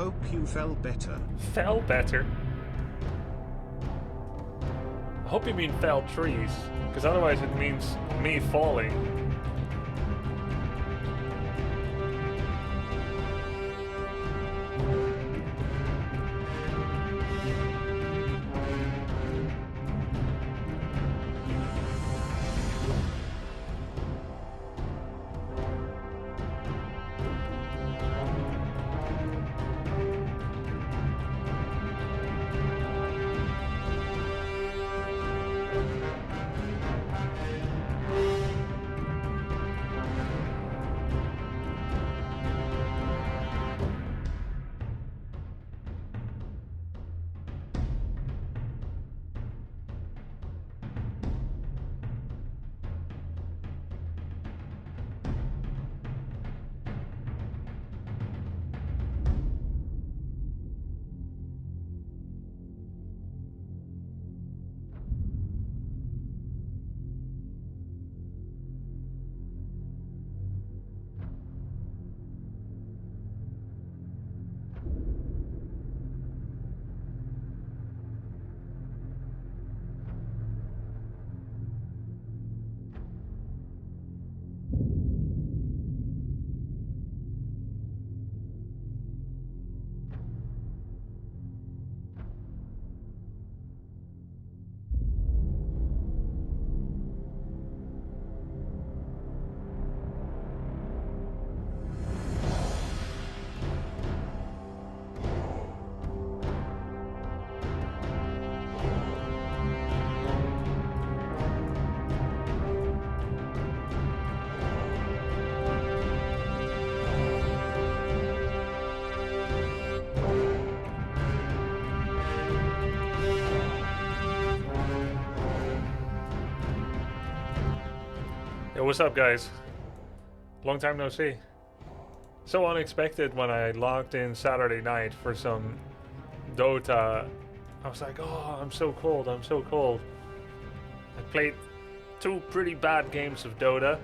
Hope you fell better. Fell better? I hope you mean fell trees, because otherwise it means me falling. Yo, what's up, guys? Long time no see. So unexpected when I logged in Saturday night for some Dota. I was like, oh, I'm so cold, I'm so cold. I played 2 pretty bad games of Dota,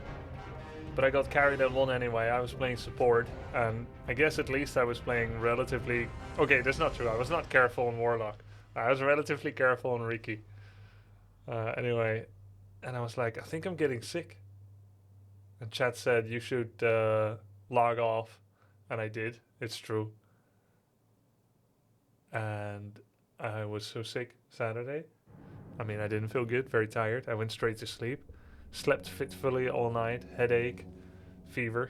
but I got carried in one anyway. I was playing support, and I guess at least I was playing relatively... Okay, that's not true. I was not careful on Warlock. I was relatively careful on Riki. Anyway, and I was like, I think I'm getting sick. And chat said, you should log off. And I did. It's true. And I was so sick Saturday. I mean, I didn't feel good, very tired. I went straight to sleep. Slept fitfully all night. Headache. Fever.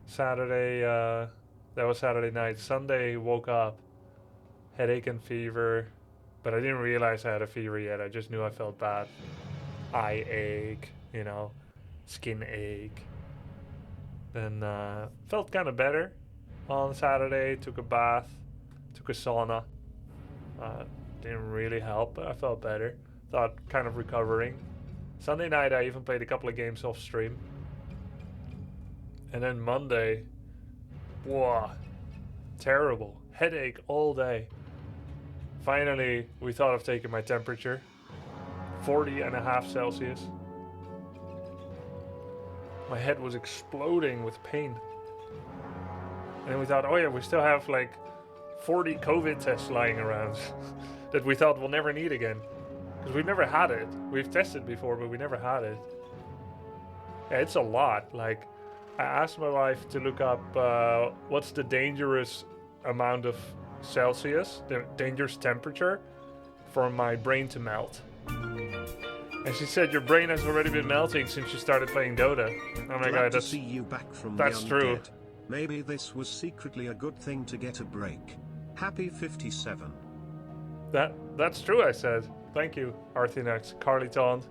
Saturday, that was Saturday night. Sunday, woke up. Headache and fever. But I didn't realize I had a fever yet. I just knew I felt bad. Eye ache, you know, skin ache. Then felt kind of better on Saturday. Took a bath, took a sauna. Didn't really help, but I felt better. Thought kind of recovering. Sunday night I even played a couple of games off stream. And then Monday, whoa, terrible. Headache all day. Finally, we thought of taking my temperature. 40.5 Celsius. My head was exploding with pain. And then we thought, oh yeah, we still have like 40 COVID tests lying around that we thought we'll never need again. Because we've never had it. We've tested before, but we never had it. Yeah, it's a lot. Like, I asked my wife to look up what's the dangerous amount of Celsius, the dangerous temperature, for my brain to melt. And she said, your brain has already been melting since you started playing Dota. Oh my god, to see you back from that's the true. undead. Maybe this was secretly a good thing to get a break. Happy 57. That's true, I said. Thank you, Arthinax, Carly Taunt.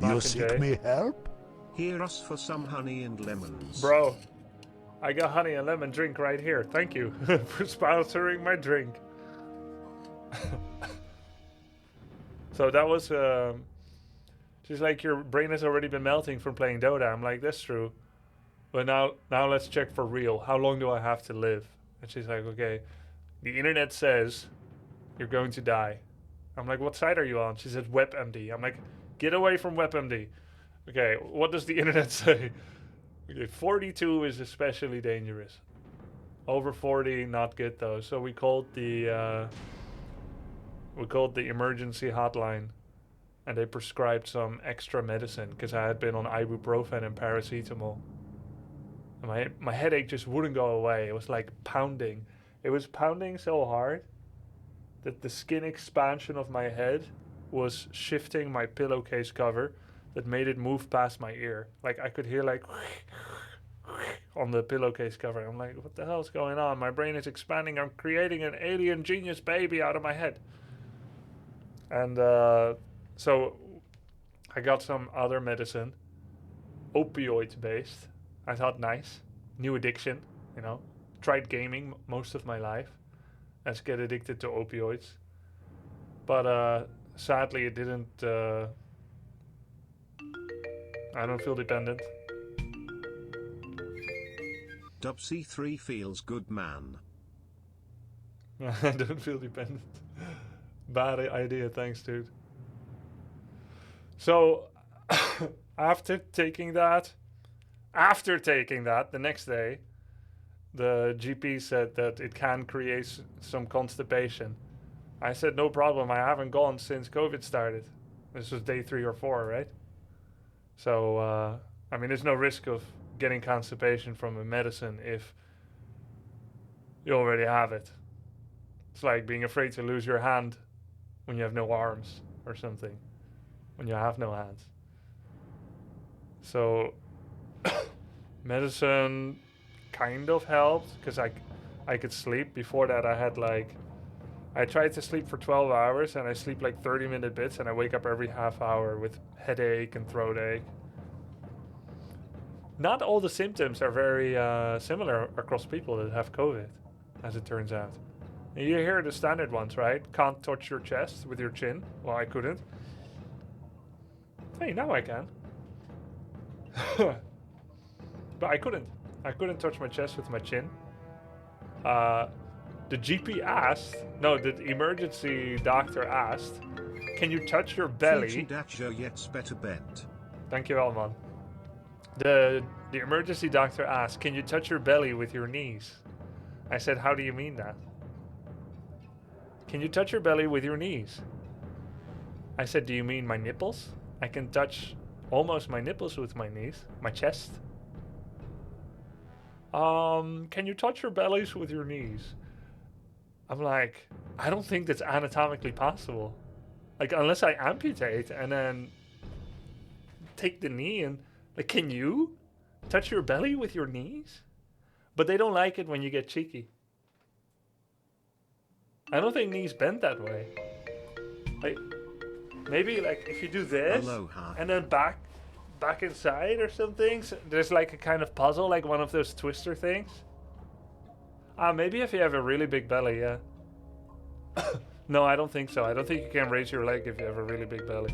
You seek me help? Hear us for some honey and lemons. Bro, I got honey and lemon drink right here. Thank you for sponsoring my drink. So that was... she's like, your brain has already been melting from playing Dota. I'm like, that's true. But now let's check for real. How long do I have to live? And she's like, okay, the internet says you're going to die. I'm like, what side are you on? She said, WebMD. I'm like, get away from WebMD. Okay, what does the internet say? Okay, 42 is especially dangerous. Over 40, not good though. So we called the emergency hotline, and they prescribed some extra medicine because I had been on ibuprofen and paracetamol. And my headache just wouldn't go away. It was like pounding. It was pounding so hard that the skin expansion of my head was shifting my pillowcase cover that made it move past my ear. Like I could hear like on the pillowcase cover. I'm like, what the hell's going on? My brain is expanding. I'm creating an alien genius baby out of my head. And so I got some other medicine, opioid based. I thought nice, new addiction, you know. Tried gaming most of my life. Let's get addicted to opioids. But sadly it didn't, I don't feel dependent. WC3 feels good, man. I don't feel dependent. Bad idea, thanks dude. So after taking that, the next day, the GP said that it can create some constipation. I said, no problem, I haven't gone since COVID started. This was day 3 or 4, right? So, I mean, there's no risk of getting constipation from a medicine if you already have it. It's like being afraid to lose your hand when you have no arms or something, when you have no hands. So medicine kind of helped because I could sleep. Before that I tried to sleep for 12 hours and I sleep like 30-minute bits and I wake up every half hour with headache and throat ache. Not all the symptoms are very similar across people that have COVID, as it turns out. And you hear the standard ones, right? Can't touch your chest with your chin. Well, I couldn't. Hey, now I can. But I couldn't. I couldn't touch my chest with my chin. The GP asked, no, the emergency doctor asked, can you touch your belly? Thank you, man. The emergency doctor asked, can you touch your belly with your knees? I said, how do you mean that? Can you touch your belly with your knees? I said, do you mean my nipples? I can touch almost my nipples with my knees, my chest. Can you touch your bellies with your knees? I'm like, I don't think that's anatomically possible. Like, unless I amputate and then take the knee and, like, can you touch your belly with your knees? But they don't like it when you get cheeky. I don't think knees bend that way. Like, maybe, like, if you do this and then back inside or something, so there's like a kind of puzzle, like one of those twister things. Maybe if you have a really big belly, yeah. No, I don't think so. I don't think you can raise your leg if you have a really big belly.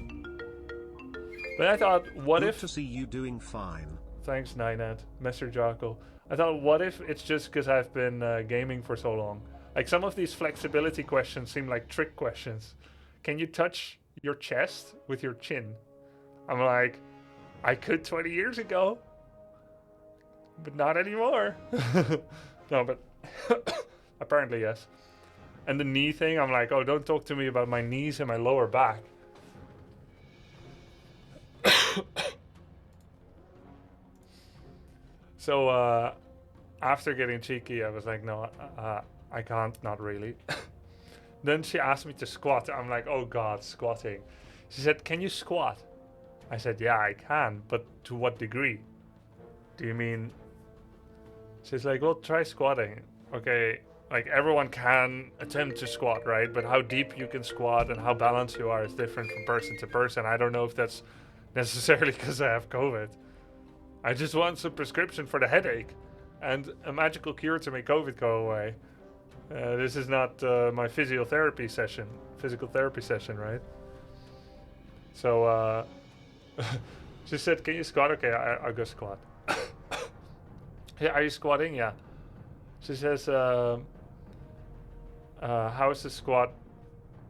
But I thought, what if... Good to see you doing fine. Thanks, Ninat. Mr. Jocko. I thought, what if it's just because I've been gaming for so long? Like, some of these flexibility questions seem like trick questions. Can you touch your chest with your chin? I'm like, I could 20 years ago, but not anymore. No, but apparently yes. And the knee thing, I'm like, oh, don't talk to me about my knees and my lower back. So after getting cheeky, I was like, no, I can't, not really. Then she asked me to squat. I'm like, oh God, squatting. She said, can you squat? I said, yeah, I can, but to what degree? Do you mean... She's like, well, try squatting. Okay, like everyone can attempt to squat, right? But how deep you can squat and how balanced you are is different from person to person. I don't know if that's necessarily because I have COVID. I just want some prescription for the headache and a magical cure to make COVID go away. This is not my physical therapy session, right? So she said, can you squat? Okay, I'll go squat. Yeah, are you squatting? Yeah. She says, how is the squat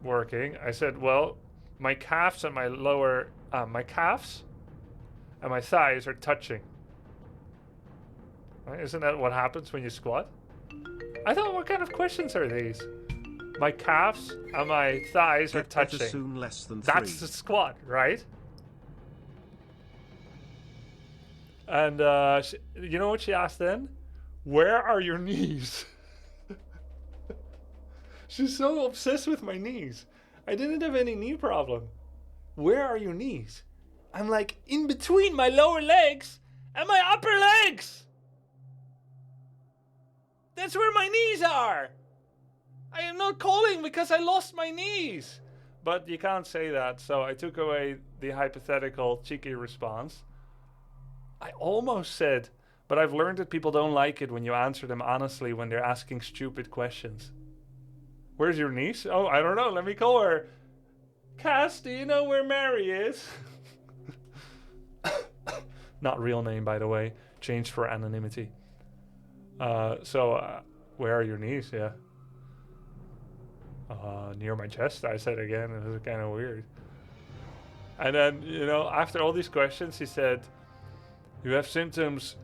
working? I said, well, my calves and my lower, my calves and my thighs are touching. Right? Isn't that what happens when you squat? I thought, what kind of questions are these? My calves and my thighs are Get better touching. soon, less than That's 3. the squat, right? And you know what she asked then? Where are your knees? She's so obsessed with my knees. I didn't have any knee problem. Where are your knees? I'm like, in between my lower legs and my upper legs. That's where my knees are. I am not calling because I lost my knees. But you can't say that, so I took away the hypothetical cheeky response. I almost said, but I've learned that people don't like it when you answer them honestly when they're asking stupid questions. Where's your niece? Oh, I don't know. Let me call her. Cass, do you know where Mary is? Not real name, by the way. Changed for anonymity. Where are your knees? Yeah. Near my chest, I said again. It was kind of weird. And then, you know, after all these questions, he said, you have symptoms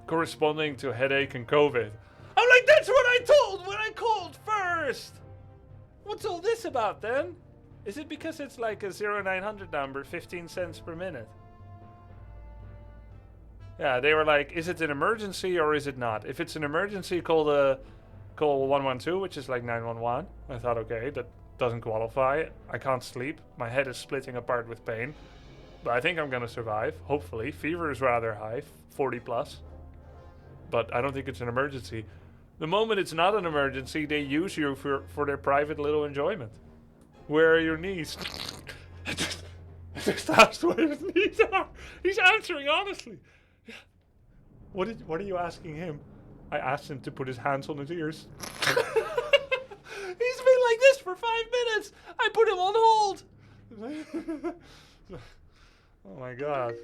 corresponding to headache and COVID. I'm like, that's what I told when I called first. What's all this about then? Is it because it's like a 0900 number, 15 cents per minute? Yeah, they were like, is it an emergency or is it not? If it's an emergency, call 112, which is like 911. I thought, okay, that doesn't qualify. I can't sleep. My head is splitting apart with pain. But I think I'm going to survive, hopefully. Fever is rather high, 40 plus. But I don't think it's an emergency. The moment it's not an emergency, they use you for their private little enjoyment. Where are your knees? I just asked where his knees are. He's answering honestly. What are you asking him? I asked him to put his hands on his ears. He's been like this for 5 minutes. I put him on hold. Oh my god.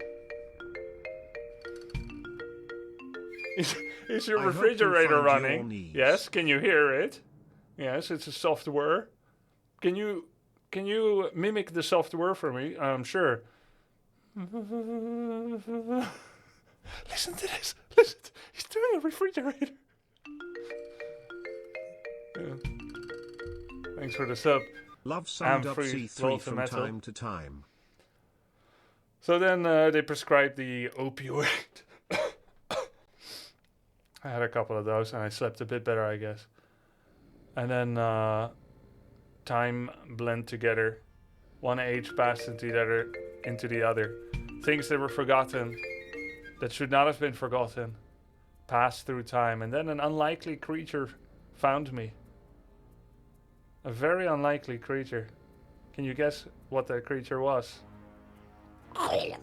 Is your refrigerator running? Yes, can you hear it? Yes, it's a software. Can you mimic the software for me? Sure. Listen to this. Listen. He's doing a refrigerator. Yeah. Thanks for the sub. Love some WC3 from time to time. So then they prescribed the opioid. I had a couple of those and I slept a bit better, I guess. And then time blend together. One age passed into the other. Things that were forgotten, that should not have been forgotten, passed through time. And then an unlikely creature found me. A very unlikely creature. Can you guess what that creature was? It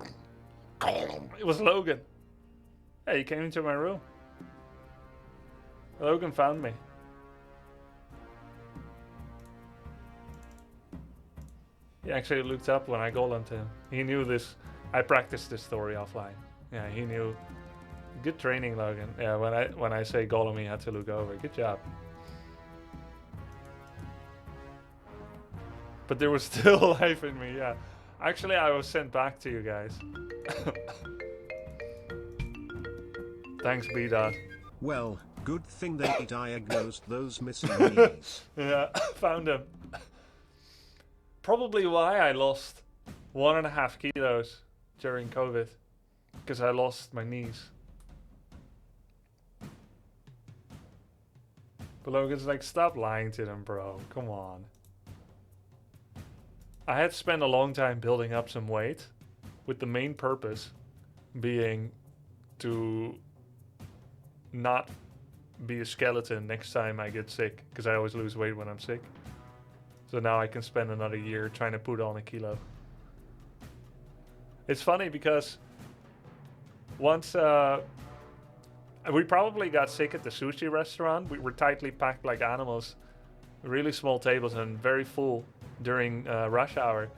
was Logan. Hey, he came into my room. Logan found me. He actually looked up when I golemed him. He knew this. I practiced this story offline. Yeah, he knew. Good training, Logan. Yeah, when I say golem, he had to look over. Good job. But there was still life in me, yeah. Actually, I was sent back to you guys. Thanks, B-Dot. Well, good thing they diagnosed those missing knees. Yeah, found them. Probably why I lost 1.5 kilos during COVID. Because I lost my knees. But Logan's like, stop lying to them, bro. Come on. I had spent a long time building up some weight, with the main purpose being to not be a skeleton next time I get sick, because I always lose weight when I'm sick. So now I can spend another year trying to put on a kilo. It's funny because once we probably got sick at the sushi restaurant. We were tightly packed like animals, really small tables and very full during rush hour.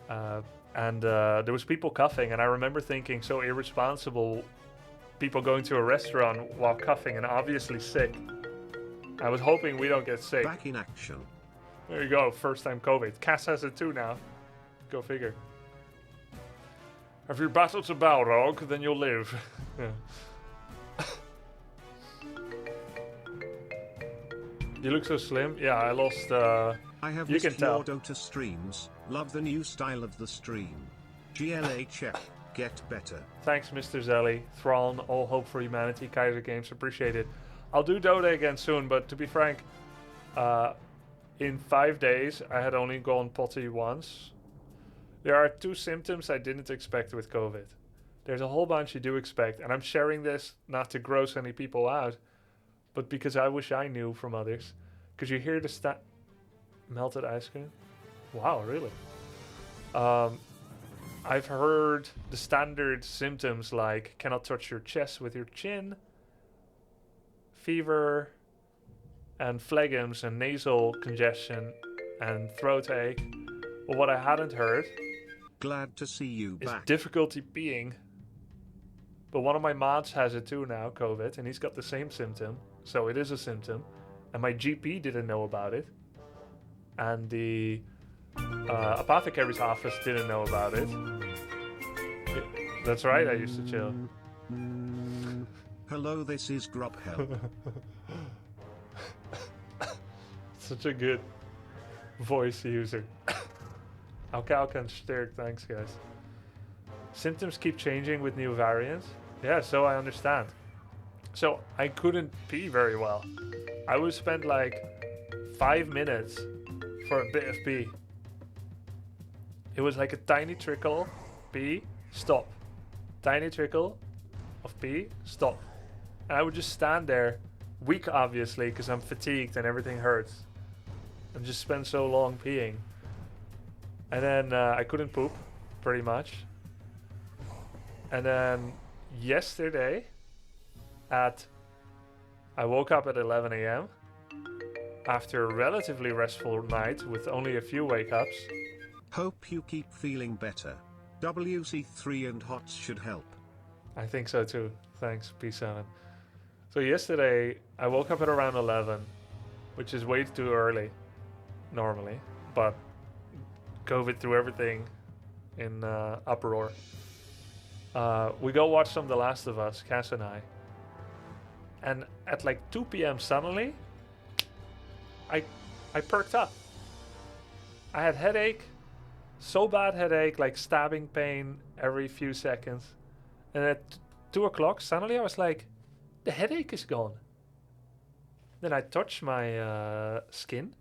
And there was people coughing, and I remember thinking, so irresponsible, people going to a restaurant while coughing and obviously sick. I was hoping we don't get sick. Back in action. There you go, first time COVID. Cass has it too now. Go figure. If your battle's a Balrog, then you'll live. Yeah. You look so slim. Yeah, I lost. I have You can missed your tell. Dota streams. Love the new style of the stream. GLHF, get better. Thanks, Mr. Zelly. Thrawn, All Hope for Humanity, Kaiser Games, appreciate it. I'll do Dota again soon, but to be frank, in 5 days, I had only gone potty once. There are 2 symptoms I didn't expect with COVID. There's a whole bunch you do expect, and I'm sharing this not to gross any people out, but because I wish I knew from others. Because you hear the melted ice cream? Wow, really? I've heard the standard symptoms like cannot touch your chest with your chin, fever, and phlegms and nasal congestion and throat ache. But what I hadn't heard Glad to see you is back. difficulty peeing. But one of my mods has it too now, COVID, and he's got the same symptom. So it is a symptom. And my GP didn't know about it. And the apothecary's office didn't know about it. That's right, I used to chill. Hello, this is Grubhub. Such a good voice user. Alkalka and Sterk, thanks guys. Symptoms keep changing with new variants. Yeah, so I understand. So I couldn't pee very well. I would spend like 5 minutes for a bit of pee. It was like a tiny trickle, pee, stop. Tiny trickle of pee, stop. And I would just stand there, weak obviously, because I'm fatigued and everything hurts. And just spend so long peeing. And then I couldn't poop, pretty much. And then yesterday, I woke up at 11 a.m. after a relatively restful night with only a few wake-ups. Hope you keep feeling better. WC3 and HOTS should help. I think so too. Thanks, P7. So yesterday, I woke up at around 11, which is way too early, normally. But COVID threw everything in uproar. We go watch some The Last of Us, Cass and I. And at like 2 p.m. suddenly, I perked up. I had headache, so bad headache, like stabbing pain every few seconds. And at 2 o'clock, suddenly I was like, the headache is gone. Then I touched my skin,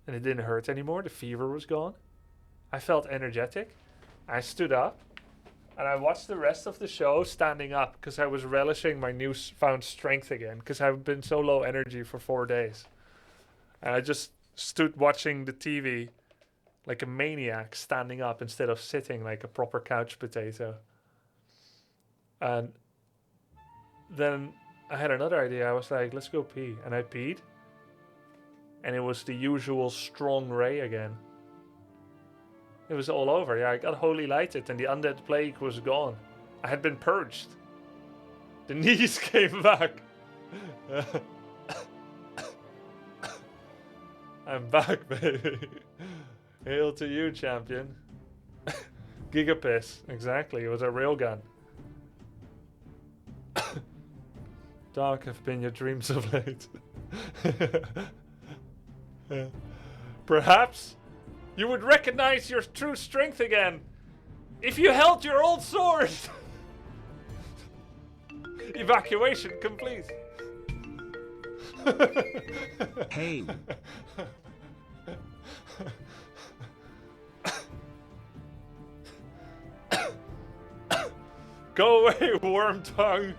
and it didn't hurt anymore. The fever was gone. I felt energetic. I stood up, and I watched the rest of the show standing up because I was relishing my newfound strength again because I've been so low energy for 4 days. And I just stood watching the TV like a maniac, standing up instead of sitting like a proper couch potato. And then I had another idea. I was like, let's go pee. And I peed. And it was the usual strong ray again. It was all over. Yeah, I got holy lighted and the undead plague was gone. I had been purged. The knees came back. I'm back, baby. Hail to you, champion. Gigapiss. Exactly. It was a railgun. Dark have been your dreams of late. Perhaps you would recognize your true strength again if you held your old sword. Evacuation complete. Hey. Go away, worm tongue.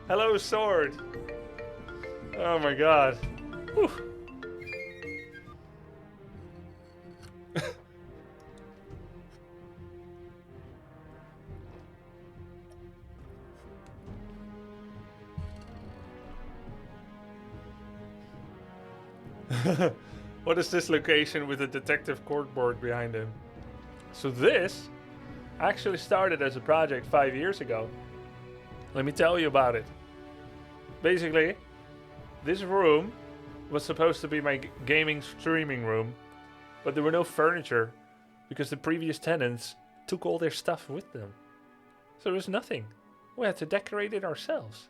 Hello, sword. Oh my god. Whew. What is this location with a detective corkboard behind him? So this actually started as a project 5 years ago. Let me tell you about it. Basically, this room was supposed to be my gaming streaming room, but there were no furniture because the previous tenants took all their stuff with them. So there was nothing. We had to decorate it ourselves.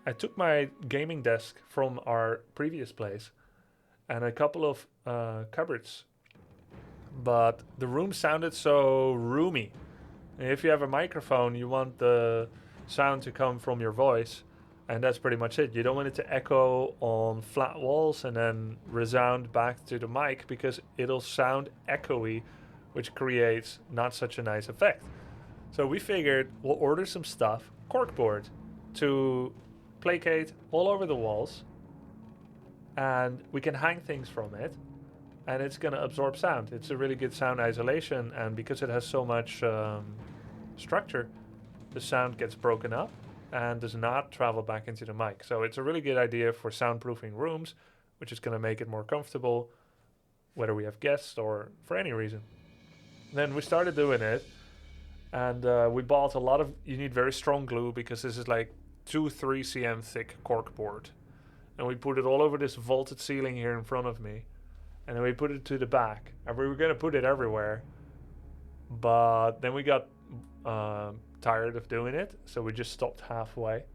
I took my gaming desk from our previous place and a couple of cupboards, but the room sounded so roomy. And if you have a microphone, you want the sound to come from your voice, and that's pretty much it. You don't want it to echo on flat walls and then resound back to the mic, because it'll sound echoey, which creates not such a nice effect. So we figured we'll order some stuff, corkboard, to placate all over the walls, and we can hang things from it, and it's going to absorb sound. It's a really good sound isolation, and because it has so much structure, the sound gets broken up and does not travel back into the mic. So it's a really good idea for soundproofing rooms, which is going to make it more comfortable, whether we have guests or for any reason. Then we started doing it, and we bought a lot of, you need very strong glue, because this is like 2-3 cm thick corkboard. And we put it all over this vaulted ceiling here in front of me. And then we put it to the back. And we were going to put it everywhere. But then we got tired of doing it, so we just stopped halfway.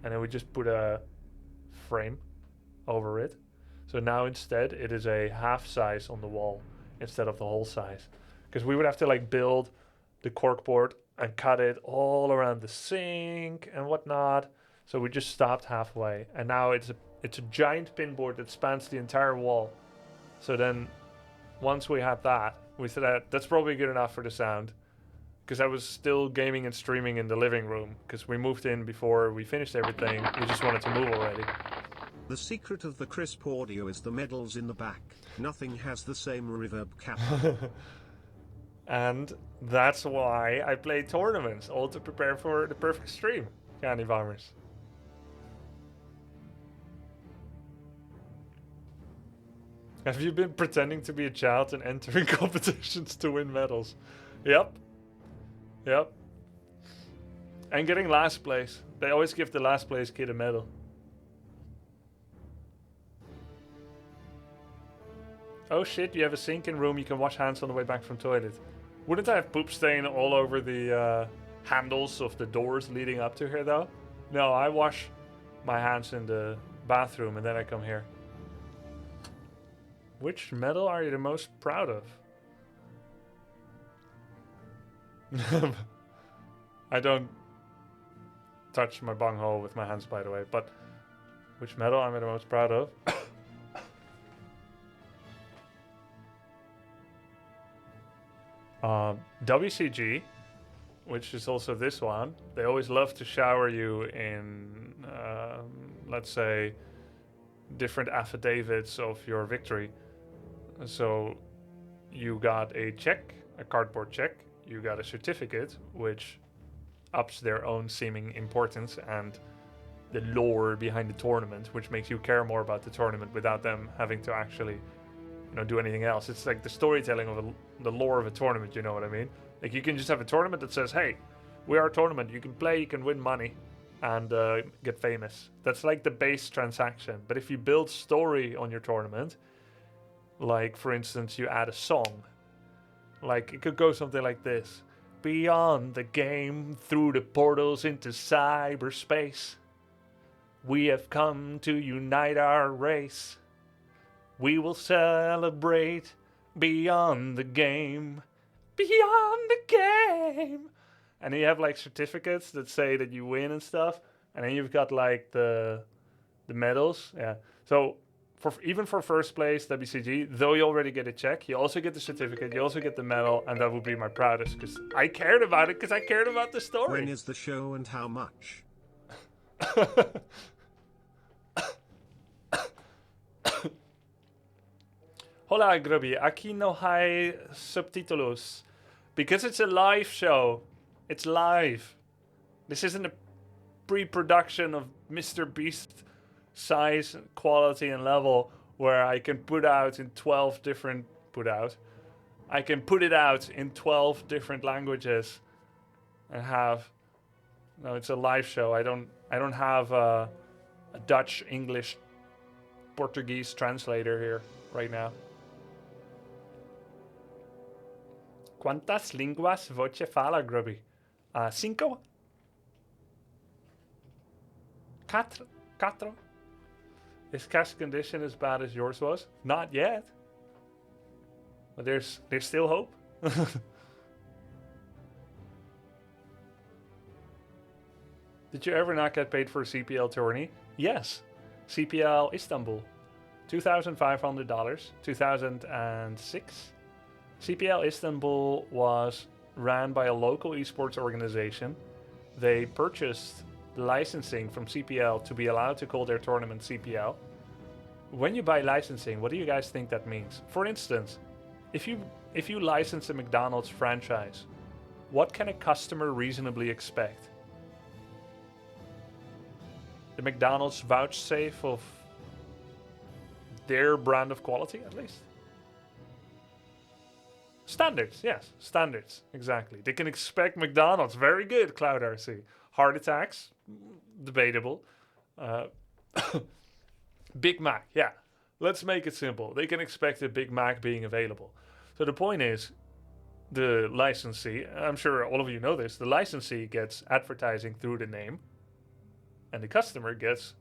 And then we just put a frame over it. So now instead it is a half size on the wall instead of the whole size. Because we would have to like build the corkboard and cut it all around the sink and whatnot. So we just stopped halfway. And now it's a giant pinboard that spans the entire wall. So then once we had that, we said that's probably good enough for the sound. Because I was still gaming and streaming in the living room. Because we moved in before we finished everything. We just wanted to move already. The secret of the crisp audio is the medals in the back. Nothing has the same reverb cap. And that's why I play tournaments, all to prepare for the perfect stream, Candy Bombers. Have you been pretending to be a child and entering competitions to win medals? Yep. Yep. And getting last place. They always give the last place kid a medal. Oh shit, you have a sink in room, you can wash hands on the way back from toilet. Wouldn't I have poop stain all over the handles of the doors leading up to here though? No, I wash my hands in the bathroom and then I come here. Which medal are you the most proud of? I don't touch my bunghole with my hands, by the way, but which medal am I the most proud of? WCG, which is also this one, they always love to shower you in, let's say, different affidavits of your victory. So you got a check, a cardboard check, you got a certificate, which ups their own seeming importance and the lore behind the tournament, which makes you care more about the tournament without them having to actually, do anything else. It's like the storytelling of the lore of a tournament, you know what I mean? Like you can just have a tournament that says, hey, we are a tournament, you can play, you can win money and get famous. That's like the base transaction. But if you build story on your tournament, like for instance you add a song, like it could go something like this: beyond the game, through the portals into cyberspace, we have come to unite our race. We will celebrate beyond the game, beyond the game. And then you have like certificates that say that you win and stuff. And then you've got like the medals. Yeah. So even for first place WCG, though you already get a check, you also get the certificate, you also get the medal, and that would be my proudest because I cared about it, because I cared about the story. When is the show and how much? Hola, Grubby. Aquí no hay subtítulos. Because it's a live show. It's live. This isn't a pre-production of Mr. Beast size, quality, and level where I can put out in 12 different... I can put it out in 12 different languages and have... No, it's a live show. I don't have a Dutch, English, Portuguese translator here right now. ¿Cuántas lenguas voce fala, Grubby? 5? 4? Quattro. Is cash condition as bad as yours was? Not yet. But there's still hope. Did you ever not get paid for a CPL tourney? Yes. CPL Istanbul. $2,500. 2006. CPL Istanbul was ran by a local esports organization. They purchased licensing from CPL to be allowed to call their tournament CPL. When you buy licensing, what do you guys think that means? For instance, if you license a McDonald's franchise, what can a customer reasonably expect? The McDonald's vouchsafe of their brand of quality, at least? Standards, yes, standards, exactly. They can expect McDonald's. Very good, Cloud RC. Heart attacks, debatable. Big Mac, yeah. Let's make it simple. They can expect a Big Mac being available. So the point is, the licensee, I'm sure all of you know this, the licensee gets advertising through the name, and the customer gets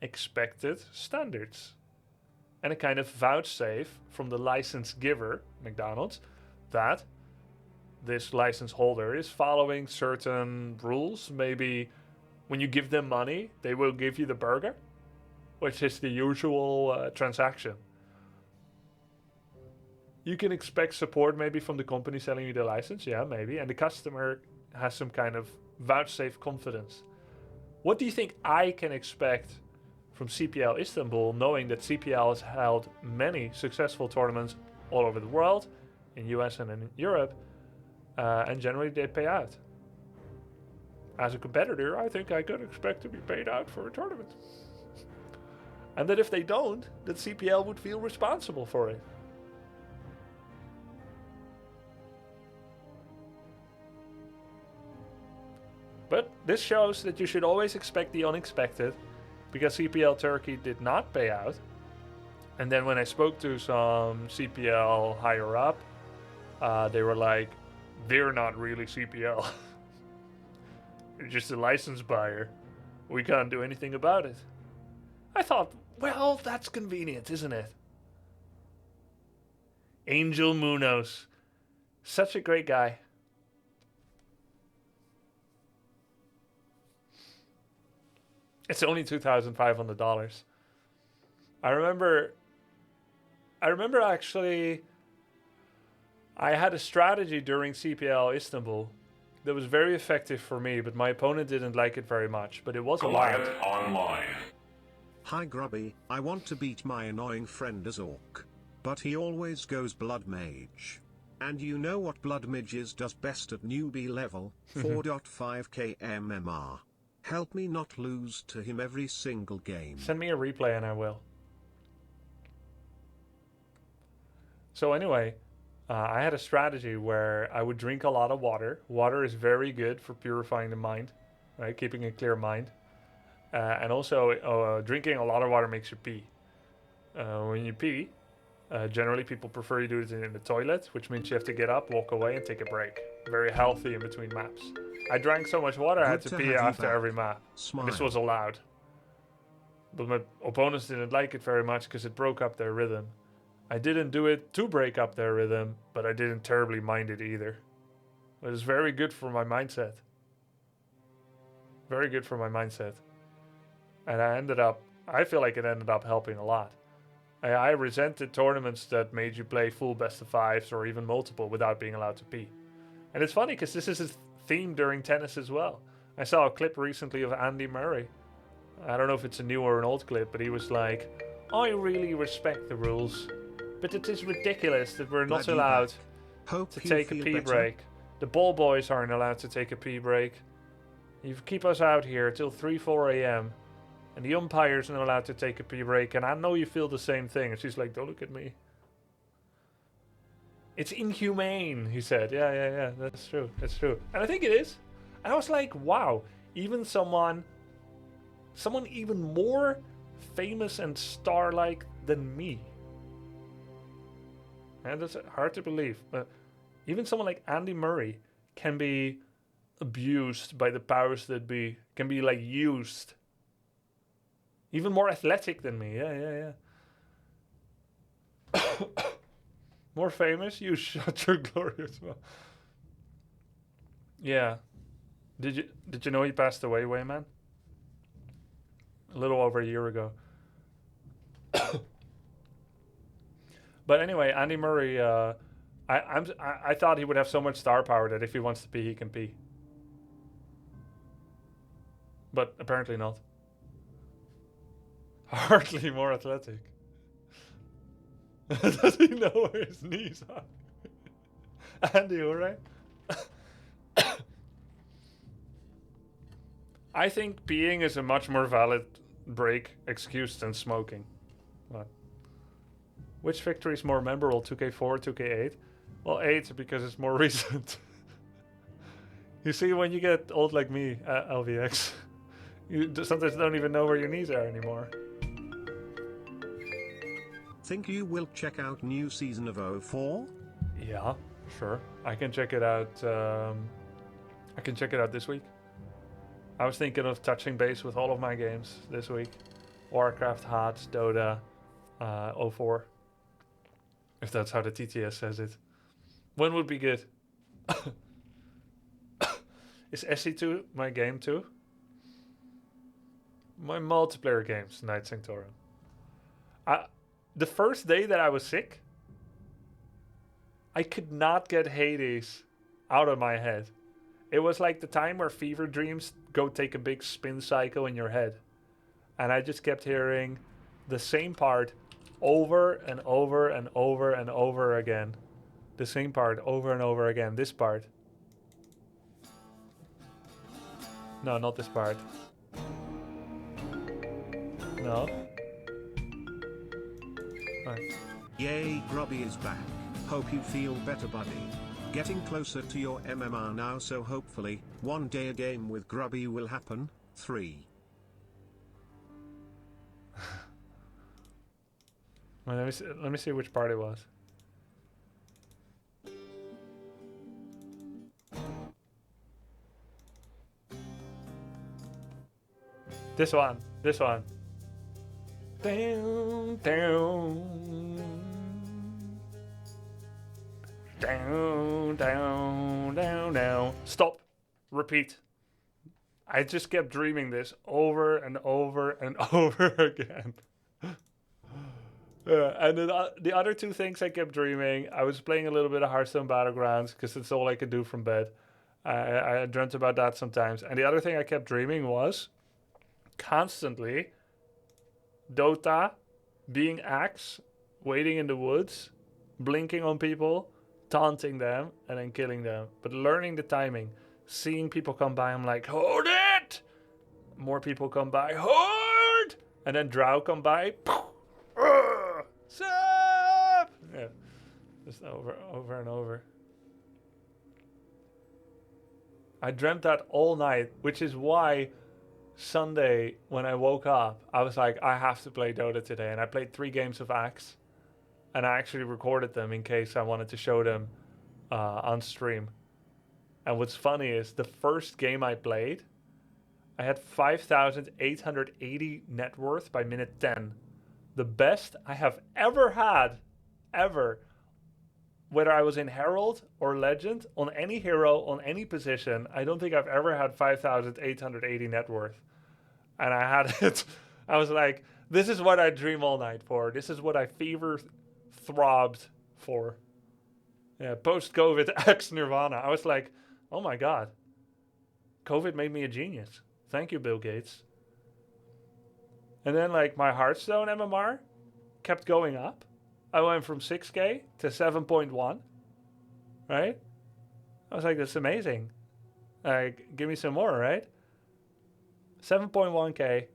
expected standards. And a kind of vouchsafe from the license giver, McDonald's, that this license holder is following certain rules. Maybe when you give them money, they will give you the burger, which is the usual transaction. You can expect support maybe from the company selling you the license, yeah, maybe, and the customer has some kind of vouchsafe confidence. What do you think I can expect from CPL Istanbul, knowing that CPL has held many successful tournaments all over the world, in US and in Europe, and generally they pay out? As a competitor, I think I could expect to be paid out for a tournament. And that if they don't, that CPL would feel responsible for it. But this shows that you should always expect the unexpected, because CPL Turkey did not pay out. And then when I spoke to some CPL higher up, they were like, they're not really CPL. They're just a license buyer. We can't do anything about it. I thought, well, that's convenient, isn't it? Angel Munoz. Such a great guy. It's only $2,500. I remember actually, I had a strategy during CPL Istanbul that was very effective for me, but my opponent didn't like it very much, but it was allowed. Online. Hi Grubby, I want to beat my annoying friend as Orc, but he always goes Blood Mage. And you know what Blood Mages does best at newbie level, 4.5k MMR. Help me not lose to him every single game. Send me a replay and I will. So anyway, I had a strategy where I would drink a lot of water. Water is very good for purifying the mind, right? Keeping a clear mind. And also, drinking a lot of water makes you pee. When you pee, generally people prefer you do it in the toilet, which means you have to get up, walk away, and take a break. Very healthy in between maps. I drank so much water, I had to pee after every map. This was allowed. But my opponents didn't like it very much because it broke up their rhythm. I didn't do it to break up their rhythm, but I didn't terribly mind it either. It was very good for my mindset. Very good for my mindset. And I feel like it ended up helping a lot. I resented tournaments that made you play full best of fives or even multiple without being allowed to pee. And it's funny because this is a theme during tennis as well. I saw a clip recently of Andy Murray. I don't know if it's a new or an old clip, but he was like, I really respect the rules, but it is ridiculous that we're not allowed to take a pee break. The ball boys aren't allowed to take a pee break. You keep us out here till 3-4 a.m. and the umpire's not allowed to take a pee break, and I know you feel the same thing. And she's like, don't look at me. It's inhumane, he said. Yeah, that's true. That's true. And I think it is. And I was like, wow, even someone even more famous and star-like than me. And that's hard to believe. But even someone like Andy Murray can be abused by the powers that be, can be like used Even more athletic than me. Yeah. More famous? You shut your glorious mouth. Yeah. Did you know he passed away, Wayman? A little over a year ago. But anyway, Andy Murray, I thought he would have so much star power that if he wants to pee, he can pee. But apparently not. Hardly more athletic. Does he know where his knees are? Andy, alright? I think peeing is a much more valid break excuse than smoking. What? Which victory is more memorable, 2K4, 2K8? Well, 8 because it's more recent. You see, when you get old like me, LVX, you sometimes don't even know where your knees are anymore. Think you will check out new season of 04? Yeah, sure. I can check it out. I can check it out this week. I was thinking of touching base with all of my games this week. Warcraft, HOTS, Dota, 04. If that's how the TTS says it. When would be good? Is SC2 my game too? My multiplayer games, Night Sanctorum. The first day that I was sick, I could not get Hades out of my head. It was like the time where fever dreams go take a big spin cycle in your head. And I just kept hearing the same part over and over and over and over again. The same part over and over again. This part. No, not this part. No. Right. Yay, Grubby is back. Hope you feel better, buddy. Getting closer to your MMR now, so hopefully, one day a game with Grubby will happen. 3. Well, let me see which part it was. This one. Down, down. Down, down, down, down. Stop. Repeat. I just kept dreaming this over and over and over again. And then the other two things I kept dreaming, I was playing a little bit of Hearthstone Battlegrounds because it's all I could do from bed. I dreamt about that sometimes. And the other thing I kept dreaming was constantly Dota, being Axe, waiting in the woods, blinking on people, taunting them, and then killing them. But learning the timing. Seeing people come by, I'm like, hold it! More people come by, hold! And then Drow come by, sup! Yeah, just over and over. I dreamt that all night, which is why Sunday, when I woke up, I was like, I have to play Dota today. And I played 3 games of Axe. And I actually recorded them in case I wanted to show them on stream. And what's funny is the first game I played, I had 5,880 net worth by minute 10. The best I have ever had, ever. Whether I was in Herald or Legend, on any hero, on any position, I don't think I've ever had 5,880 net worth. And I had it, I was like, this is what I dream all night for. This is what I fever throbbed for. Yeah, post-COVID ex-Nirvana. I was like, oh my God. COVID made me a genius. Thank you, Bill Gates. And then like my Hearthstone MMR kept going up. I went from 6K to 7.1. Right? I was like, that's amazing. Like, give me some more, right? 7.1K.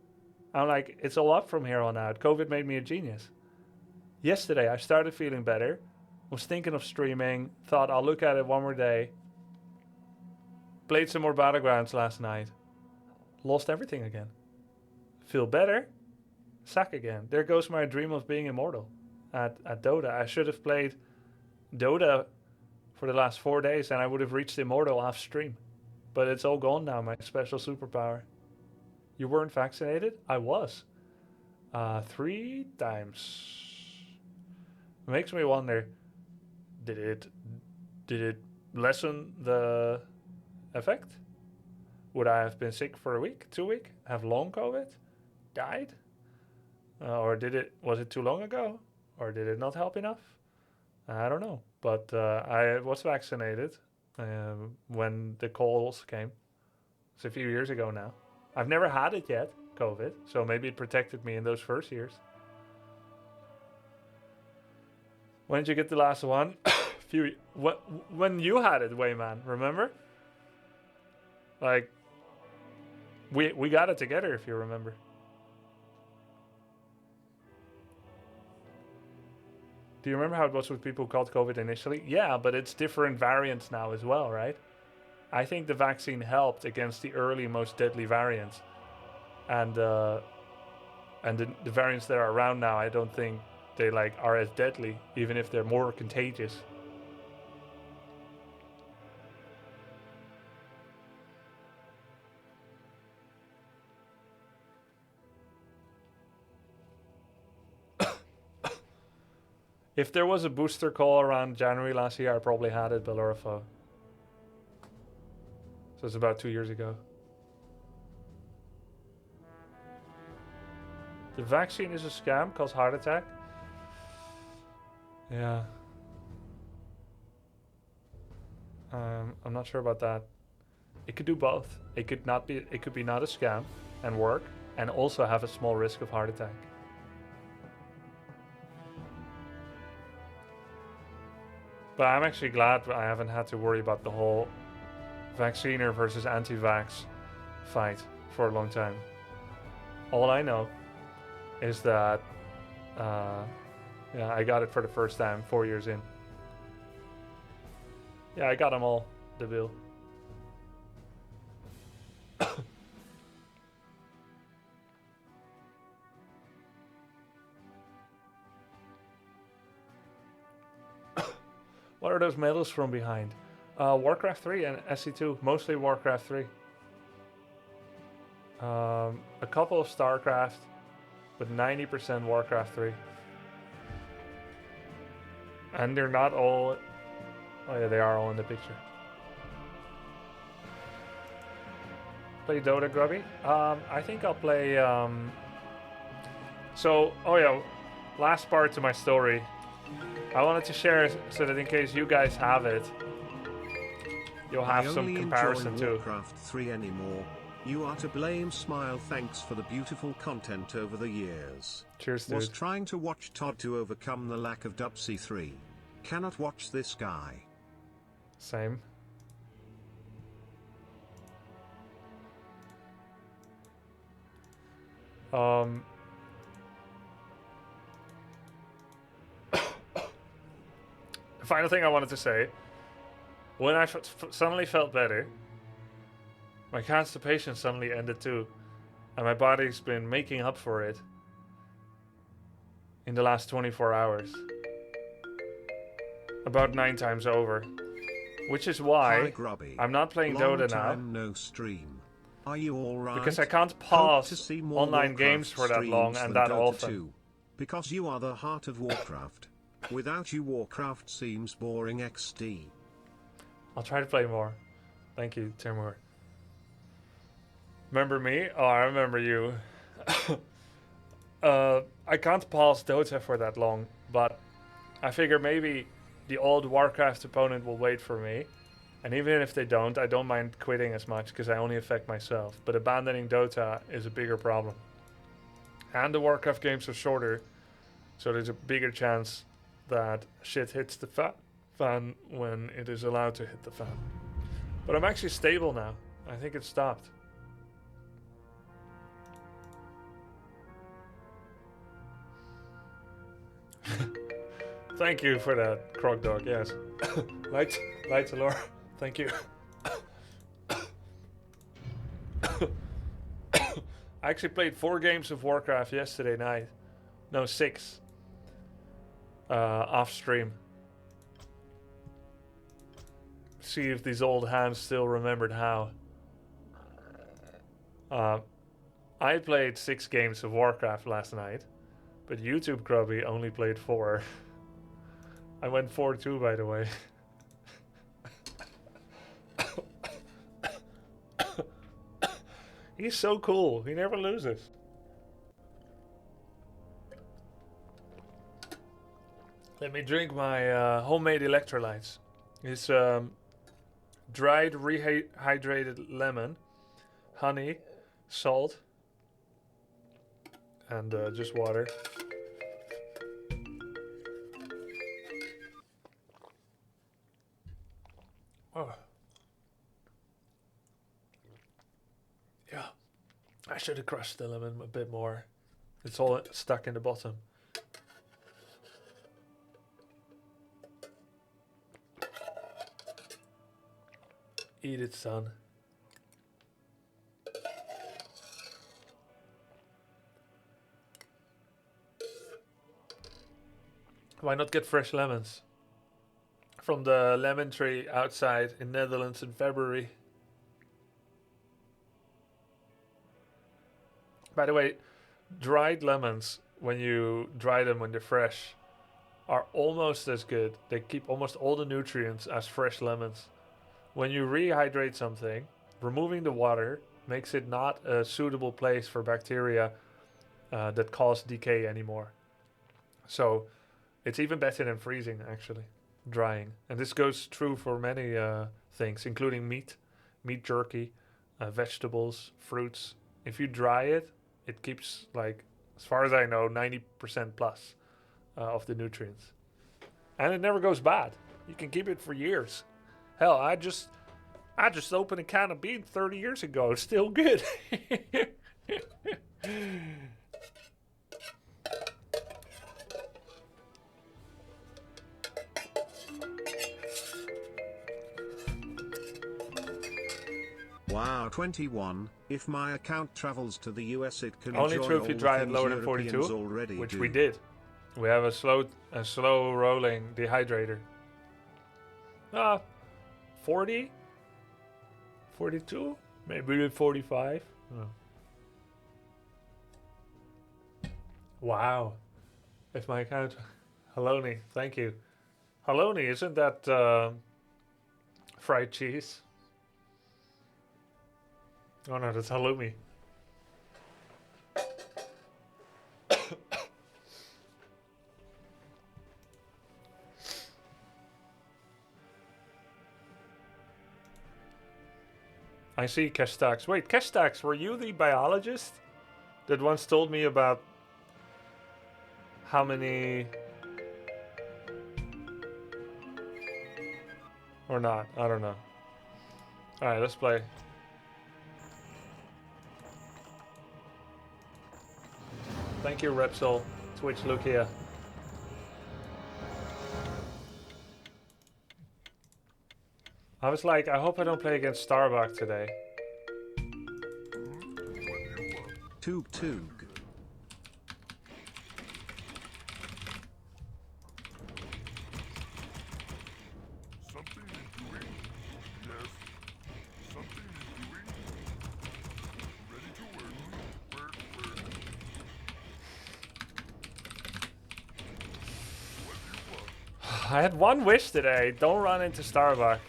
I'm like, it's all up from here on out. COVID made me a genius. Yesterday, I started feeling better. Was thinking of streaming. Thought I'll look at it one more day. Played some more Battlegrounds last night. Lost everything again. Feel better. Suck again. There goes my dream of being immortal at Dota. I should have played Dota for the last 4 days and I would have reached immortal off stream. But it's all gone now, my special superpower. You weren't vaccinated? I was. 3 times. Makes me wonder, did it lessen the effect? Would I have been sick for a week, 2 weeks, have long COVID, died? Or was it too long ago? Or did it not help enough? I don't know. But I was vaccinated when the calls came. It's a few years ago now. I've never had it yet, COVID, so maybe it protected me in those first years. When did you get the last one? When you had it, Wayman, remember? Like, we got it together, if you remember. Do you remember how it was with people who caught COVID initially? Yeah, but it's different variants now as well, right? I think the vaccine helped against the early, most deadly variants. And the variants that are around now, I don't think they are as deadly, even if they're more contagious. If there was a booster call around January last year, I probably had it, Belorifo. So it's about 2 years ago. The vaccine is a scam, cause heart attack. Yeah. I'm not sure about that. It could do both. It could be not a scam and work, and also have a small risk of heart attack. But I'm actually glad I haven't had to worry about the whole vacciner versus anti-vax fight for a long time. All I know is that I got it for the first time 4 years in. Yeah, I got them all, the bill. What are those medals from behind? Warcraft 3 and SC2, mostly Warcraft 3. A couple of StarCraft, but 90% Warcraft 3. And they're not all... Oh yeah, they are all in the picture. Play Dota, Grubby? I think I'll play... last part to my story. I wanted to share so that in case you guys have it, you'll have some comparison too. Warcraft 3 anymore. You are to blame. Smile. Thanks for the beautiful content over the years. Cheers, dude. Was trying to watch Todd to overcome the lack of WC3. Cannot watch this guy. Same. The final thing I wanted to say, when I suddenly felt better, my constipation suddenly ended too, and my body's been making up for it in the last 24 hours. About 9 times over. Which is why I'm not playing Dota now. No stream. Are you all right? Because I can't pause online games for that long and that often. 2. Because you are the heart of Warcraft. Without you, Warcraft seems boring XD. I'll try to play more. Thank you, Timur. Remember me? Oh, I remember you. I can't pause Dota for that long, but I figure maybe the old Warcraft opponent will wait for me. And even if they don't, I don't mind quitting as much because I only affect myself. But abandoning Dota is a bigger problem. And the Warcraft games are shorter, so there's a bigger chance that shit hits the fan when it is allowed to hit the fan. But I'm actually stable now. I think it stopped. Thank you for that, Croc Dog, yes. Lights, Allure. Thank you. I actually played 4 games of Warcraft yesterday night. No, 6. Off stream. See if these old hands still remembered how. I played 6 games of Warcraft last night, but YouTube Grubby only played 4. I went 4-2, by the way. He's so cool. He never loses. Let me drink my homemade electrolytes. It's dried rehydrated lemon, honey, salt, and just water. Oh. Yeah. I should have crushed the lemon a bit more. It's all stuck in the bottom. Eat it, son. Why not get fresh lemons? From the lemon tree outside in Netherlands in February. By the way, dried lemons, when you dry them when they're fresh, are almost as good. They keep almost all the nutrients as fresh lemons. When you rehydrate something, removing the water makes it not a suitable place for bacteria that cause decay anymore. So it's even better than freezing, actually, drying. And this goes true for many things, including meat jerky, vegetables, fruits. If you dry it, it keeps, like, as far as I know, 90% plus of the nutrients. And it never goes bad. You can keep it for years. Hell, I just opened a can of beans 30 years ago. It's still good. Wow, 21. If my account travels to the US, it can Only enjoy true if you all dry the it things lower than Europeans 42, already which do. we did. We have a slow rolling dehydrator. 40? 42? Maybe 45? Oh. Wow. If my account... Halloumi, thank you. Halloumi, isn't that fried cheese? Oh no, that's halloumi. I see Kestax. Wait, Kestax, were you the biologist that once told me about how many... Or not, I don't know. Alright, let's play. Thank you, Repsol, Twitch Lukia. I was like, I hope I don't play against Starbuck today. Toog toog. I had one wish today. Don't run into Starbuck.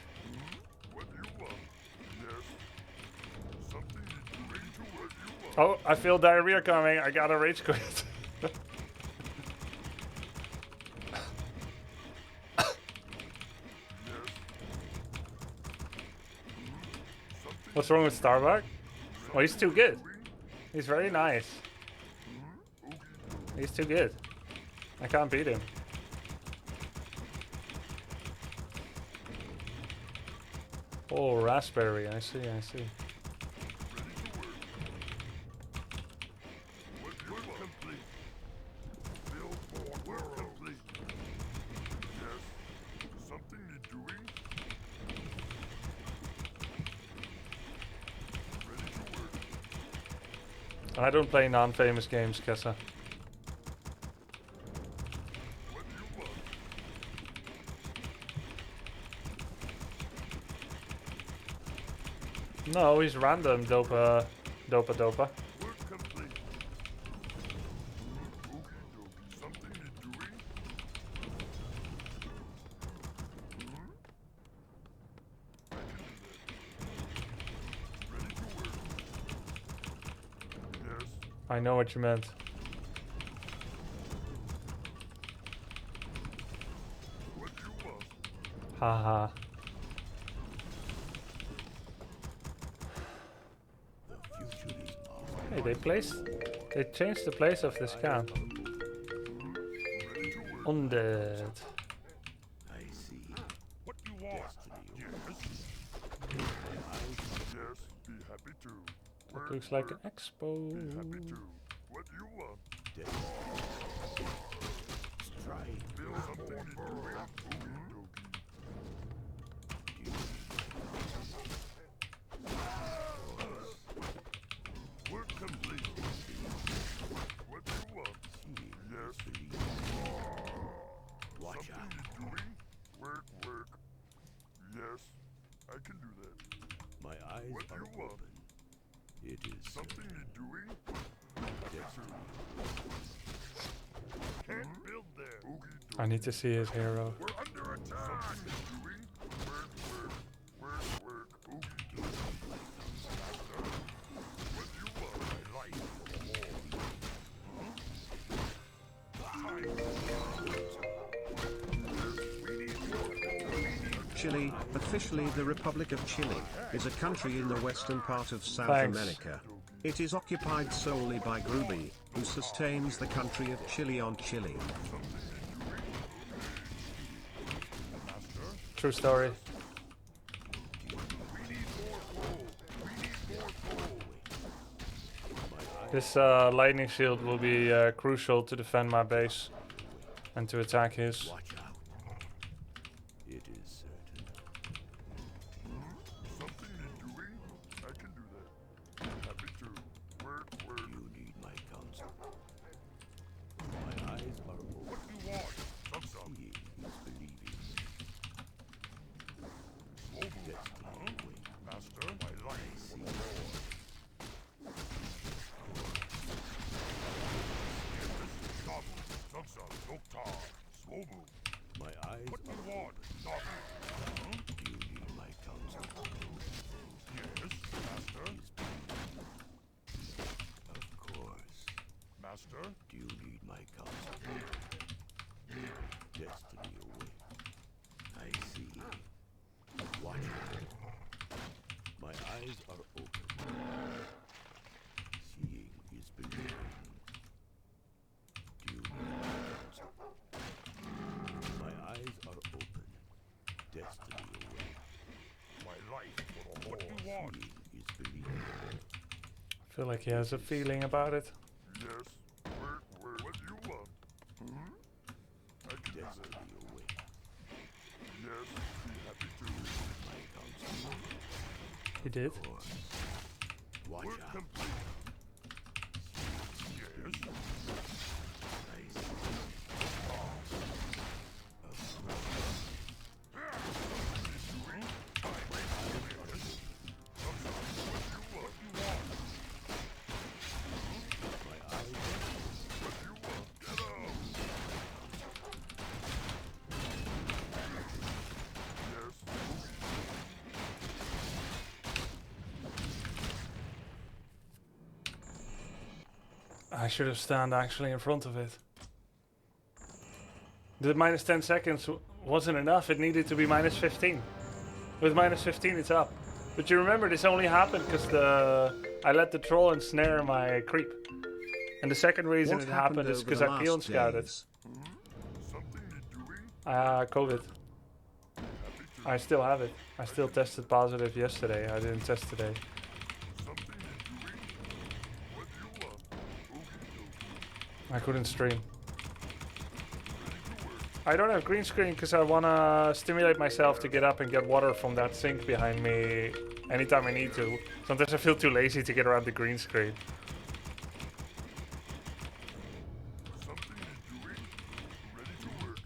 Oh, I feel diarrhea coming. I gotta rage quit. What's wrong with Starbuck? Oh, he's too good. He's very nice. He's too good. I can't beat him. Oh, raspberry. I see, I see. I don't play non-famous games, Kessa. No, he's random, Dopa. I know what you meant. Haha. Hey, they changed the place of this camp. Undead. I see. What you want? Yes. Yes, be happy to. That looks like an expo. Be happy to. What you want? Strike. Build something in doing. Work complete. What you want? Yes. Watch Something out. you're doing? Work. Yes, I can do that. My eyes What are you want? open. It is Something you're doing? destiny. Can't build there. Oogie I need to see his hero. We're under attack. Something you're doing? Work. Oogie What you want? I like Chile, officially the Republic of Chile, is a country in the western part of South Thanks. America. It is occupied solely by Gruby, who sustains the country of Chile on Chile. True story. This lightning shield will be crucial to defend my base and to attack his. Watch out. It is certain. Something you're doing? I can do that. Happy to. Work. You need my counsel. My eyes are open. What you want? Some. Seeing is believing. Destiny away. Master, I like See Some. Doctor. Slow move. my eyes What are you want? Doctor. Do you need my counsel? Yes, Master. Of course. Master. Do you need my counsel? Destiny away. I see. Watch out. My eyes are open. Seeing is believing. Do you need my counsel? My eyes are open. Destiny away. My life for the What you want? Seeing is believing. I feel like he has a feeling about it. Yes. Work. What you want? I can do that. Destiny away. Yes, be happy to. My counsel. He did. Of course. Watch Work out. complete. Yes. I see. My eyes I should have stand actually in front of it. The minus 10 seconds wasn't enough. It needed to be minus 15. With minus 15, it's up. But you remember, this only happened because I let the troll ensnare my creep. And the second reason What it happened is over because the I peon last scouted. days? Something you're doing? COVID. I still have it. I still tested positive yesterday. I didn't test today. Something you're doing? What you want? I couldn't stream. I don't have green screen because I want to stimulate myself to get up and get water from that sink behind me anytime I need to. Sometimes I feel too lazy to get around the green screen. Something you're doing? Ready to work.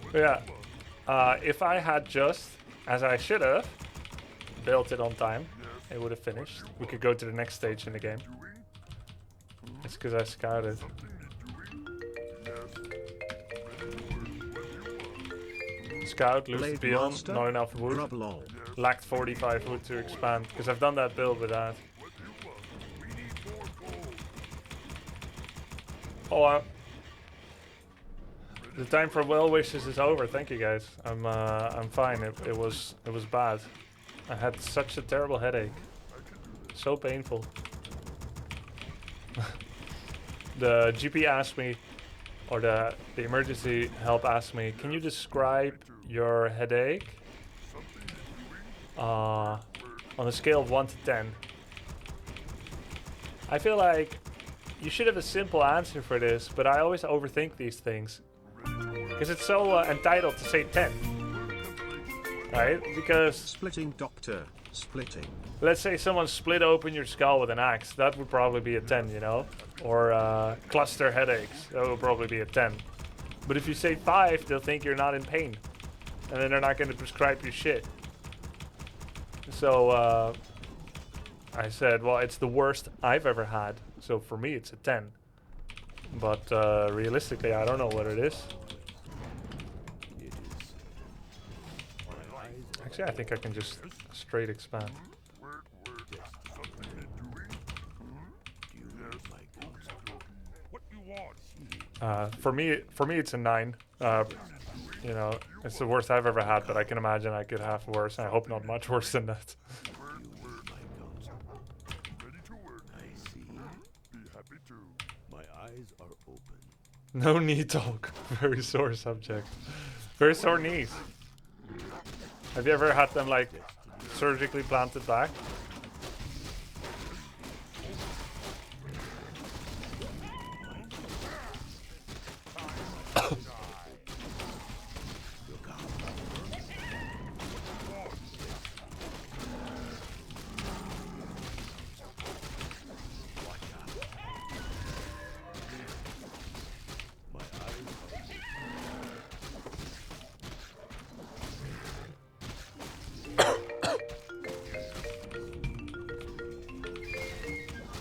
What But you yeah, want? if I had just, as I should have, built it on time, Yes. it would have finished. We could go to the next stage in the game. Doing? It's because I scouted. Something you're doing? Yes. Ready to work. What you want? Scout, lose the Blade peon, Master, not enough wood. Grub lol. Yes. Lacked 45 wood to expand, because I've done that build with that. What you want? We need more gold. Oh, the time for well wishes is over. Thank you guys. I'm fine. It was bad. I had such a terrible headache. So painful. The GP asked me, or the emergency help asked me, can you describe your headache on a scale of 1 to 10? I feel like you should have a simple answer for this, but I always overthink these things. Because it's so entitled to say 10. Right? Because... Splitting doctor, splitting. Let's say someone split open your skull with an axe. That would probably be a 10, you know? Or cluster headaches. That would probably be a 10. But if you say 5, they'll think you're not in pain. And then they're not going to prescribe you shit. So I said, well, it's the worst I've ever had. So for me, it's a 10. But realistically, I don't know what it is. Actually, I think I can just straight expand. For me, it's a 9. You know, it's the worst I've ever had, but I can imagine I could have worse. And I hope not much worse than that. No knee talk. Very sore subject. Very sore knees. Have you ever had them like surgically planted back?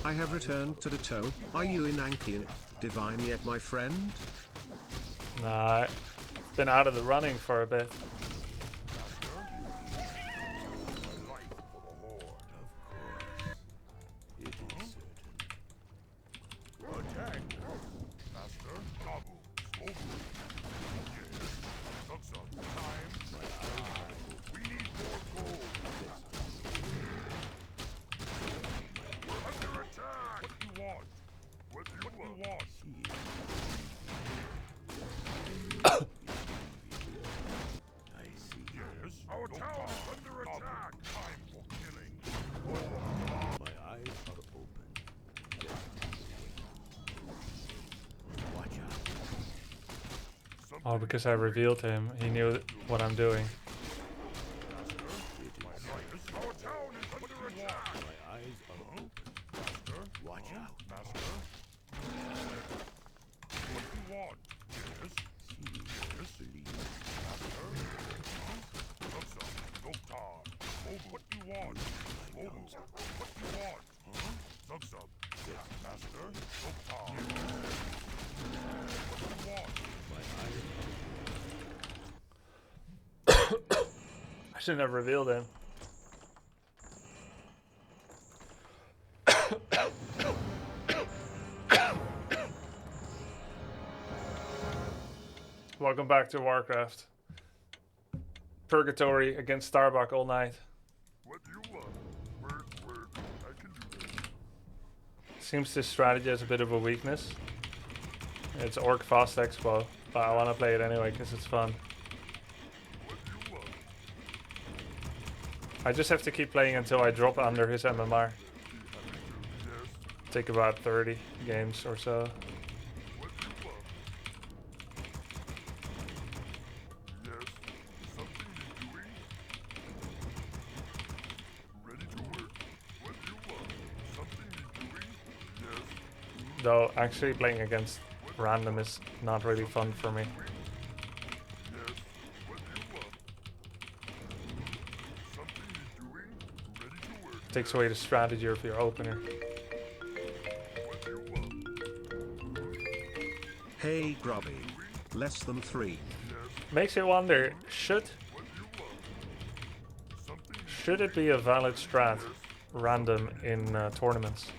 I have returned to the toe. Are you in Ankian divine yet, my friend? Nah, been out of the running for a bit. Oh, because I revealed him, he knew what I'm doing. I shouldn't have revealed him. Welcome back to Warcraft. Purgatory against Starbuck all night. What do you want? Word. I can do this. Seems this strategy has a bit of a weakness. It's Orc Fast Expo, but I want to play it anyway because it's fun. I just have to keep playing until I drop under his MMR. Take about 30 games or so. Though actually playing against random is not really fun for me. Takes away the strategy of your opener. Hey Grubby. Less than 3. Makes you wonder, should it be a valid strat random in tournaments?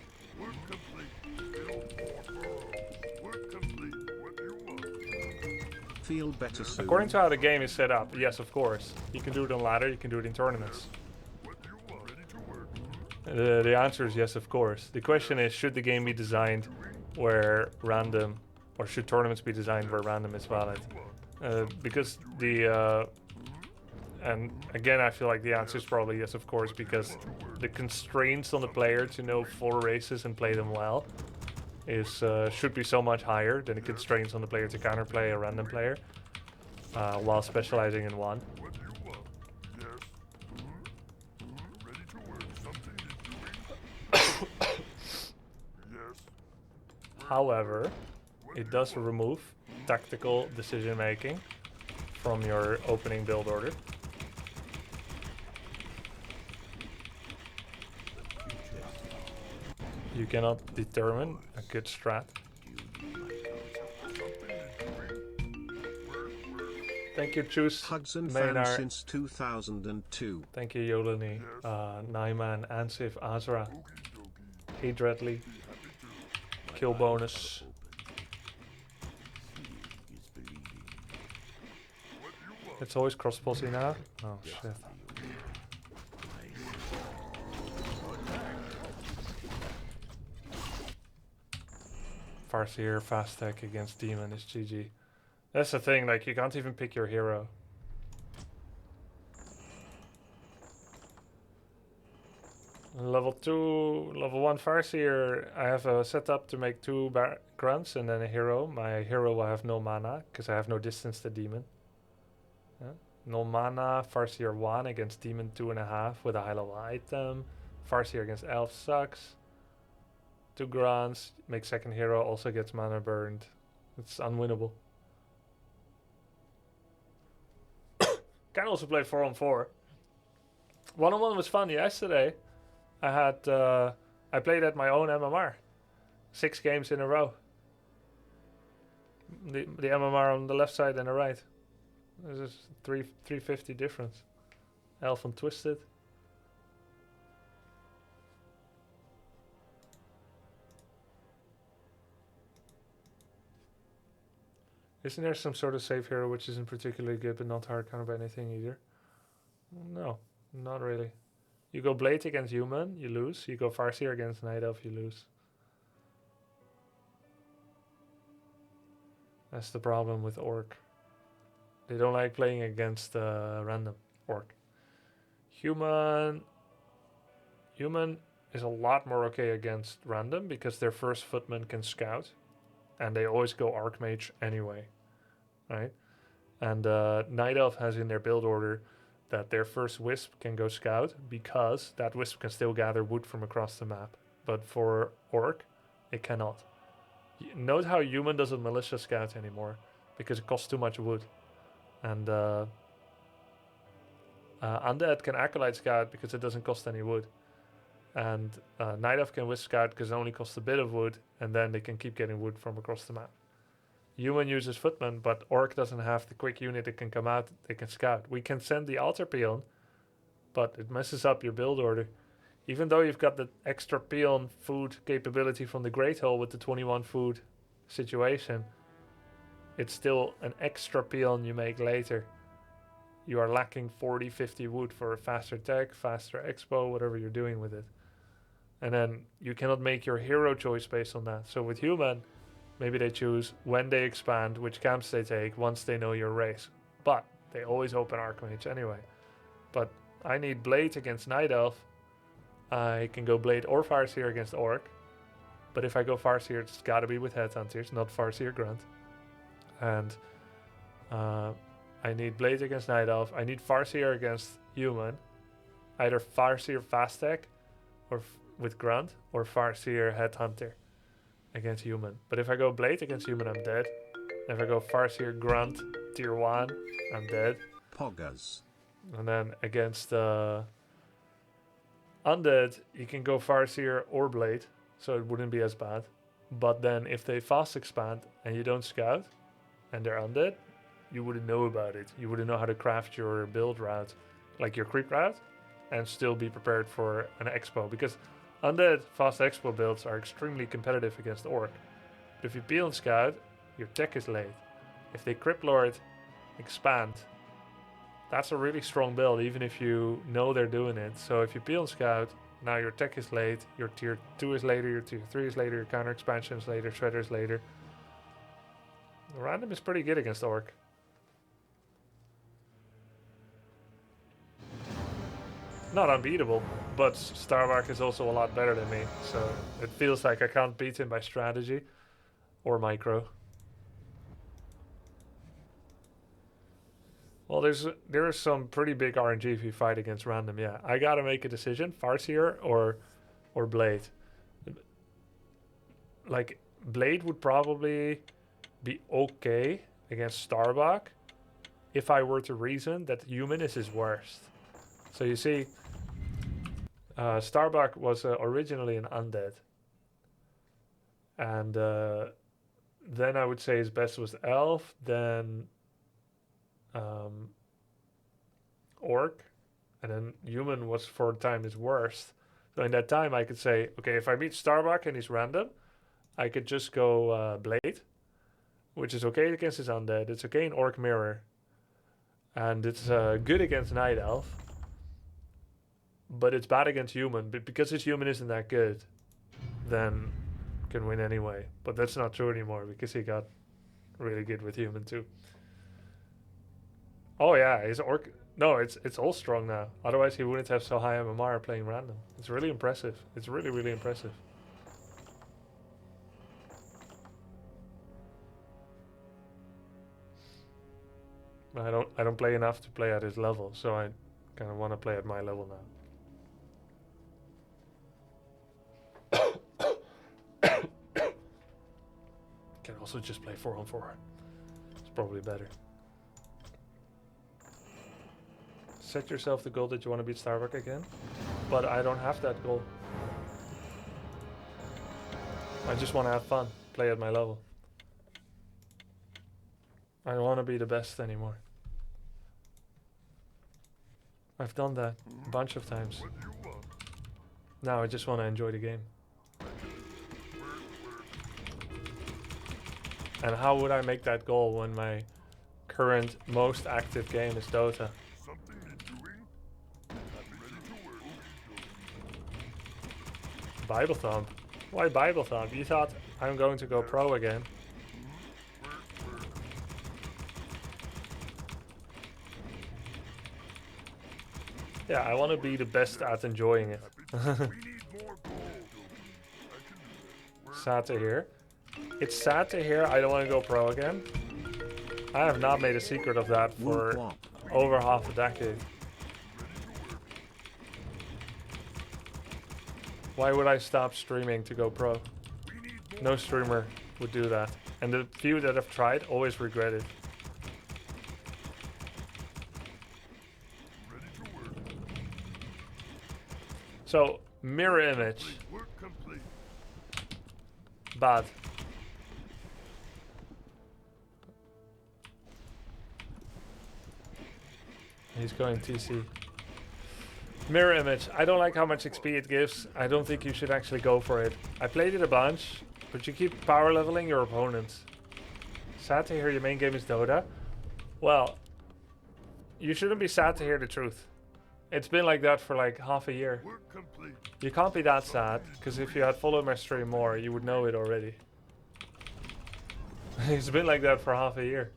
feel better soon. According to how the game is set up, yes, of course. You can do it on ladder, you can do it in tournaments. What do you want? Ready to work. The answer is yes, of course. The question is, should the game be designed where random, or should tournaments be designed where random is valid? Because and again, I feel like the answer is probably yes, of course, because the constraints on the player to know 4 races and play them well is should be so much higher than the constraints on the player to counterplay a random player while specializing in one. What do you want? Yes. Ready to work. Something is doing. Yes. However, it does remove tactical decision making from your opening build order. You cannot determine a good strat. Thank you, Choose Hugs and fans Maynard. since 2002. Thank you, Yolani, Naiman, Ansif, Azra, Hey Dreadly, Kill Bonus. It's always cross-possy now? Oh, shit. Farseer, fast tech against Demon is GG. That's the thing, like, you can't even pick your hero. Level 2, level 1 Farseer, I have a setup to make 2 grunts and then a hero. My hero will have no mana, because I have no distance to Demon. Yeah. No mana, Farseer 1 against Demon 2.5 with a high level item. Farseer against Elf sucks. 2 grunts, make second hero, also gets mana burned. It's unwinnable. Can also play 4-on-4. 1-on-1 was fun yesterday. I played at my own MMR. 6 games in a row. The MMR on the left side and the right. There's just 350 difference. Elf and Twisted. Isn't there some sort of safe hero which isn't particularly good but not hard counter by anything either? No, not really. You go Blade against Human, you lose. You go Farseer against Night Elf, you lose. That's the problem with Orc. They don't like playing against random Orc. Human is a lot more okay against random because their first footman can scout. And they always go Archmage anyway, right? And Night Elf has in their build order that their first Wisp can go Scout because that Wisp can still gather wood from across the map. But for Orc, it cannot. Note how Human doesn't Militia Scout anymore because it costs too much wood. And Undead can Acolyte Scout because it doesn't cost any wood. And Night Elf can Wisp Scout because it only costs a bit of wood, and then they can keep getting wood from across the map. Human uses Footman, but Orc doesn't have the quick unit that can come out, they can scout. We can send the Altar Peon, but it messes up your build order. Even though you've got the extra Peon food capability from the Great Hole with the 21 food situation, it's still an extra Peon you make later. You are lacking 40, 50 wood for a faster tech, faster expo, whatever you're doing with it. And then you cannot make your hero choice based on that. So with Human, maybe they choose when they expand, which camps they take, once they know your race. But they always open Archmage anyway. But I need Blade against Night Elf. I can go Blade or Farseer against Orc. But if I go Farseer, it's gotta be with Headhunters, not Farseer Grunt. And I need Blade against Night Elf. I need Farseer against Human. Either Farseer Fast Tech or with Grunt, or Farseer Headhunter against Human. But if I go Blade against Human, I'm dead. If I go Farseer Grunt Tier 1, I'm dead. Poggers. And then against Undead, you can go Farseer or Blade, so it wouldn't be as bad. But then if they fast expand and you don't scout, and they're Undead, you wouldn't know about it. You wouldn't know how to craft your build route, like your creep route, and still be prepared for an expo. Because Undead fast expo builds are extremely competitive against Orc. But if you peel and scout, your tech is late. If they Crypt Lord, expand, that's a really strong build, even if you know they're doing it. So if you peel Scout, now your tech is late, your tier 2 is later, your tier 3 is later, your counter expansion is later, Shredder is later. Random is pretty good against Orc. Not unbeatable, but Starbuck is also a lot better than me, so it feels like I can't beat him by strategy or micro. Well, there is some pretty big RNG if you fight against random. Yeah, I gotta make a decision: Farseer or Blade. Like Blade would probably be okay against Starbuck if I were to reason that human is his worst. So you see, Starbuck was originally an undead, and then I would say his best was elf, then orc, and then human was for a time his worst. So in that time I could say, okay, if I meet Starbuck and he's random, I could just go Blade, which is okay against his undead, it's okay in Orc Mirror, and it's good against Night Elf, but it's bad against human. But because his human isn't that good, then can win anyway. But that's not true anymore because he got really good with human too. Oh yeah, his orc. No, it's all strong now. Otherwise he wouldn't have so high MMR playing random. It's really impressive. It's really, really impressive. I don't play enough to play at his level, so I kind of want to play at my level now. Can also just play 4-on-4. It's probably better. Set yourself the goal that you want to beat Starbuck again, but I don't have that goal. I just want to have fun, play at my level. I don't want to be the best anymore. I've done that a bunch of times. Now I just want to enjoy the game. And how would I make that goal when my current most active game is Dota? Bible Thump? Why Bible Thump? You thought I'm going to go pro again. Yeah, I want to be the best at enjoying it. Sad to hear. It's sad to hear I don't want to go pro again. I have not made a secret of that for over half a decade. Why would I stop streaming to go pro? No streamer would do that. And the few that have tried always regret it. So, mirror image. Bad. He's going TC. Mirror image. I don't like how much XP it gives. I don't think you should actually go for it. I played it a bunch, but you keep power leveling your opponents. Sad to hear your main game is Dota. Well, you shouldn't be sad to hear the truth. It's been like that for like half a year. You can't be that sad, because if you had followed my stream more, you would know it already. It's been like that for half a year.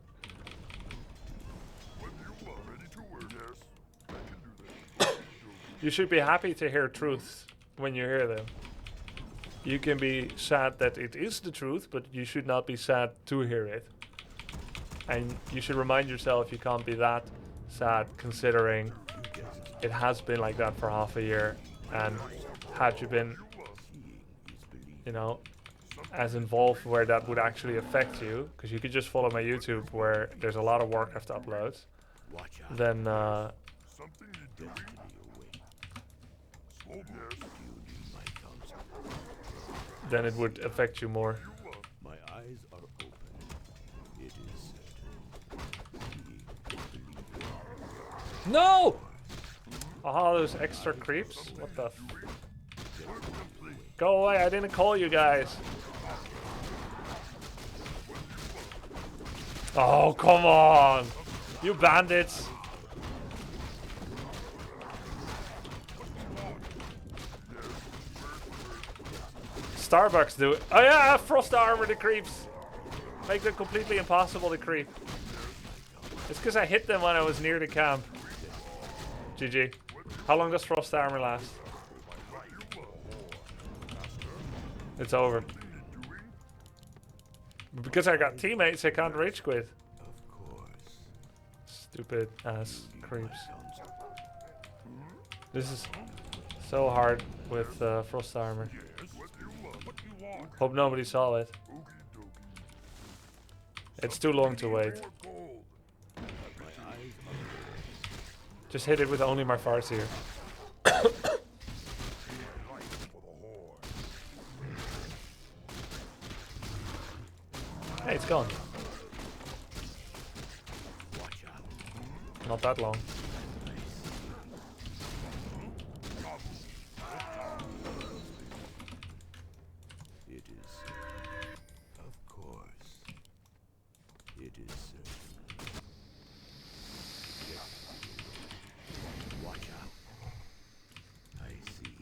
You should be happy to hear truths when you hear them. You can be sad that it is the truth, but you should not be sad to hear it. And you should remind yourself you can't be that sad considering it has been like that for half a year. And had you been, you know, as involved where that would actually affect you, because you could just follow my YouTube where there's a lot of Warcraft uploads, then then it would affect you more. My eyes are open. It is certain. No! Oh, those extra creeps? What the f... Go away, I didn't call you guys. Oh, come on! You bandits! Starbucks do it. Oh yeah, frost armor the creeps. Make them completely impossible to creep. It's because I hit them when I was near the camp. GG. How long does frost armor last? It's over. Because I got teammates, I can't rage quit. Of course. Stupid ass creeps. This is so hard with frost armor. Hope nobody saw it. It's too long to wait. Just hit it with only my farts here. Hey, it's gone. Not that long. It is certain. Of course. It is certain. Yes. Watch out. I see.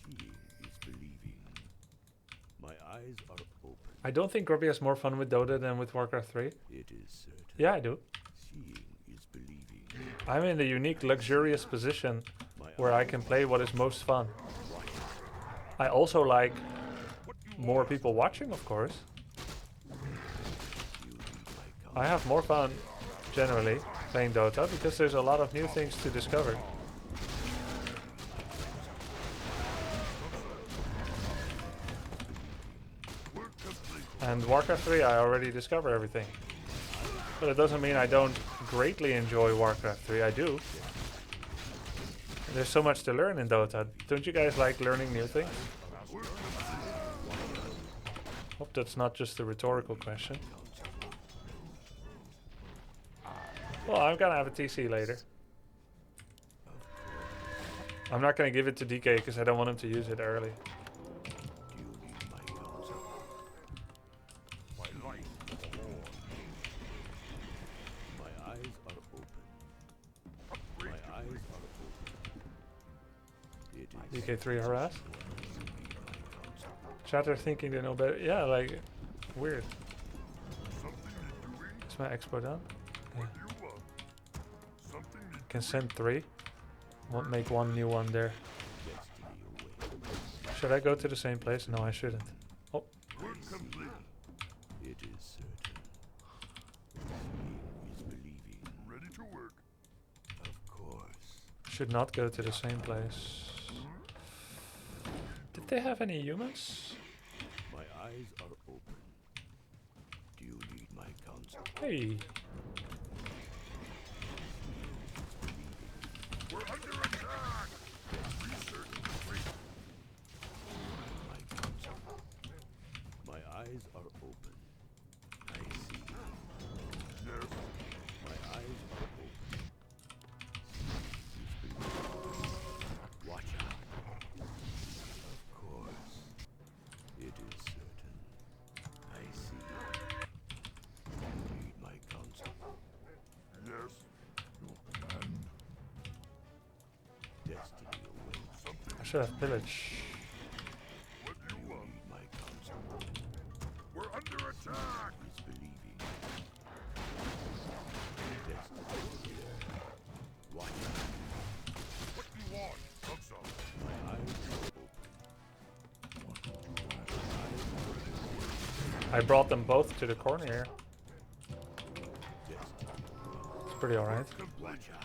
Seeing is believing. My eyes are open. I don't think Grubby has more fun with Dota than with Warcraft 3. It is certain. Yeah, I do. Seeing is believing. I'm in the unique, luxurious position where I can play what is most fun. I also like more people watching, of course. I have more fun, generally, playing Dota because there's a lot of new things to discover. And Warcraft 3, I already discover everything. But it doesn't mean I don't greatly enjoy Warcraft 3. I do. There's so much to learn in Dota. Don't you guys like learning new things? Hope that's not just a rhetorical question. Well, I'm gonna have a TC later. I'm not gonna give it to DK because I don't want him to use it early. DK3 harass? Chatter thinking they know better. Yeah, like, weird. Is my expo done? Yeah. Can send 3. Won't make one new one there. Should I go to the same place? No, I shouldn't. Oh. It is certain. Seeing is believing. Ready to work. Of course. Should not go to the same place. Did they have any humans? My eyes are open. Do you need my counsel? Hey. We're under attack. Research complete. My counsel. My eyes are open. I see. Yes. My eyes are open. Watch out. Of course. It is certain. I see. You need my counsel. Yes. Destiny awaits. Something. I should have pillage. What do you You want? need my counsel. We're under attack. Is believing. Destiny. Watch out. What do you want? Come some. My eyes are open. I brought them both to the corner here. Destiny. It's pretty alright. Watch out.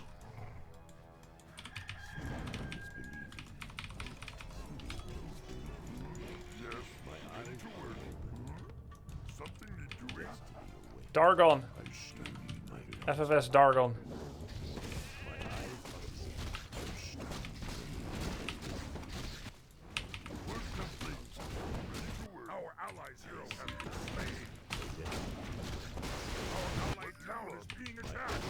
Yes. My eyes To work. Something need doing. Dargon! I still need my FFS Dargon. Work complete. Ready to work. Our allies' hero has been slain. Our allied town is being attacked.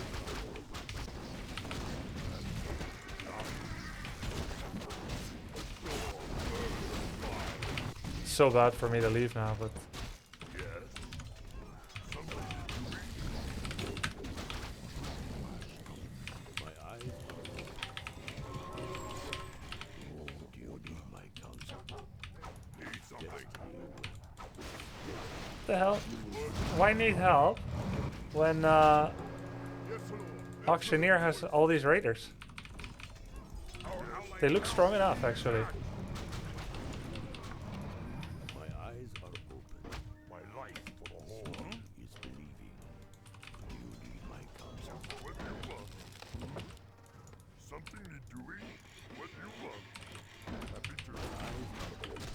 so bad for me to leave now, but Yes. Something My eyes are open. Oh, do you need my counsel? need something. what the hell? Why need help when Yes, Lord. Auctioneer has all these raiders? Our allied They look strong enough, actually. My eyes are open. my life for the whole. Is believing. Do you need my counsel? What you want? Something need doing? What you want? Happy to. My eyes are open.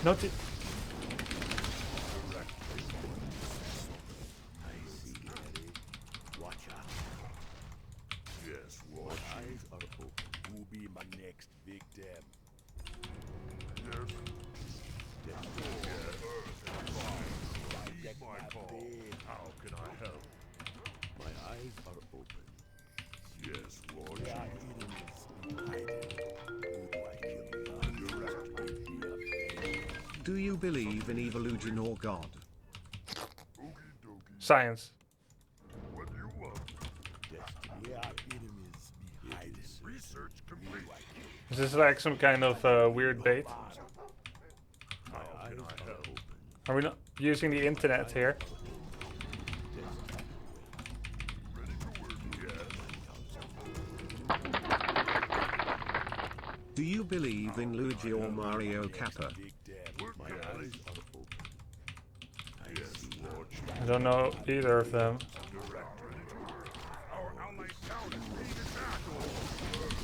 Not I see, Harry. Watch out. Yes, Lord. My eyes are open. Who be my next victim? Yes. Yes. Heed my call. How can I help? My eyes are open. Yes, Lord. There are enemies hiding. Who do I kill? Direct me here. Do you believe in evolution or God? Okie dokie. science. What you want? Destiny. There are enemies behind this. Research complete. Is this like some kind of weird bait? How can I help? Are we not using the internet here? Ready to work? Yes. Do you believe in Luigi or Mario Kappa? Work, My yes. eyes are open. Yes, Lord. I don't know either of them. Direct. Ready to work. Our allied town is being attacked.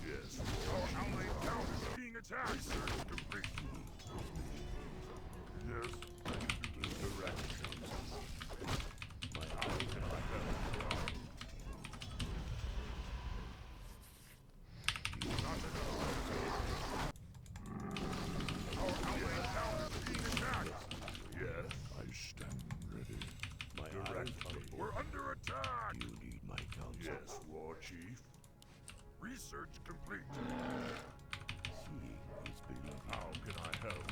Yes. Our allied town is being attacked. Research complete. Yes. Direct. My eyes are Our allied town is being attacked. Yes. I stand ready. My eyes Direct. are open. We're under attack. You need my counsel. Yes, War Chief. Research complete. Seeing is believing. How can I help?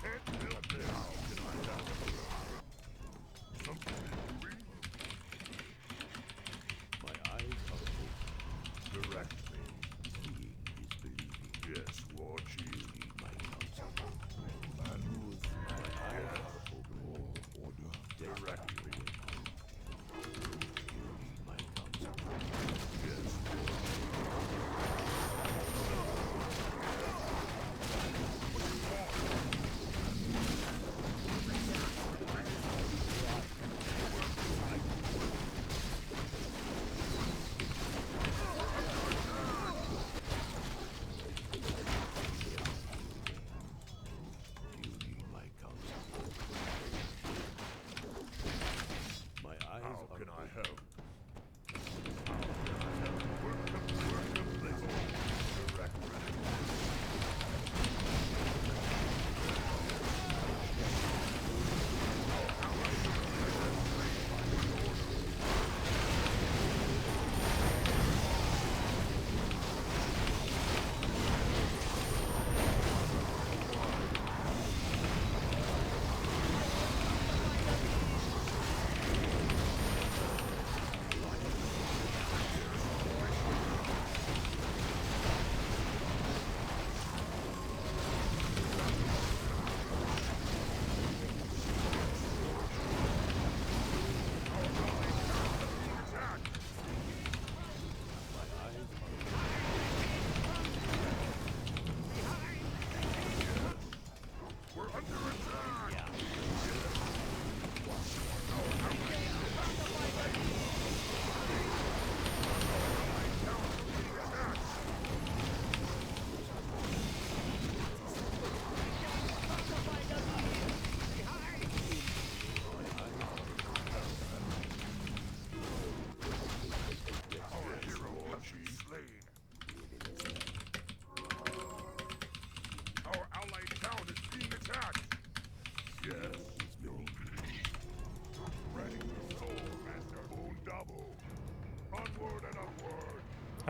Can't help it. How can I help? Something in doing? My eyes are open. Direct me. Seeing is believing. Yes, War You Chief. need my counsel. My eyes are open. Order. Direct me. You need my counsel. Yes.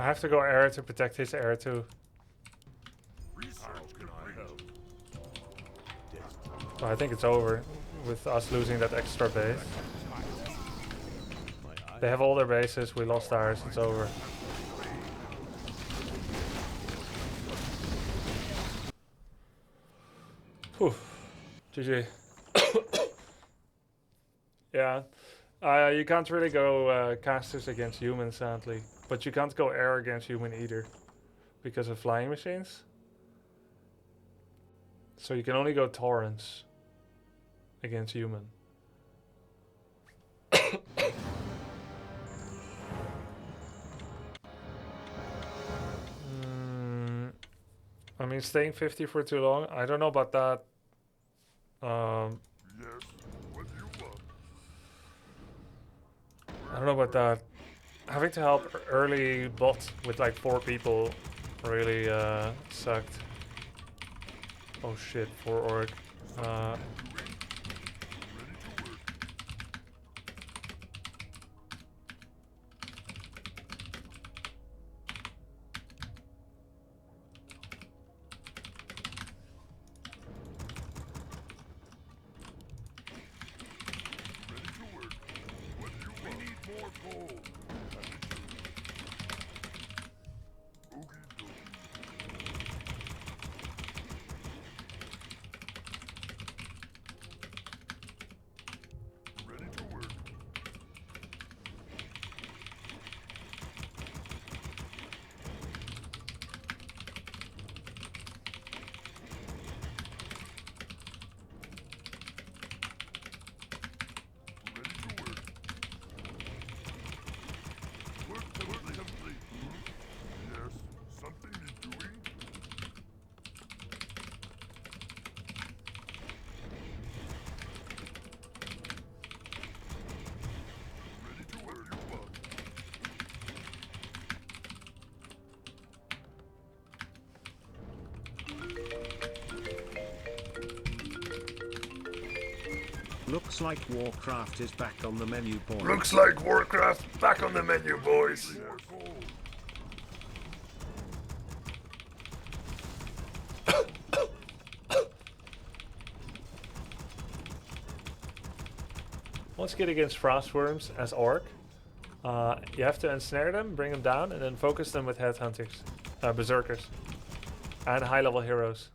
I have to go air to protect his air too. Research complete. So I think it's over with us losing that extra base. They have all their bases, we lost ours, it's over. Whew. GG. Yeah. You can't really go casters against humans, sadly. But you can't go air against human either. Because of flying machines. So you can only go torrents against human. I mean, staying 50 for too long, I don't know about that. Yes, what do you want? I don't know about that. Having to help early bot with like 4 people really sucked. Oh shit, 4 orc. Looks like Warcraft is back on the menu, boys. Looks like Warcraft back on the menu, boys. Once you get against frostworms as orc, you have to ensnare them, bring them down, and then focus them with headhunters, berserkers, and high-level heroes.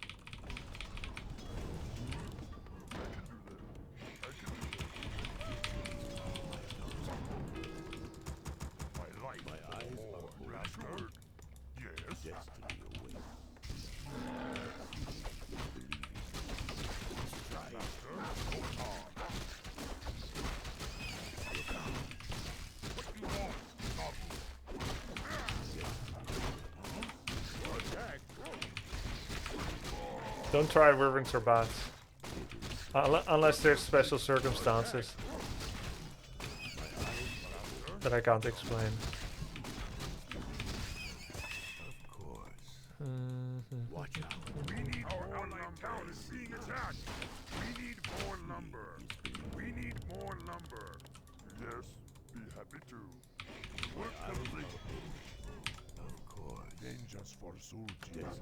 Don't try Wyverns or bats. Unless there's special circumstances that I can't explain. Of course. Watch out. We need our allied town is being attacked. We need more lumber. We need more lumber. Yes, be happy to. Work complete. Of course. Dangers for soldiers.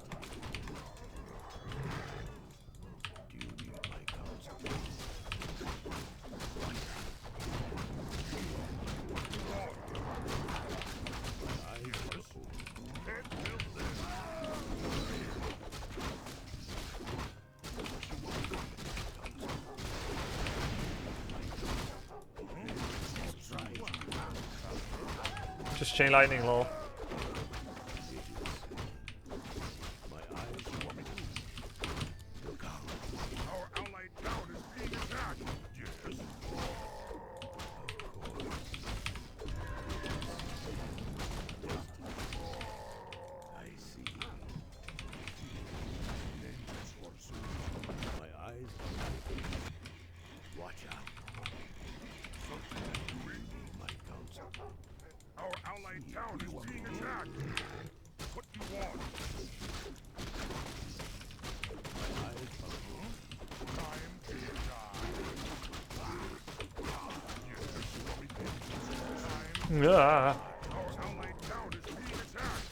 Do you need my counsel? Just chain lightning, lol. Our allied town is being attacked. Yes. I see. Dangers for soldiers. My eyes. Watch out. Something doing. My counsel. Our allied town is being attacked. What do you want? My eyes are open. Time to die. Yes, we Time. Ah. Our allied town is being attacked.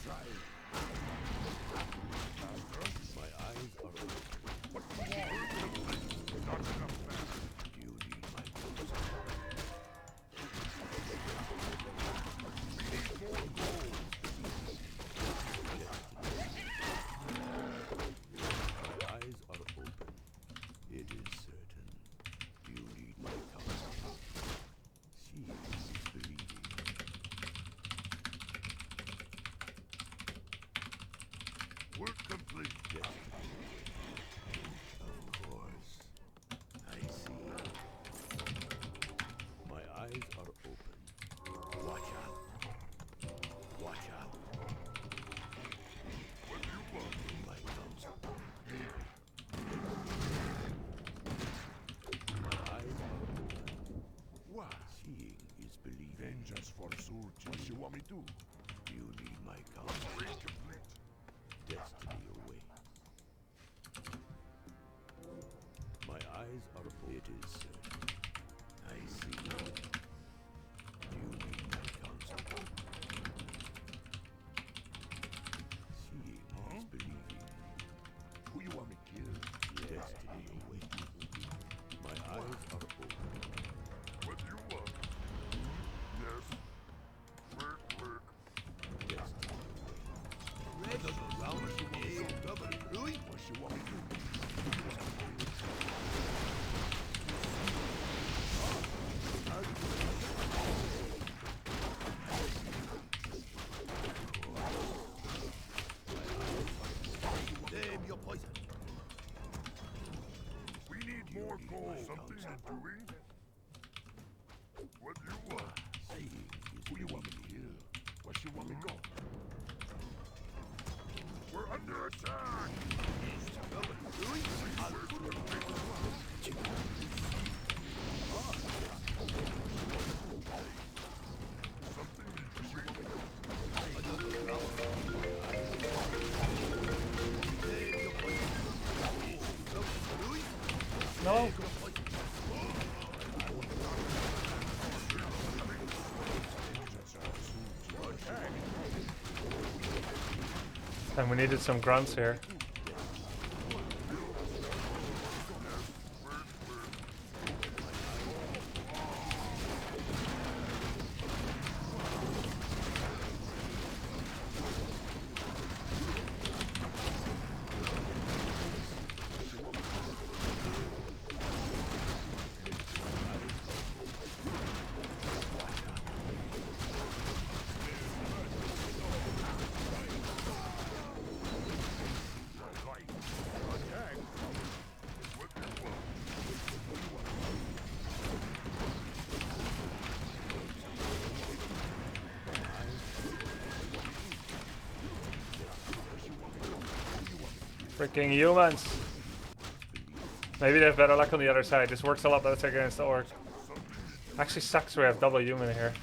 want me to? You need my counsel. Upgrade complete. Destiny awaits. My eyes are open. It is certain. I see. You need my counsel. Seeing is believing. Who you want me to kill? Destiny awaits. My eyes are open. What do you want? Yes. Work. Destiny What you want me to? Name your poison. We need more gold. Something to doing? What do you want? Seeing Who is you want me to kill? What you want me to go? We're under attack! No. And we needed some grunts here. Freaking humans. Maybe they have better luck on the other side. This works a lot better against the orc. Actually sucks we have double human here.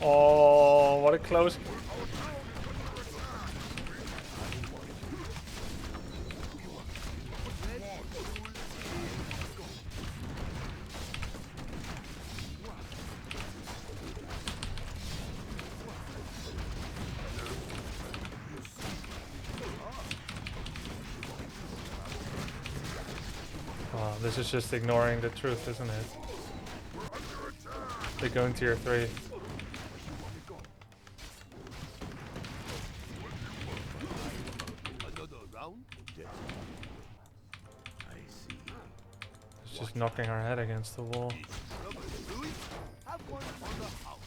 Oh, what a close. Oh, this is just ignoring the truth, isn't it? They go into tier 3. another round. I see. It's just knocking our head against the wall. Have one on the house.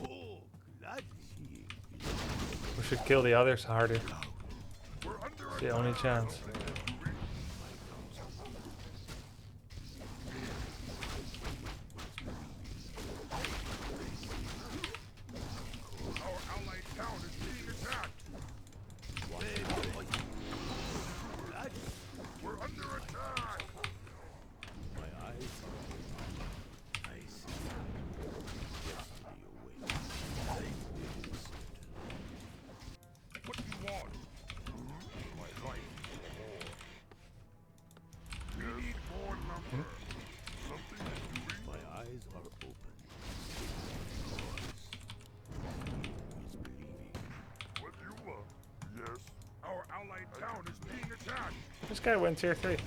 Oh, glad seeing. We should kill the others harder. It's the only chance. Our allied town is being attacked! We're under attack! My eyes are open. I see. Destiny awaits. It is certain. What do you want? My life. We need more lumber. Something is doing? My eyes are open. Is believing. What do you want? Yes. Our allied town is being attacked! This guy went tier 3.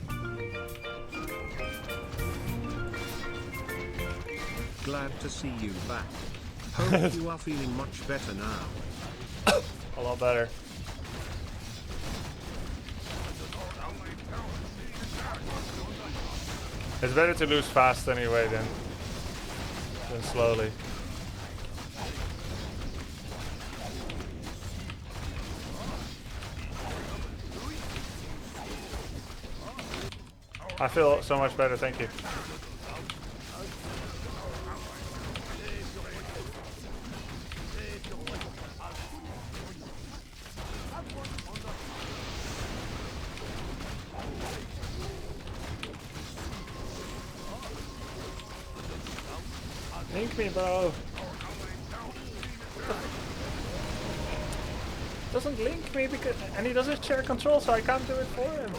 Glad to see you back. Hope you are feeling much better now. A lot better. Our allied town is being attacked! It's better to lose fast anyway than slowly. I feel so much better, thank you. Link me, bro. Doesn't link me because, and he doesn't share control, so I can't do it for him.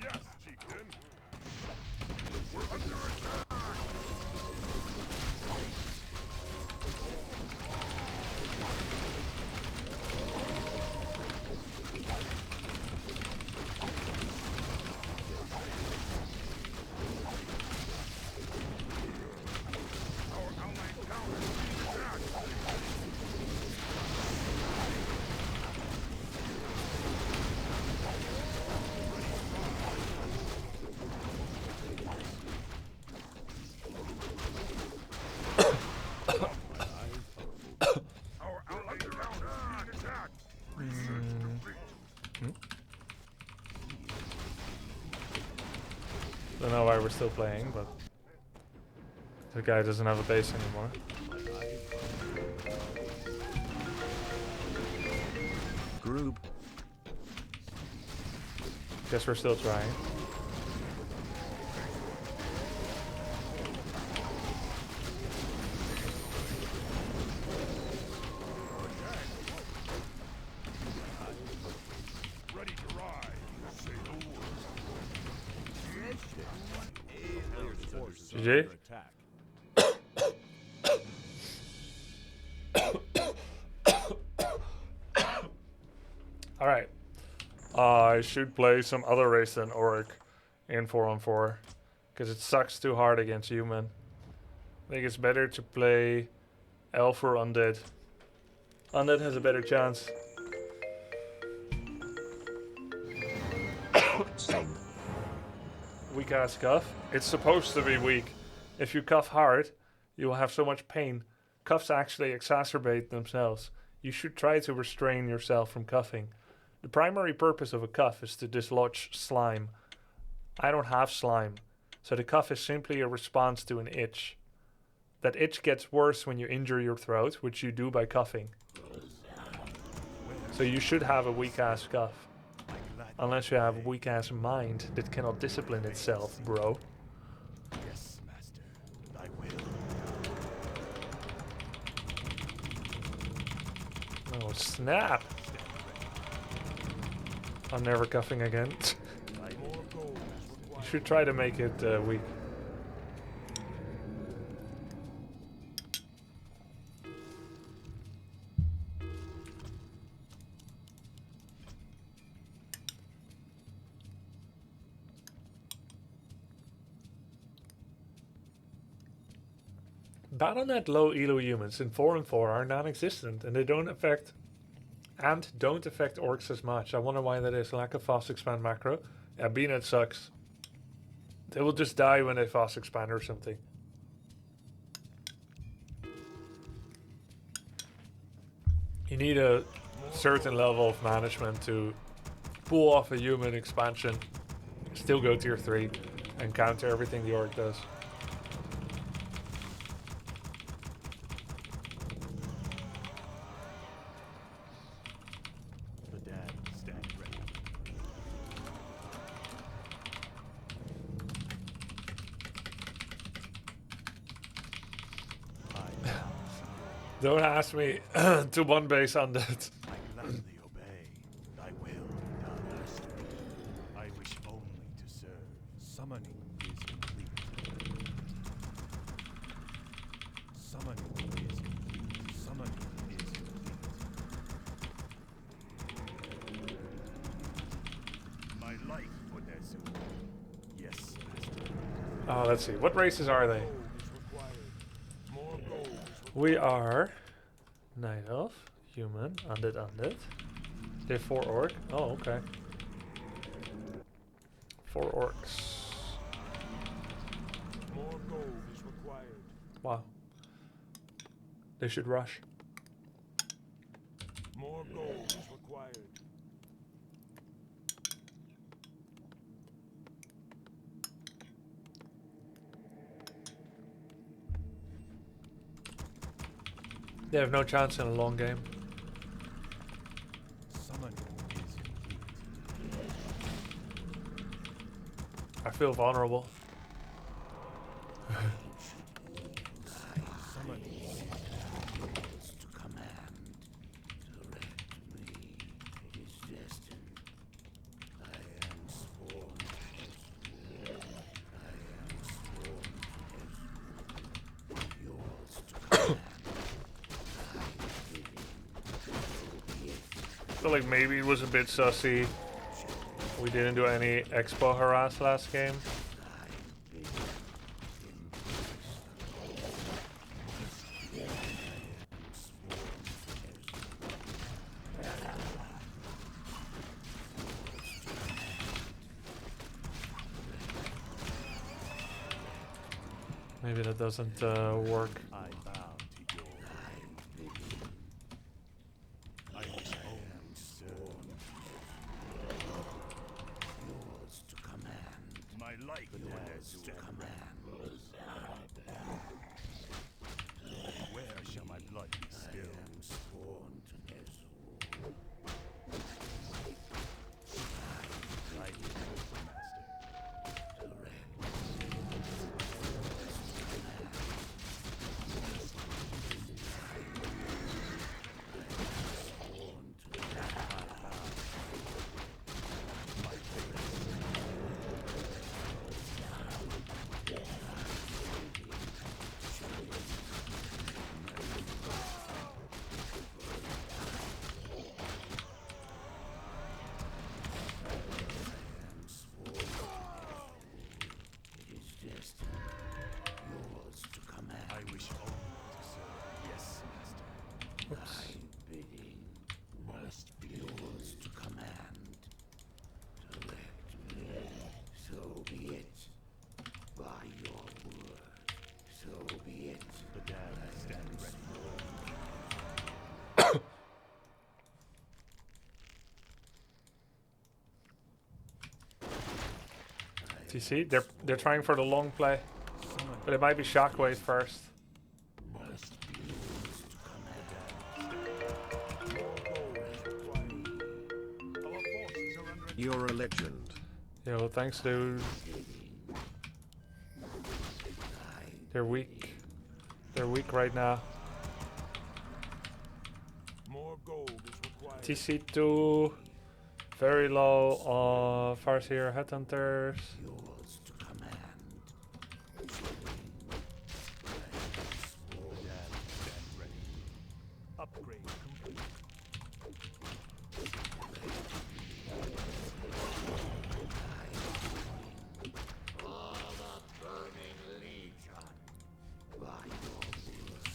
Yes, chieftain. We're under attack. Our allied tower is being attacked. Our allied tower is being attacked. Research complete. Don't know why we're still playing, but the guy doesn't have a base anymore. Groob. Guess we're still trying. Ready to ride. Say the word. GG. Alright. I should play some other race than Orc in 4-on-4. Because it sucks too hard against human. I think it's better to play Elf or Undead. Undead has a better chance. Same. Weak ass cuff. It's supposed to be weak. If you cuff hard, you will have so much pain. Cuffs actually exacerbate themselves. You should try to restrain yourself from cuffing. The primary purpose of a cuff is to dislodge slime. I don't have slime, so the cuff is simply a response to an itch. That itch gets worse when you injure your throat, which you do by cuffing. So you should have a weak ass cuff. Unless you have a weak ass mind that cannot discipline itself, bro. Yes, master. I will. Oh, snap! I'm never cuffing again. You should try to make it weak. Battle.net low elo humans in 4-on-4 are non-existent, and they don't affect orcs as much. I wonder why that is. Lack of fast expand macro. Yeah, BNet sucks. They will just die when they fast expand or something. You need a certain level of management to pull off a human expansion, still go tier 3, and counter everything the orc does. Don't ask me to one base on that. I gladly obey. Thy will be done, master. I wish only to serve. Summoning is complete. Summoning is complete. Summoning is complete. My life for Nezu. Yes, master. Let's see. What races are they? We are Night Elf, Human, Undead. They're 4 orc. Oh, okay. 4 orcs. More gold is required. Wow. They should rush. More gold is required. They have no chance in a long game. Summoning is complete. I feel vulnerable. I feel like maybe it was a bit sussy. We didn't do any expo harass last game. Maybe that doesn't work. I bow to your I wish I am sworn. Yours to command. My life yours to command. Where shall my blood be still? I am sworn to Nezu. I am the master. I wish only to serve. Yes, master. Thy bidding must be yours to command. Direct me. So be it. By your word. So be it. The damned stand ready. Do you see? They're trying for the long play. But it might be Shockwave first. Must be yours to command. Our forces are under You're a legend. Yo, thanks, dude. They're weak. They're weak right now. more gold is required. TC2. Very low on Farseer Headhunters. Yours to command. Stand ready. Upgrade complete.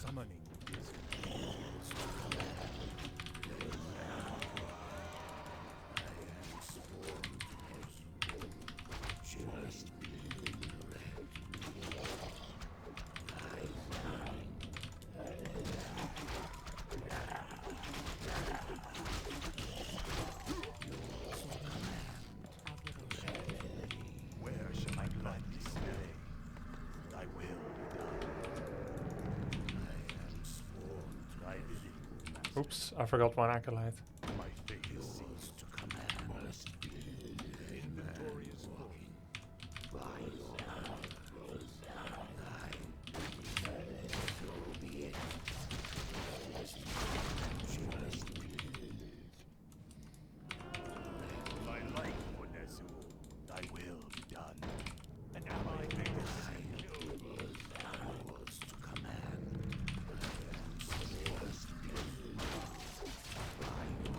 Summoning is where shall my blood display? Thy will be done. I am sworn to thy bidding, master. Oops, I forgot one acolyte. My fate is sealed to command. Must be inventory is walking by your orders. Thy so be it. My life, O Nezu, thy will be done. And now my fate is sealed. Yours to command. I am sworn to be by your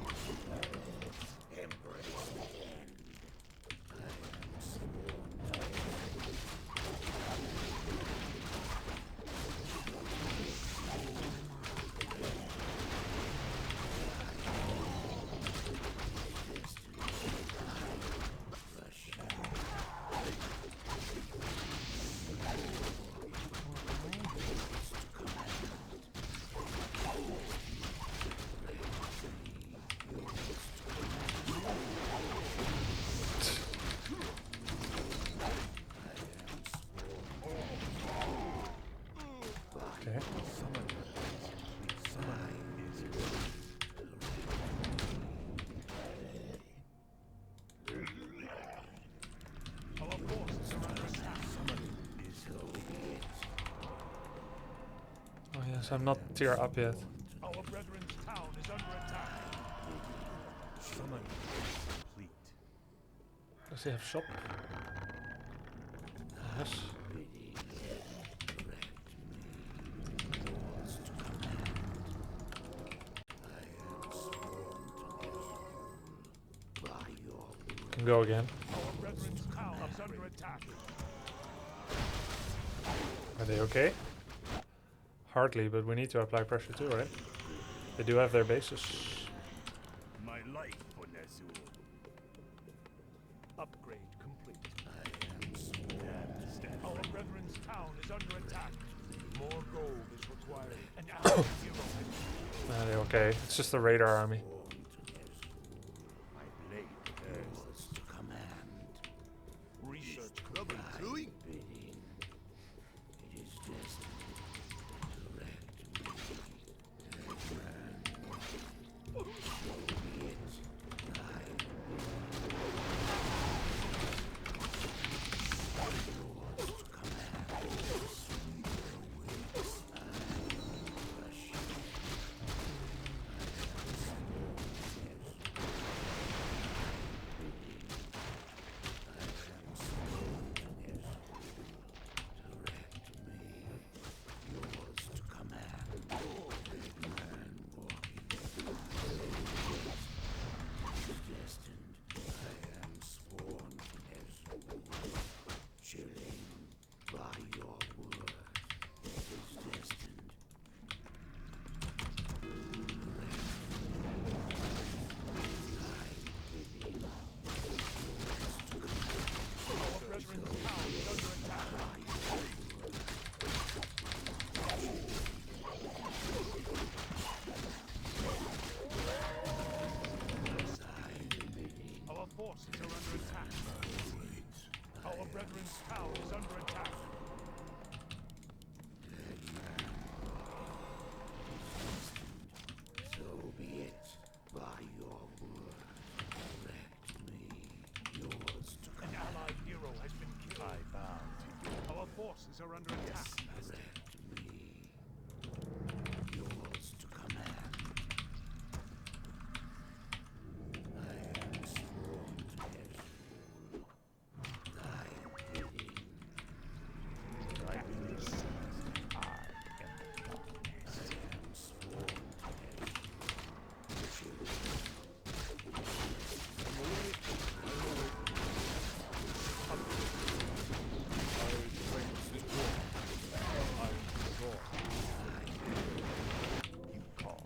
So I'm not tier up yet. Our brethren's town is under attack. Summon complete. Does he have shop? Yes. Can go again. Our brethren's town is under attack. Are they okay? Hardly, but we need to apply pressure too, right? They do have their bases. My life for Nazul. Upgrade complete. Our brethren's town is under attack. More gold is required. An allied hero has They're okay. It's just the radar army. My blade yours to command. research Thy complete. bidding. It is destined to direct me. So be it. Thy yours to command. Our forces are under attack. Our brethren's town is under attack. So be it. By your word, direct me. Yours to An allied hero has been killed. I bow to you. Our forces are under attack. direct me. Yours to command. I am sworn to Ezreal. Thy bidding. That is I am the darkness. I am sworn to You call.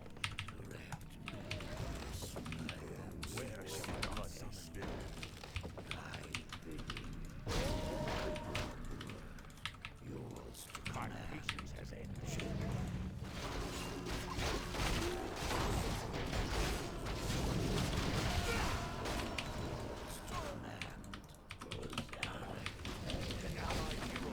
Where shall I not summon? thy bidding. Yours to My command. patience has ended. An allied hero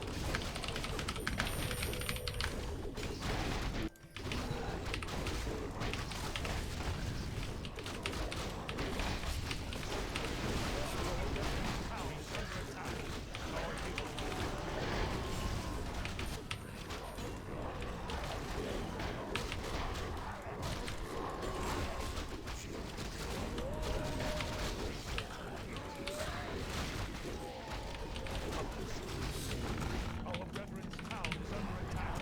Our brethren's town is under attack.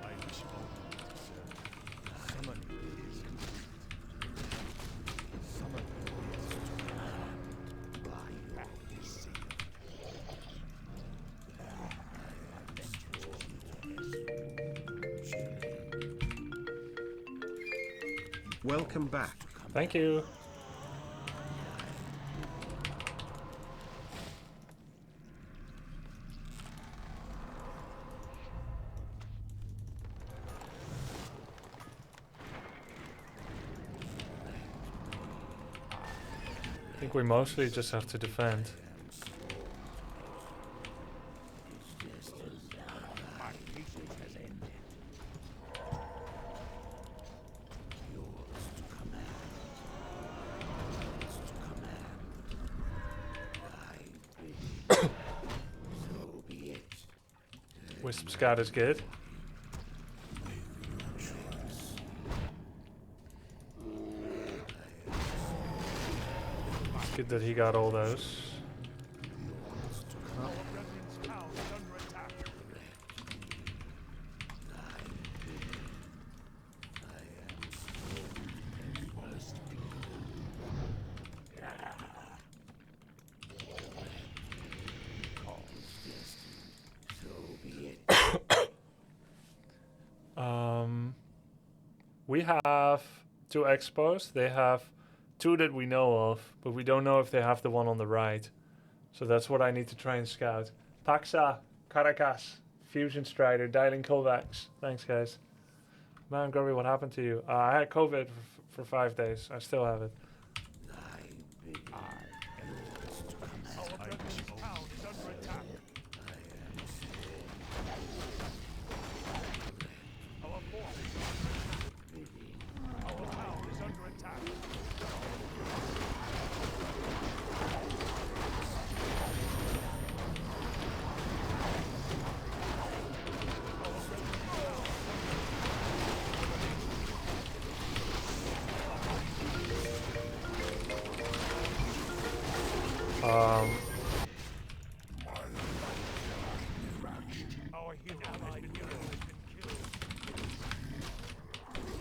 I wish only to serve. Summoning is complete. Summoning is to command. By your seal. Welcome back. Thank you. I think we mostly just have to defend. It's destined Wisp Scout is good. It's good that he got all those. Our brethren's town is under attack. We have 2 expos. They have 2 that we know of, but we don't know if they have the one on the right. So that's what I need to try and scout. Paxa, Caracas, Fusion Strider, Dialing Kovacs. Thanks, guys. Man, Grubby, what happened to you? I had COVID for 5 days. I still have it. Our brethren's town is under attack. Our forces are under attack. Our town is under attack. Our hero allied hero has been killed.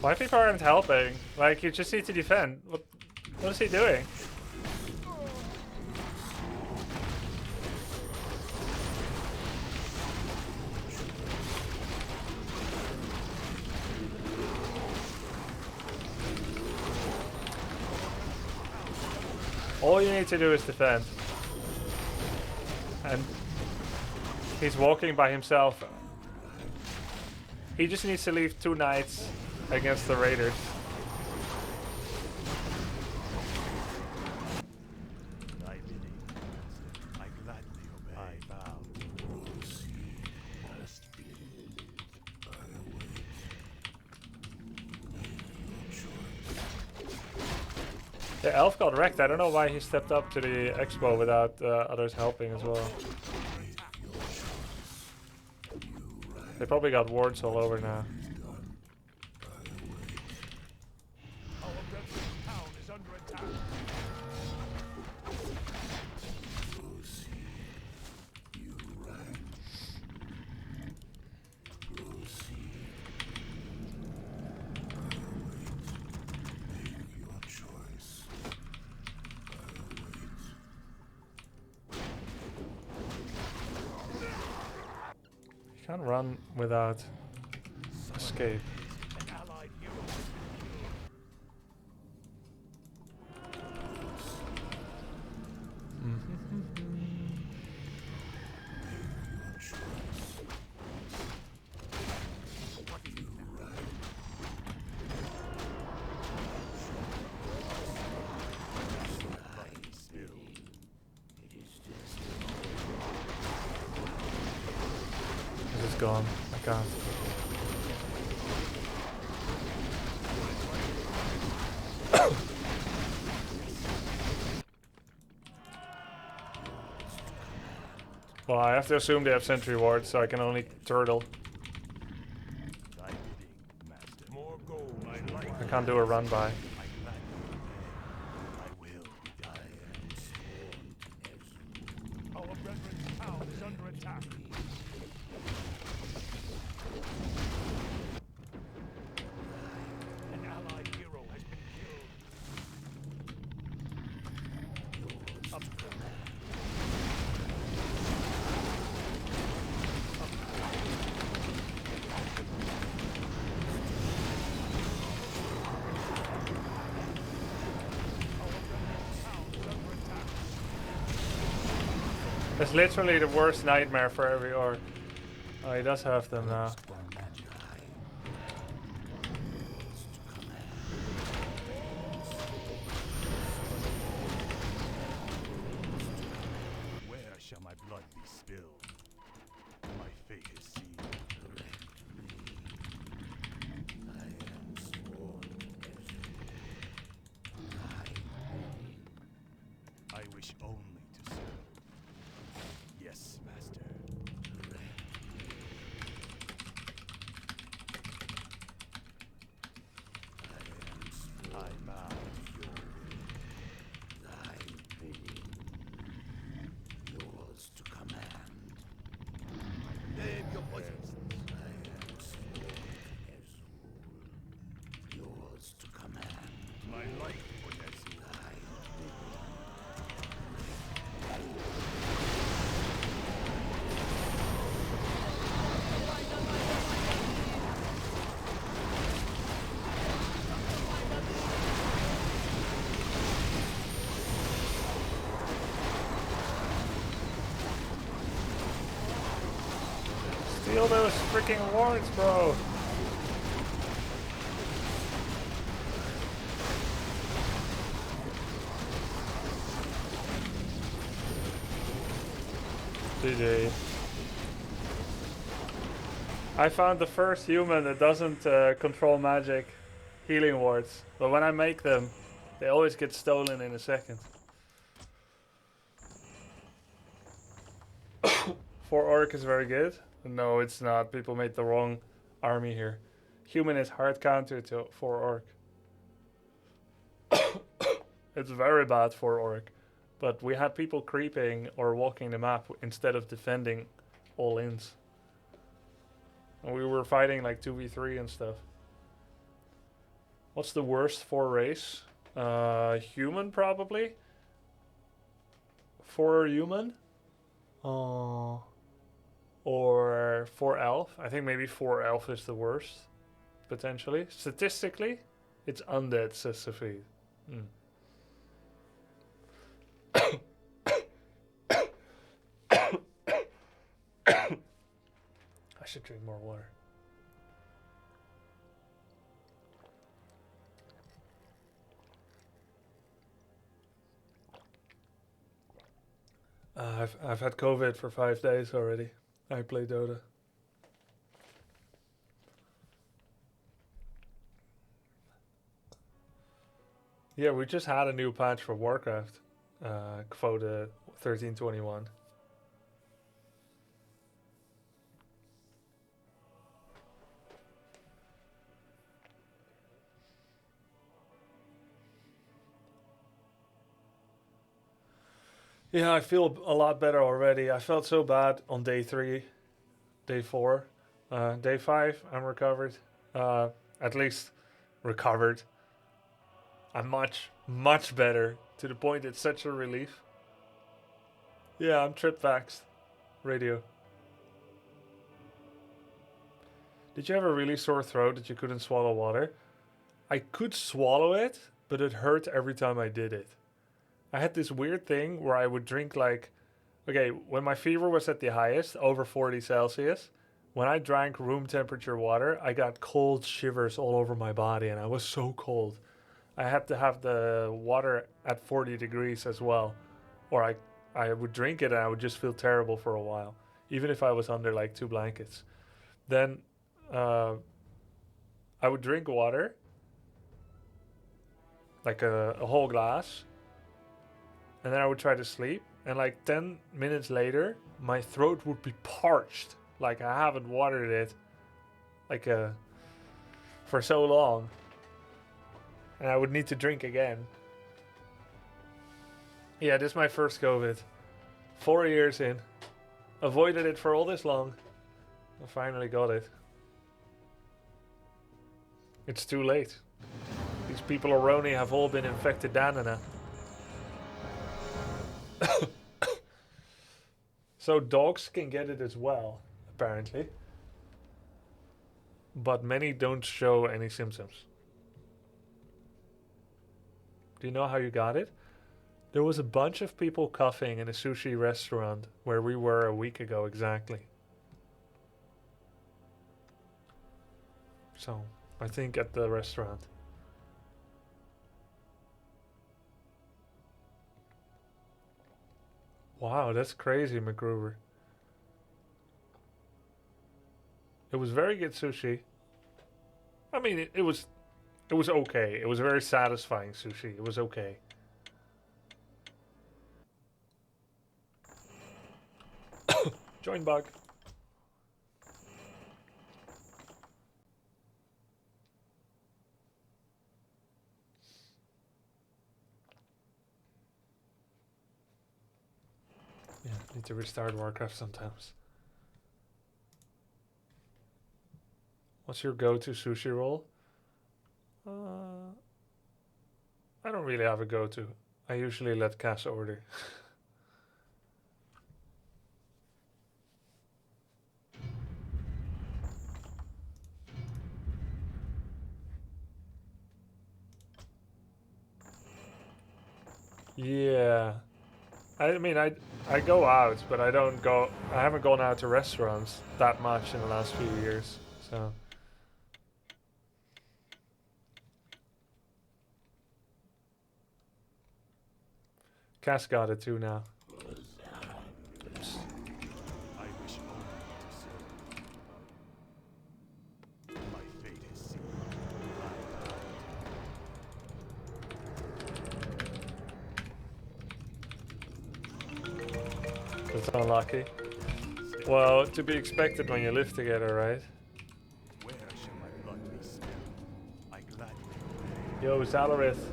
Why people aren't helping? Like, you just need to defend. What is he doing? All you need to do is defend. And he's walking by himself. He just needs to leave 2 knights against the raiders. Thy bidding, I gladly obey. I bow. Must be. The elf got wrecked. I don't know why he stepped up to the expo without others helping as well. They probably got wards all over now. Our brethren's town is under attack. You can't run without escape. An allied hero has This is gone. I can't. Well, I have to assume they have sentry wards, so I can only turtle. Thy bidding, master. more gold. I like I can't do a run by. I gladly obey. I will. I am sworn. our brethren's town is under attack. An allied hero has been killed. Up. It's literally the worst nightmare for every orc. Oh, he does have them now. Where shall my blood be spilled? My fate is sealed. I am sworn. I wish only to serve. Kill those freaking wards, bro. GG. I found the first human that doesn't control magic healing wards, but when I make them, they always get stolen in a second. 4 orc is very good. No, it's not. People made the wrong army here. Human is hard counter to 4 orc. It's very bad for orc. But we had people creeping or walking the map instead of defending all ins. And we were fighting like 2v3 and stuff. What's the worst for race? Human probably. For human. Or for elf. I think maybe for elf is the worst. Potentially. Statistically, it's undead, says Sophie. I should drink more water. I've had COVID for 5 days already. I play Dota. Yeah, we just had a new patch for Warcraft. Quota 1321. Yeah, I feel a lot better already. I felt so bad on day 3, day 4. Day 5, I'm recovered. At least recovered. I'm much, much better. To the point it's such a relief. Yeah, I'm trip vaxxed. Radio. Did you have a really sore throat that you couldn't swallow water? I could swallow it, but it hurt every time I did it. I had this weird thing where I would drink like... Okay, when my fever was at the highest, over 40 Celsius, when I drank room temperature water, I got cold shivers all over my body and I was so cold. I had to have the water at 40 degrees as well. Or I would drink it and I would just feel terrible for a while. Even if I was under like 2 blankets. Then I would drink water. Like a whole glass. And then I would try to sleep. And like 10 minutes later, my throat would be parched. Like I haven't watered it like for so long. And I would need to drink again. Yeah, this is my first COVID. 4 years in. Avoided it for all this long. I finally got it. It's too late. These people around me have all been infected Danana. So dogs can get it as well, apparently. But many don't show any symptoms. Do you know how you got it? There was a bunch of people coughing in a sushi restaurant where we were a week ago exactly. So, I think at the restaurant. Wow, that's crazy, McGruber. It was very good sushi. I mean, it was okay. It was very satisfying sushi. It was okay. Join bug. Yeah, need to restart Warcraft sometimes. What's your go-to sushi roll? I don't really have a go-to. I usually let Cass order. Yeah. I mean, I go out, but I don't go. I haven't gone out to restaurants that much in the last few years. So. Cass got it too now. Oops. I wish only to serve. My fate is sealed. That's unlucky. Well, to be expected when you live together, right? Where shall my blood be spilled? I gladly Yo, Zalarith.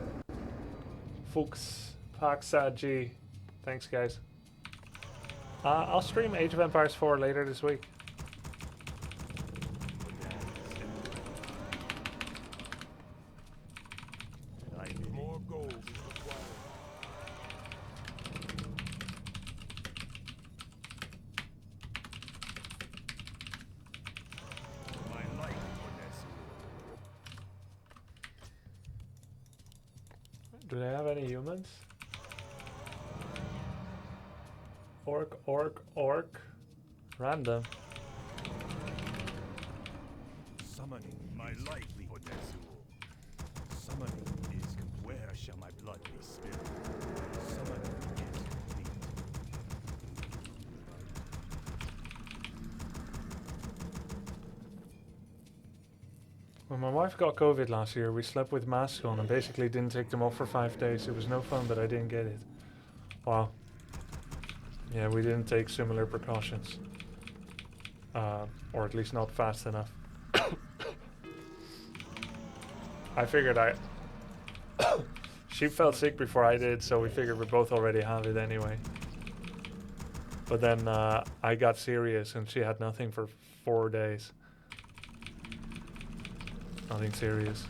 Fuchs. Paxa G. Thanks, guys. I'll stream Age of Empires 4 later this week. More gold is required. my life for Nessie. Do they have any humans? Orc. Random. Summoning my life for Nessie. Summoning is where shall my blood be spilled? Summoning is complete. When my wife got COVID last year, we slept with masks on and basically didn't take them off for 5 days. It was no fun, but I didn't get it. Wow. Yeah, we didn't take similar precautions. Or at least not fast enough. I figured she felt sick before I did, so we figured we both already have it anyway. But then I got serious and she had nothing for 4 days. Nothing serious.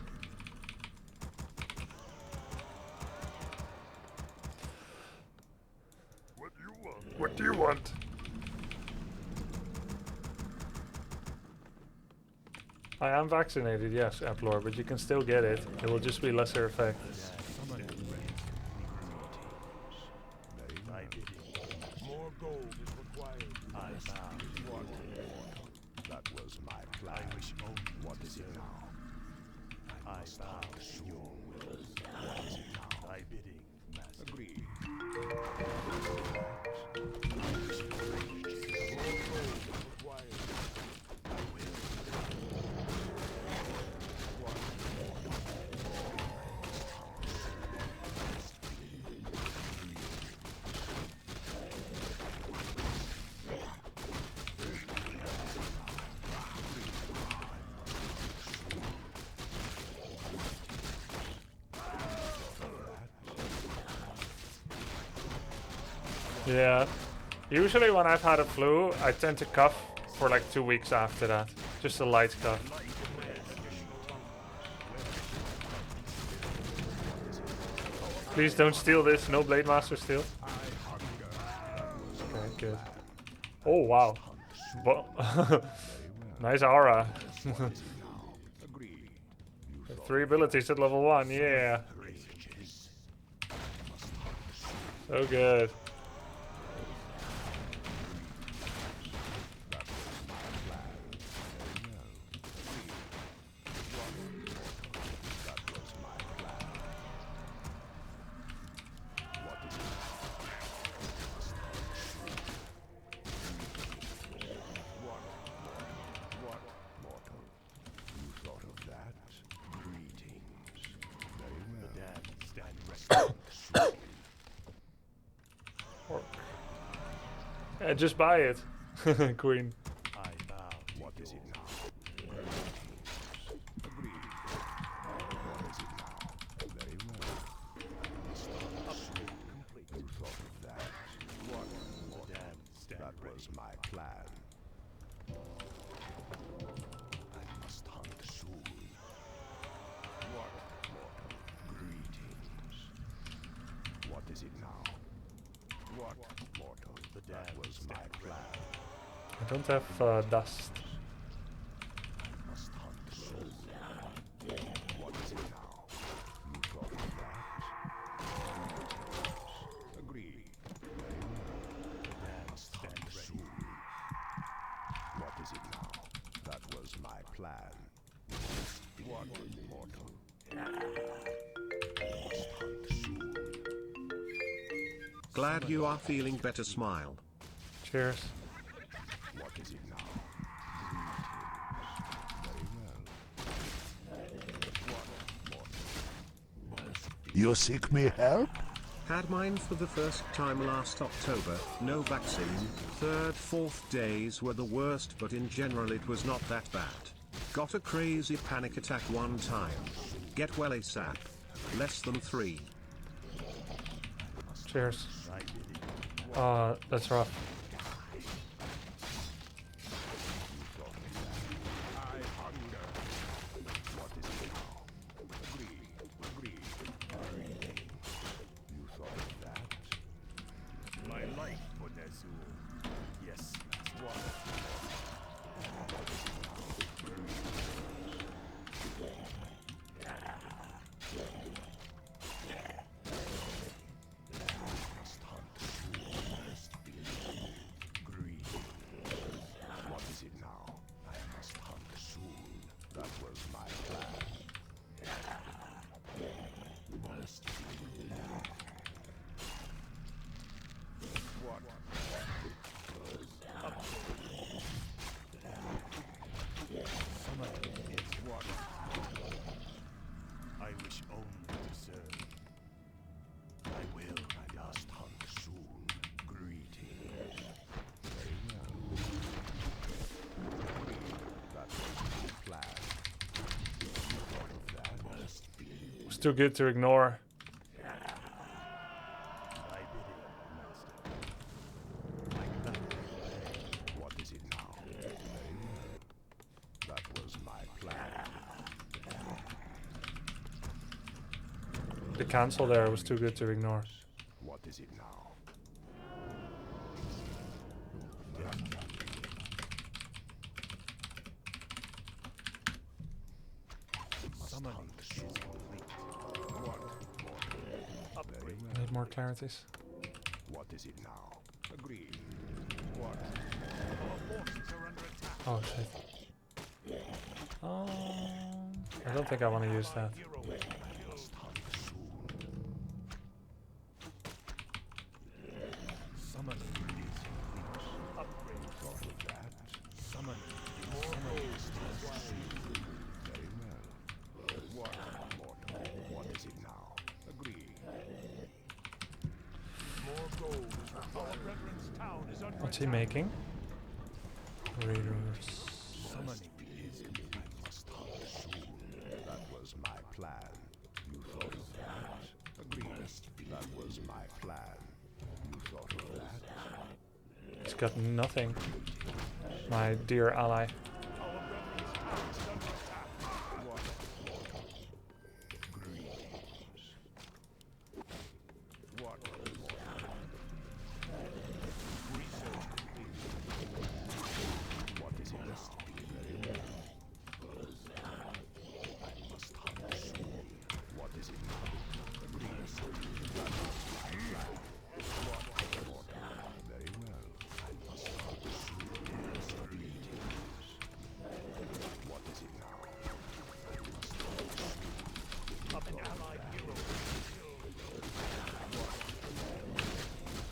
What do you want? What do you want? I am vaccinated, yes, Emplor, but you can still get it. It will just be lesser effect. More gold is required. I found what That was my plan. I wish only What is it now? I bow to your will. What is it now? Thy bidding, master. Agreed. Required. I will. Yeah. Usually when I've had a flu, I tend to cough for like 2 weeks after that. Just a light cough. Please don't steal this. No Blade Master steal. Okay, good. Oh, wow. Nice aura. Agreed. 3 abilities at level 1, yeah. So good. What, mortal? You thought of that? Greetings. Very well. Dad, stand ready. Yeah, just buy it, Queen. I bow. What is it now? Agreed. What is it now? Very well. Upgrade complete. You thought of that? What, mortal? Dad, stand That ready. was my plan. I must hunt soon. What, mortal? Greetings. What is it now? What, mortal? That was my plan. I don't have dust. I must hunt soon. What is it now? You thought of that? Agreed. Very Glad you are feeling better, smile. Cheers. What is it now? You seek me help? Had mine for the first time last October, no vaccine. 3rd, 4th days were the worst, but in general it was not that bad. Got a crazy panic attack one time. Get well ASAP. Less than 3. Cheers. That's rough. I hunger. What is it now? Agree. You thought of that? My life for Nezul. Yes. What? Must hunt soon. Must be greed. What is it now? I must hunt soon. That was my plan. Must be. What? Somebody is what? I wish only to serve. I will. I must hunt soon. Greetings. Very well. That was my plan. You thought of that? Must be. It's too good to ignore. I bidding, master. Like that. What is it now? Very well. That was my plan. The cancel there was too good to ignore. What is it now? Summoning is complete. What? Very well. Need more clarities. What is it now? Agreed. What? Our forces are under attack. Oh shit. I don't think I want to use that. Hero, I must hunt soon. Summoning is complete. Upgrade. Thought of that. Summoning. Summoning is required. Very well. What? Mortal. What is it now? Agree. More gold is required. Our reverence town is under What's he attack. making? Raiders. Summoning is complete. I must hunt soon. That was my plan. You thought of that? Agreed. That was my plan. You thought of that? He's got nothing. My dear ally. Our reverence town is under attack. What? Greetings. What? Research complete. What is it? Must be very well. I must hunt soon. What is it now? Agreed. That was my plan. What? Very well. I must hunt soon. Greetings. What is it now? I must hunt soon. Up an allied hero. What?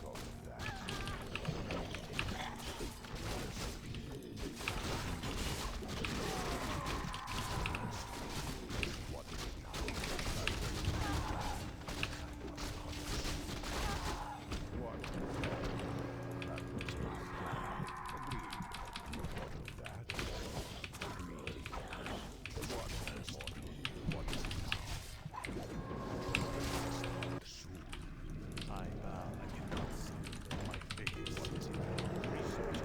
Thought of that. What is it now? What? That was my plan. Agreed. You thought of that? Agreed. What? Mortal. What is it now? Soon. I cannot see my face. What is it now? Research.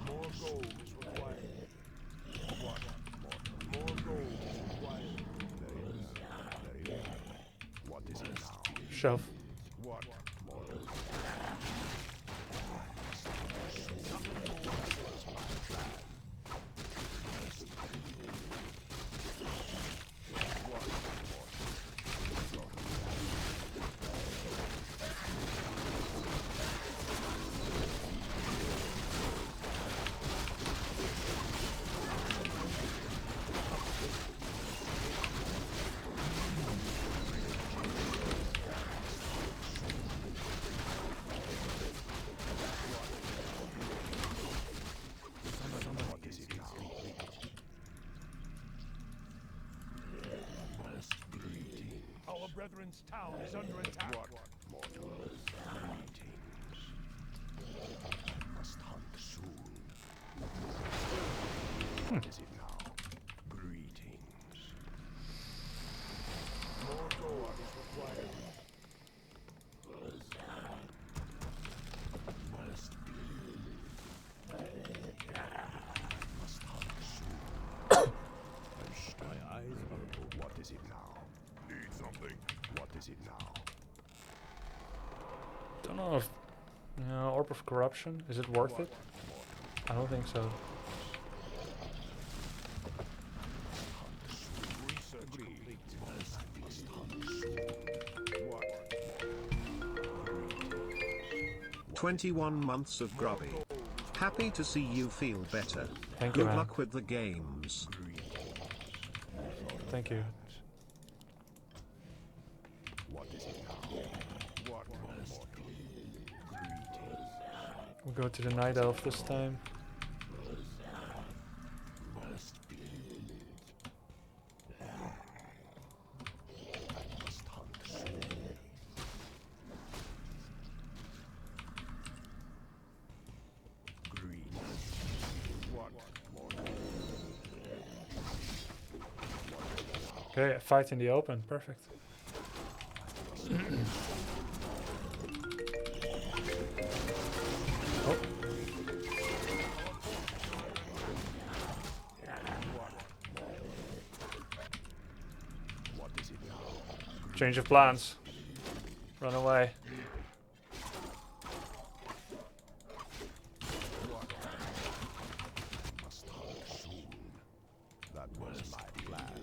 More gold is required. What? Mortal. More gold is required. Very well. Very well. What is it now? Shove. What? Mortal. brethren's town is under attack. What, mortal? Greetings. I must hunt soon. What is it now? Greetings. More gold is required. Must hunt soon. My eyes are open. What is it now? Need something? What is it now? Don't know if Orb of Corruption, is it worth it? I don't think so. Research complete. Must hunt soon. What? 21 months of grubby. Happy to see you feel better. Thank you, Good man. luck with the games. Thank you. What is it now? What, mortal? Greetings. We'll go to the Night Elf this time. Must hunt soon. Greetings. What, mortal? Okay, a fight in the open, perfect. Oh, What is it now? change of plans. Run away. Must hunt soon. That was my plan.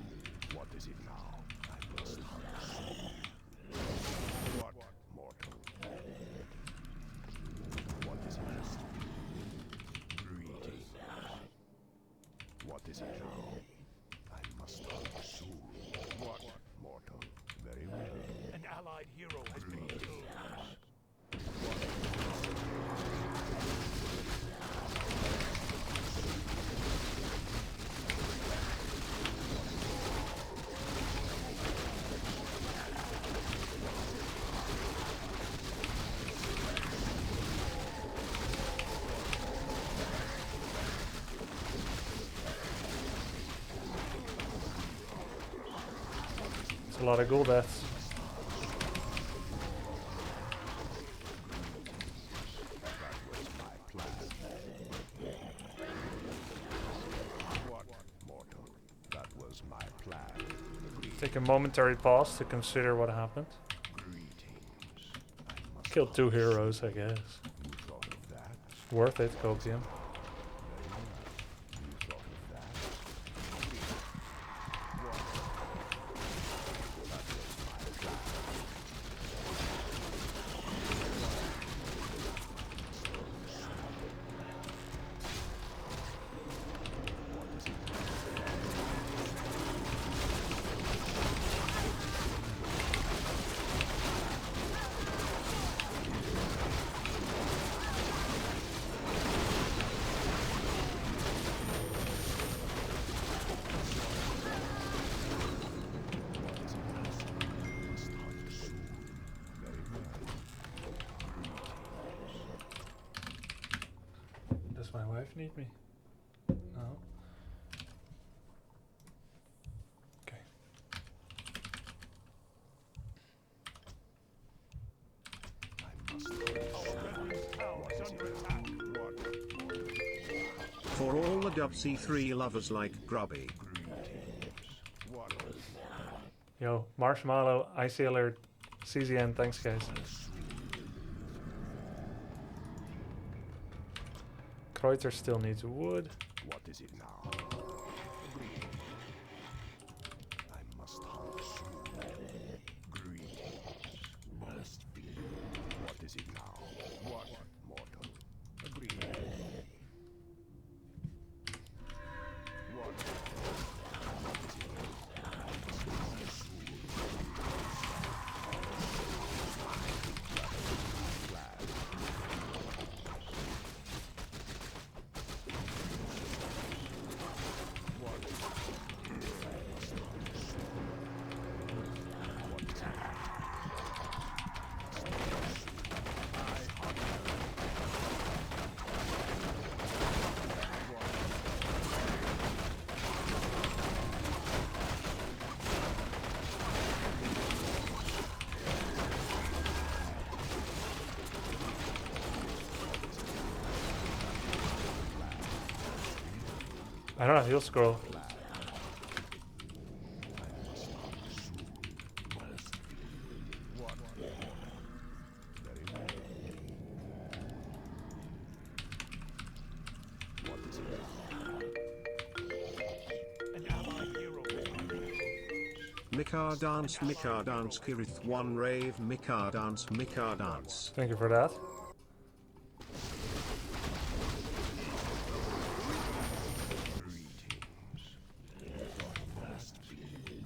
What is it now? I must hunt soon. What, mortal? What is it? Greetings. What is it now? I must hunt soon. What, mortal? Very well. An allied hero has been killed. It's a lot of ghoul deaths. That was my plan. What, mortal? That was my plan. Take a momentary pause to consider what happened. Greetings. I must Killed 2 heroes, I guess. You thought of that? Worth it, Copium. Very well. You thought of that? What? That was my plan. What is it? Must hunt soon. Very well. Does my wife need me? No. Okay. I must hunt Our soon. brethren's town is under attack. What? For all the WC3 lovers like grubby. What? Yo, Marshmallow, Icy Alert, CZN, thanks guys. Kreuter still needs wood. What is it now? I must hunt soon. Greetings. Must be. What is it now? What, mortal? Agreed. What? What is it now? I must hunt soon. Glad. I don't have heal scroll. Mikar dance, Kirith 1 rave, Mikar dance. Thank you for that.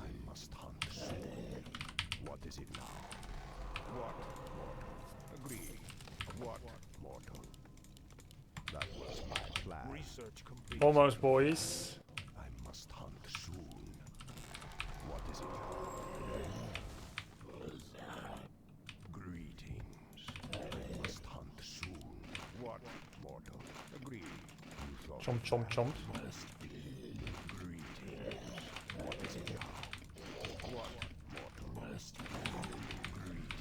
I must hunt soon. What is it now? What, mortal? Agree. What, mortal? That was my plan. Research complete. Almost, boys. I must hunt soon. What is it now? Greetings. I must hunt soon. What, mortal? Agree. You thought Chomp, chomp, chomp. greetings. What is it now? What, mortal? Greetings.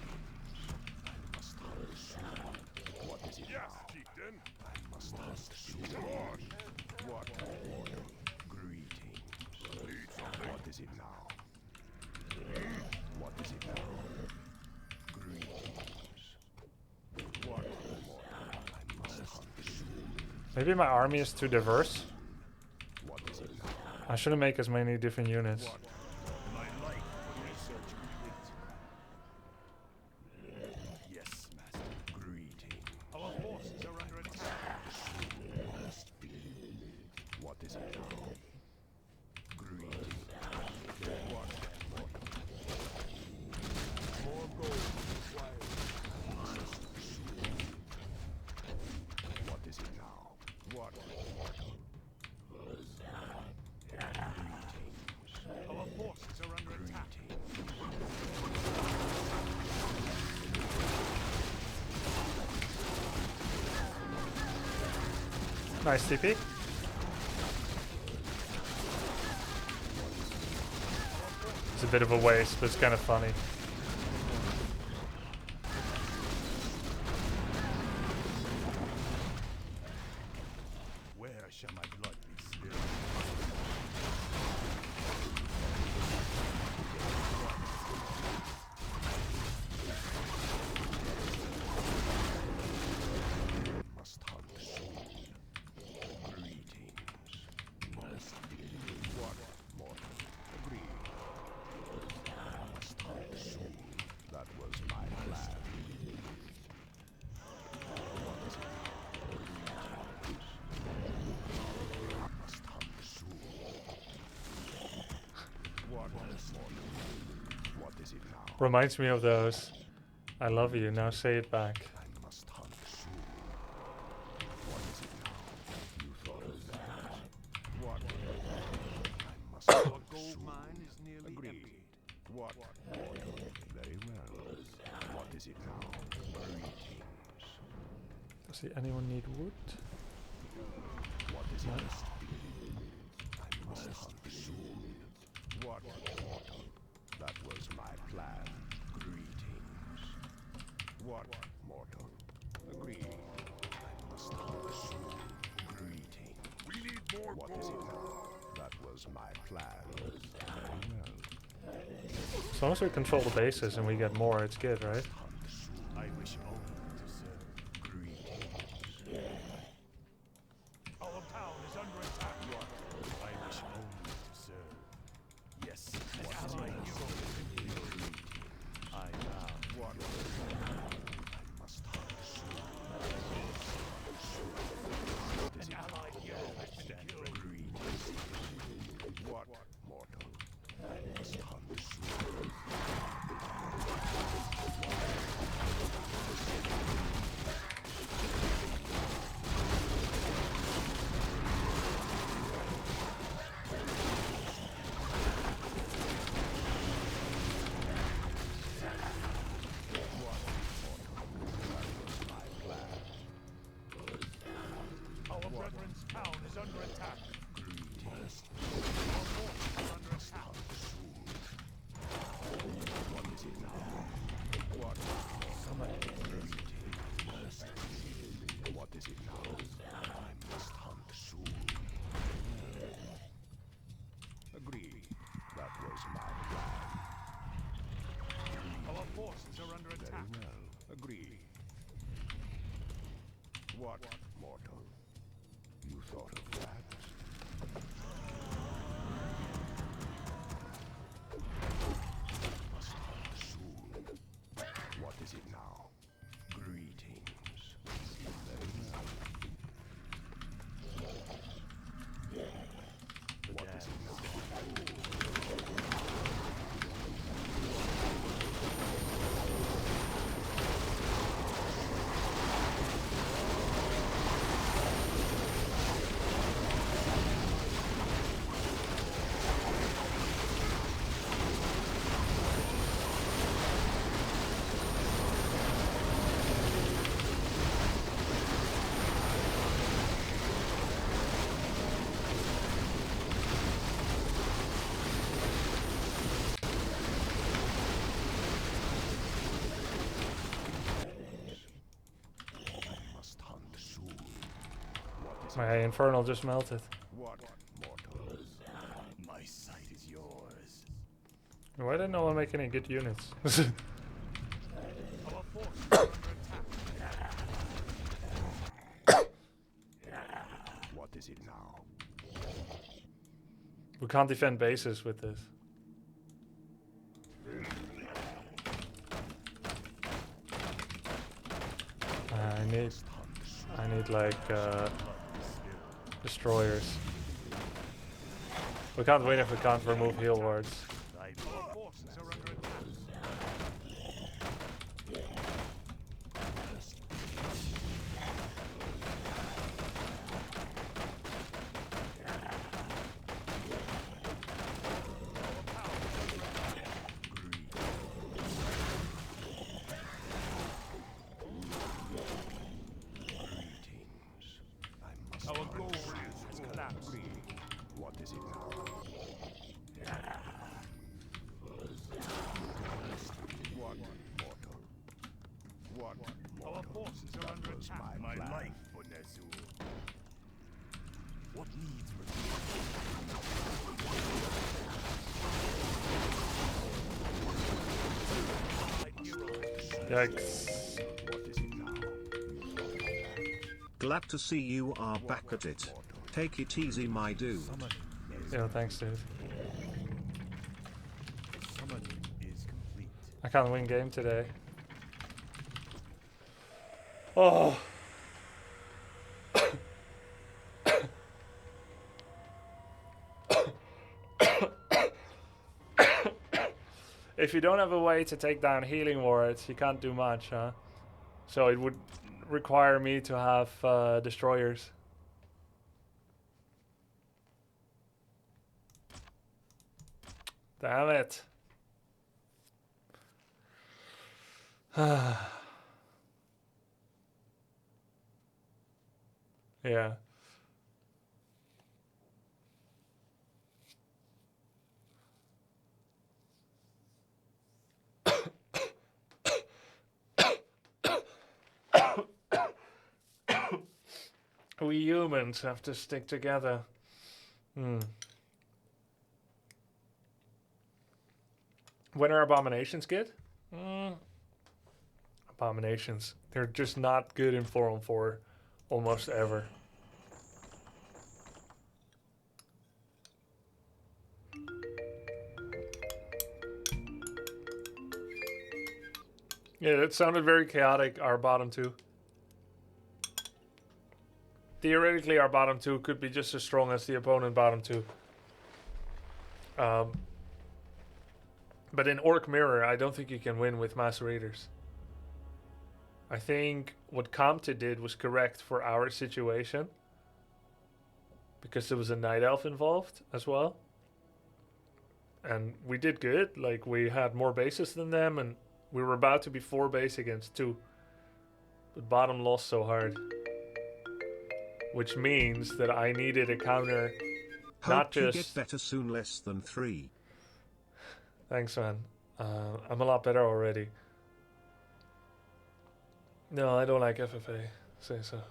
I must hunt soon. What is it Yes, now? chieftain. I must hunt soon. George. What, mortal? Greetings. Need something? What is it now? What is it now? Greetings. What, mortal? I must hunt soon. Maybe my army is too diverse. What is it now? I shouldn't make as many different units. My life research complete. Yes, master. Greetings. Our forces are under attack. What is it now? Greetings. What? More gold required. What is it now? What? Our forces are under attack. Nice TP. It's a bit of a waste, but it's kind of funny. Where shall my blood be spilled? Must hunt soon. Greetings. What, mortal? Agree. Must hunt soon. That was my plan. What is it now? Must hunt soon. What, mortal? What is it now? Reminds me of those. I love you, now say it back. I must hunt soon. What is it now? You thought of that. What? I must hunt gold mine is nearly agreed. What? Mortal. Very well. What is it now? Greetings. Does anyone need wood? What is it? I must hunt soon. What? Mortal. That was my plan. Greetings. What? Mortal. Agreed. I must hunt soon. Greetings. We need more What is it gold. now? That was my plan. Very well. As long as we control the bases and we get more, it's good, right? Hunt soon. I wish only to serve. Greetings. Our town is under attack. What? I wish only to serve. Yes. What is it? Greetings. I now. What? I must hunt soon. An allied hero has been killed. Greetings. What? Mortal. I must hunt soon. Our brethren's town is under attack. Greetings. Our forces are under attack. What is it now? What? Greetings. What is it now? I must hunt soon. What, mortal? You thought of that? Must hunt soon. What is it now? Greetings. Very well. What is it now? Must hunt soon. What is My infernal just melted. What, mortal? My sight is yours. Why didn't no one make any good units? Our forces are under attack. What is it now? We can't defend bases with this. I need like destroyers. We can't win if we can't remove heal wards. Our forces are under attack. Our goal has collapsed. What is it now? What, mortal? What, mortal? Our forces are under attack. My life for Nezul. What needs Yikes. What is it now? Glad to see you are back at it. Take it easy, my dude. Yeah, thanks, dude. Summon is complete. I can't win game today. Oh. If you don't have a way to take down healing wards, you can't do much, huh? So it would require me to have destroyers. Damn it. Yeah. We humans have to stick together. When are abominations good? Abominations. They're just not good in 4-on-4 almost ever. Yeah, that sounded very chaotic, our bottom two. Theoretically, our bottom two could be just as strong as the opponent bottom two. But in Orc Mirror, I don't think you can win with Master Raiders. I think what Comte did was correct for our situation. Because there was a Night Elf involved as well. And we did good. Like, we had more bases than them, and we were about to be 4 base against 2. But bottom lost so hard. Which means that I needed a counter. Hope you get better soon, less than 3. Thanks, man. I'm a lot better already. No, I don't like FFA. Say so.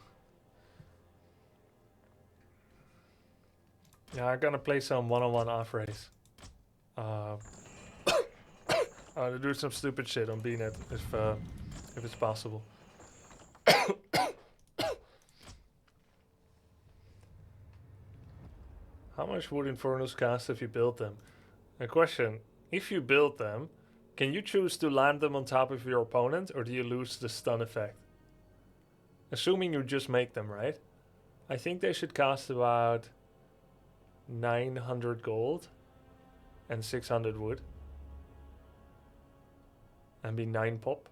Yeah, I'm gonna play some one-on-one off race. I'm gonna do some stupid shit on BNet if it's possible. How much would Infernals cost if you build them? A question. If you build them, can you choose to land them on top of your opponent, or do you lose the stun effect? Assuming you just make them, right? I think they should cost about 900 gold and 600 wood. And be 9 pop.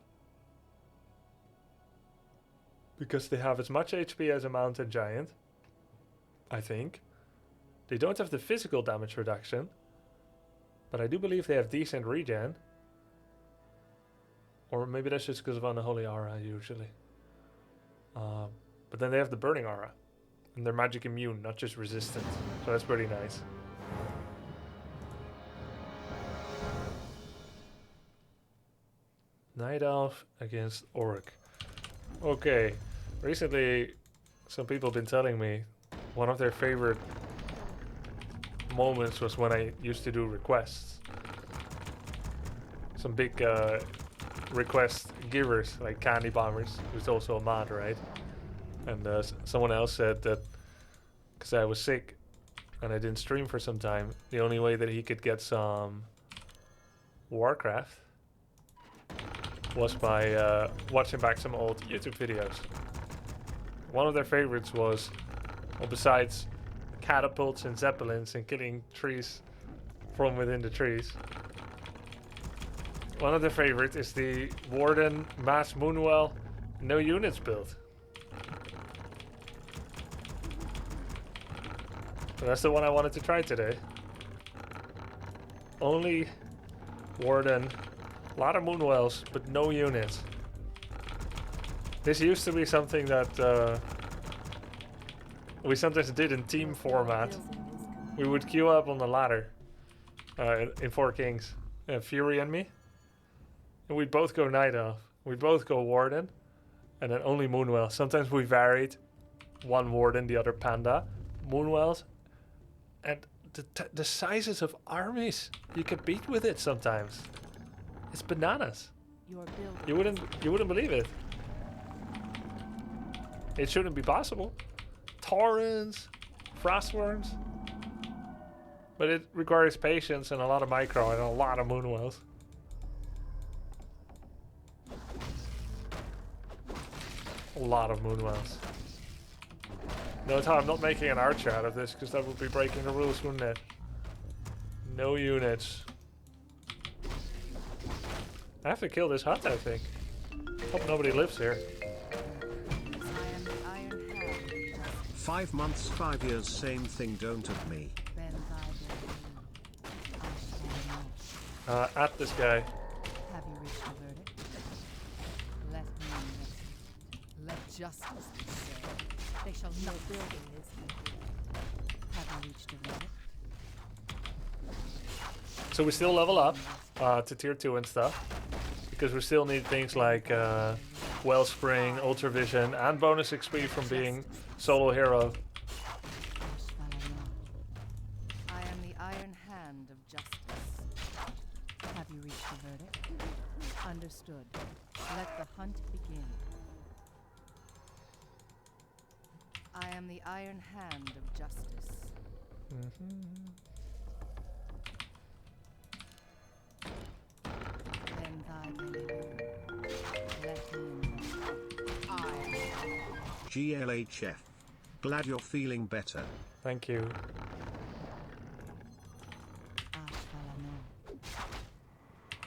Because they have as much HP as a mountain giant. I think. They don't have the physical damage reduction. But I do believe they have decent regen. Or maybe that's just because of Unholy Aura usually. But then they have the Burning Aura. And they're magic immune, not just resistant. So that's pretty nice. Night Elf against Orc. Okay. Recently, some people have been telling me one of their favorite moments was when I used to do requests. Some big request givers, like Candy Bombers, who's also a mod, right? And someone else said that because I was sick and I didn't stream for some time, the only way that he could get some Warcraft was by watching back some old YouTube videos. One of their favorites was, well, besides catapults and zeppelins and killing trees from within the trees, one of their favorites is the Warden Mass Moonwell no units build. So that's the one I wanted to try today. Only Warden, a lot of Moonwells, but no units. This used to be something that we sometimes did in team format. We would queue up on the ladder in Four Kings, Fury and me. And we'd both go Night Elf. We'd both go Warden. And then only Moonwell. Sometimes we varied. One Warden, the other Panda. Moonwells. And the sizes of armies you can beat with it sometimes. It's bananas. You wouldn't believe it. It shouldn't be possible. Taurens, Frostworms. But it requires patience and a lot of micro and a lot of Moonwells. A lot of Moonwells. Note how I'm not making an archer out of this, because that would be breaking the rules, wouldn't it? No units. I have to kill this hut, I think. Hope nobody lives here. 5 months, 5 years, same thing, don't at me. At this guy. Have you reached a verdict? Let me investigate. Let justice be served. They shall not building this. Have you reached a verdict? So we still level up to tier 2 and stuff. Because we still need things like Wellspring, Ultravision, and bonus XP from being solo hero. I am the iron hand of justice. Have you reached a verdict? Understood. Let the hunt begin. I am the iron hand of justice. Then thy delivery. Let me know. GLHF. Glad you're feeling better. Thank you.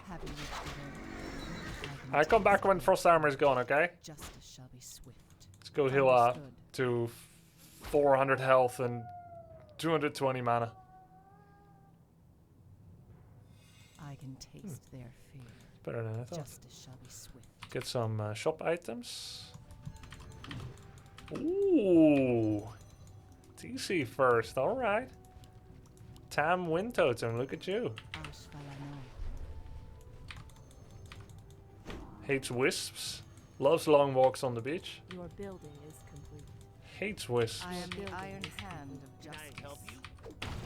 Have you reached a verdict? I come back when Frost Armor is gone, okay? Justice shall be swift. Let's go heal up Understood. to 400 health and 220 mana. I can taste their fear. Better than I thought. Justice shall be swift. Get some shop items. Ooh. TC first, alright. Tam Wind Totem, look at you. Hates wisps. Loves long walks on the beach. Your building is complete. Hates wisps. I am the iron hand of justice. Can I help you?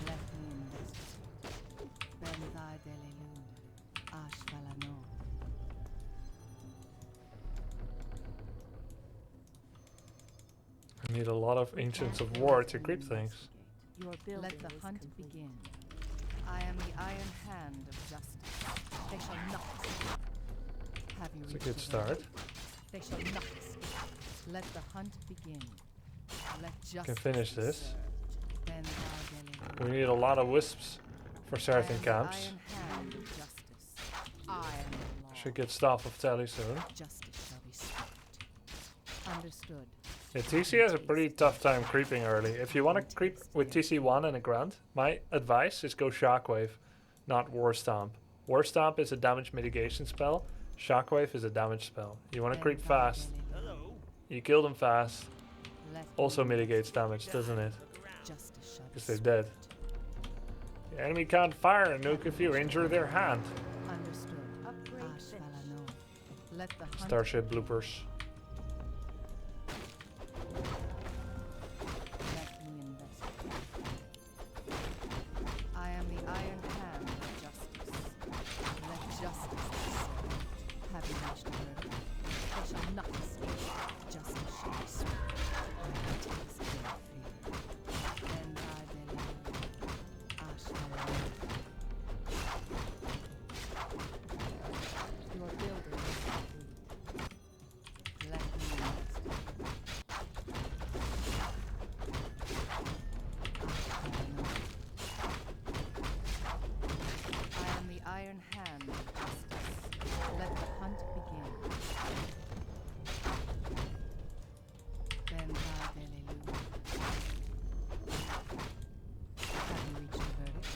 Let me investigate. Ben thy delilun. Ashvalano. I need a lot of Ancients of War to creep things. Your building Let the is hunt complete. begin. I am the iron hand of justice. They shall not escape. Have you It's a reached good the start. verdict? They shall not escape. Let the hunt begin. Let justice finish be this. served. Ben Vardeli. We need a lot of wisps for certain camps. I am the iron hand of justice. I am the law. Should get staff of tally soon. Justice shall be swift. Understood. Yeah, TC has a pretty tough time creeping early. If you want to creep with TC1 and a grunt, my advice is go Shockwave, not War Stomp. War Stomp is a damage mitigation spell. Shockwave is a damage spell. You want to creep fast. You kill them fast. Also mitigates damage, doesn't it? Justice shall be Because they're dead. The enemy can't fire a nuke if you injure their hand. Understood. Upgrade finished. Ashvalano. Let the hunt Starship bloopers. Let me investigate. I am the iron hand of justice. Let justice be served. Have you reached a verdict? They shall not escape. Justice shall be swift. I will taste their fear. And I believe. Ashvalano. Your building is complete. Let me investigate. I am the iron hand of justice. Let the hunt begin. Ben Vardeli. Have you reached a verdict?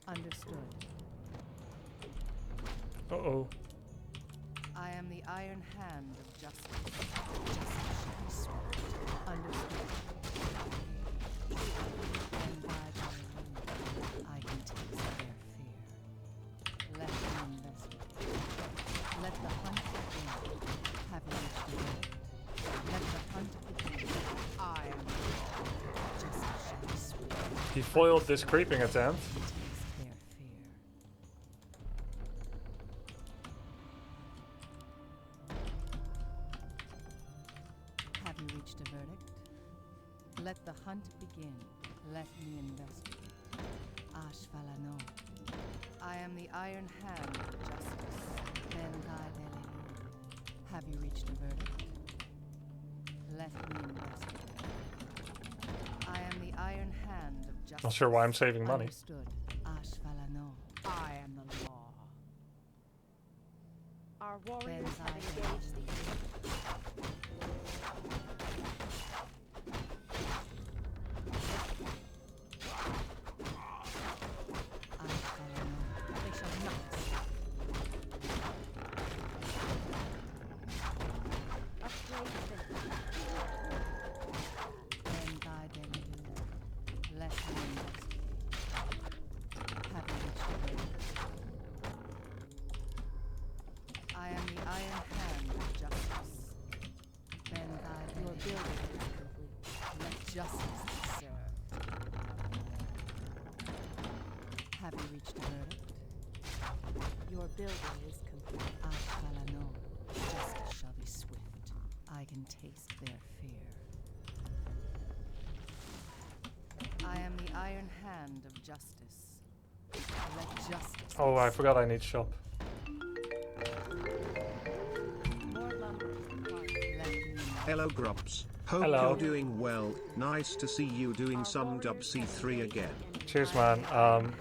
Understood. Uh-oh. I am the iron hand of justice. Justice shall be swift. Understood. And by the moon, I can taste their fear. Let them investigate. Let the hunt begin. Have you reached the verdict? Let the hunt begin. I am the law. Justice shall be swift. He foiled this creeping attempt. Taste their fear. Have you reached a verdict? Let the hunt begin. Let me investigate. Ashvalano. I am the iron hand of justice. Ben Vardeli. Have you reached a verdict? Let me investigate. I am the iron hand of justice. Not sure why I'm saving money. Understood. Ashvalano. I am the law. Our warriors Ben have engaged the enemy. Ashvalano. They shall not escape. Upgrade finished. Ben Vardeli. Let me investigate. Have you reached a verdict? I am the iron hand of justice. Ben Vardeli. Your building is complete. Let justice be served. Have you reached a verdict? Your building is complete. Ashvalano. Justice shall be swift. I can taste their fear. I am the iron hand of justice. Let justice Oh, be I forgot I need shop. More lumber is required. Let me Hello Grubs. Hope Hello. you're doing well. Nice to see you doing Our some warriors have WC3 engaged again. the enemy. Cheers, I am man.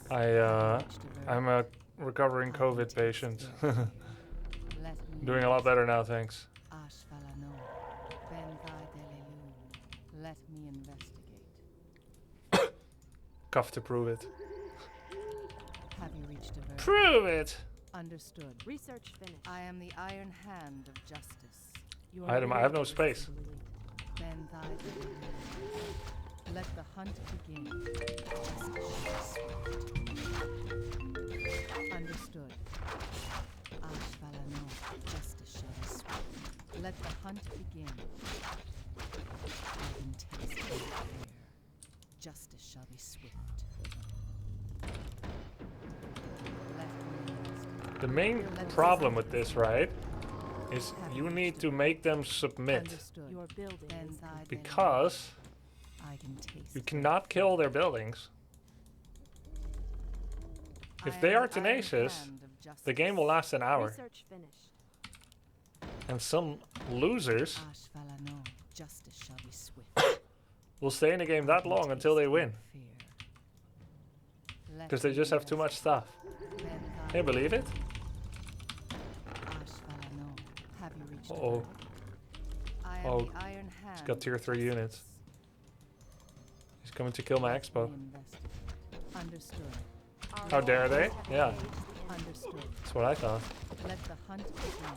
the iron hand of justice. I'm a recovering COVID patient. Let me Doing a lot better now, thanks. Ashvalano. Ben Vardeli. Let me investigate. Cuff to prove it. Have you reached a verdict? Prove it! Understood. Research finished. I am the iron hand of justice. Your I have no building is space. complete. Ben Vardeli. Let the hunt begin. Justice shall be swift. Understood. Ashvalano. Justice shall be swift. Let the hunt begin. I can taste their fear. Justice shall be swift. Let me investigate. The main problem with this, right, is you need to make them submit. Understood. Your building Ben is thy complete. Because I can taste. you cannot kill their buildings. If they are tenacious, the game will last an hour. Research finished. And some losers Ashvalano, justice shall be swift. will stay in the game that long until they win. Because they just have too much stuff. Can you believe it? Ashvalano, have you reached Uh-oh. I am Oh, the iron hand. He's got tier 3 units. He's coming to kill my expo. Understood. Our How dare they? warriors have Yeah. engaged the enemy. Understood. That's what I thought. Let the hunt begin.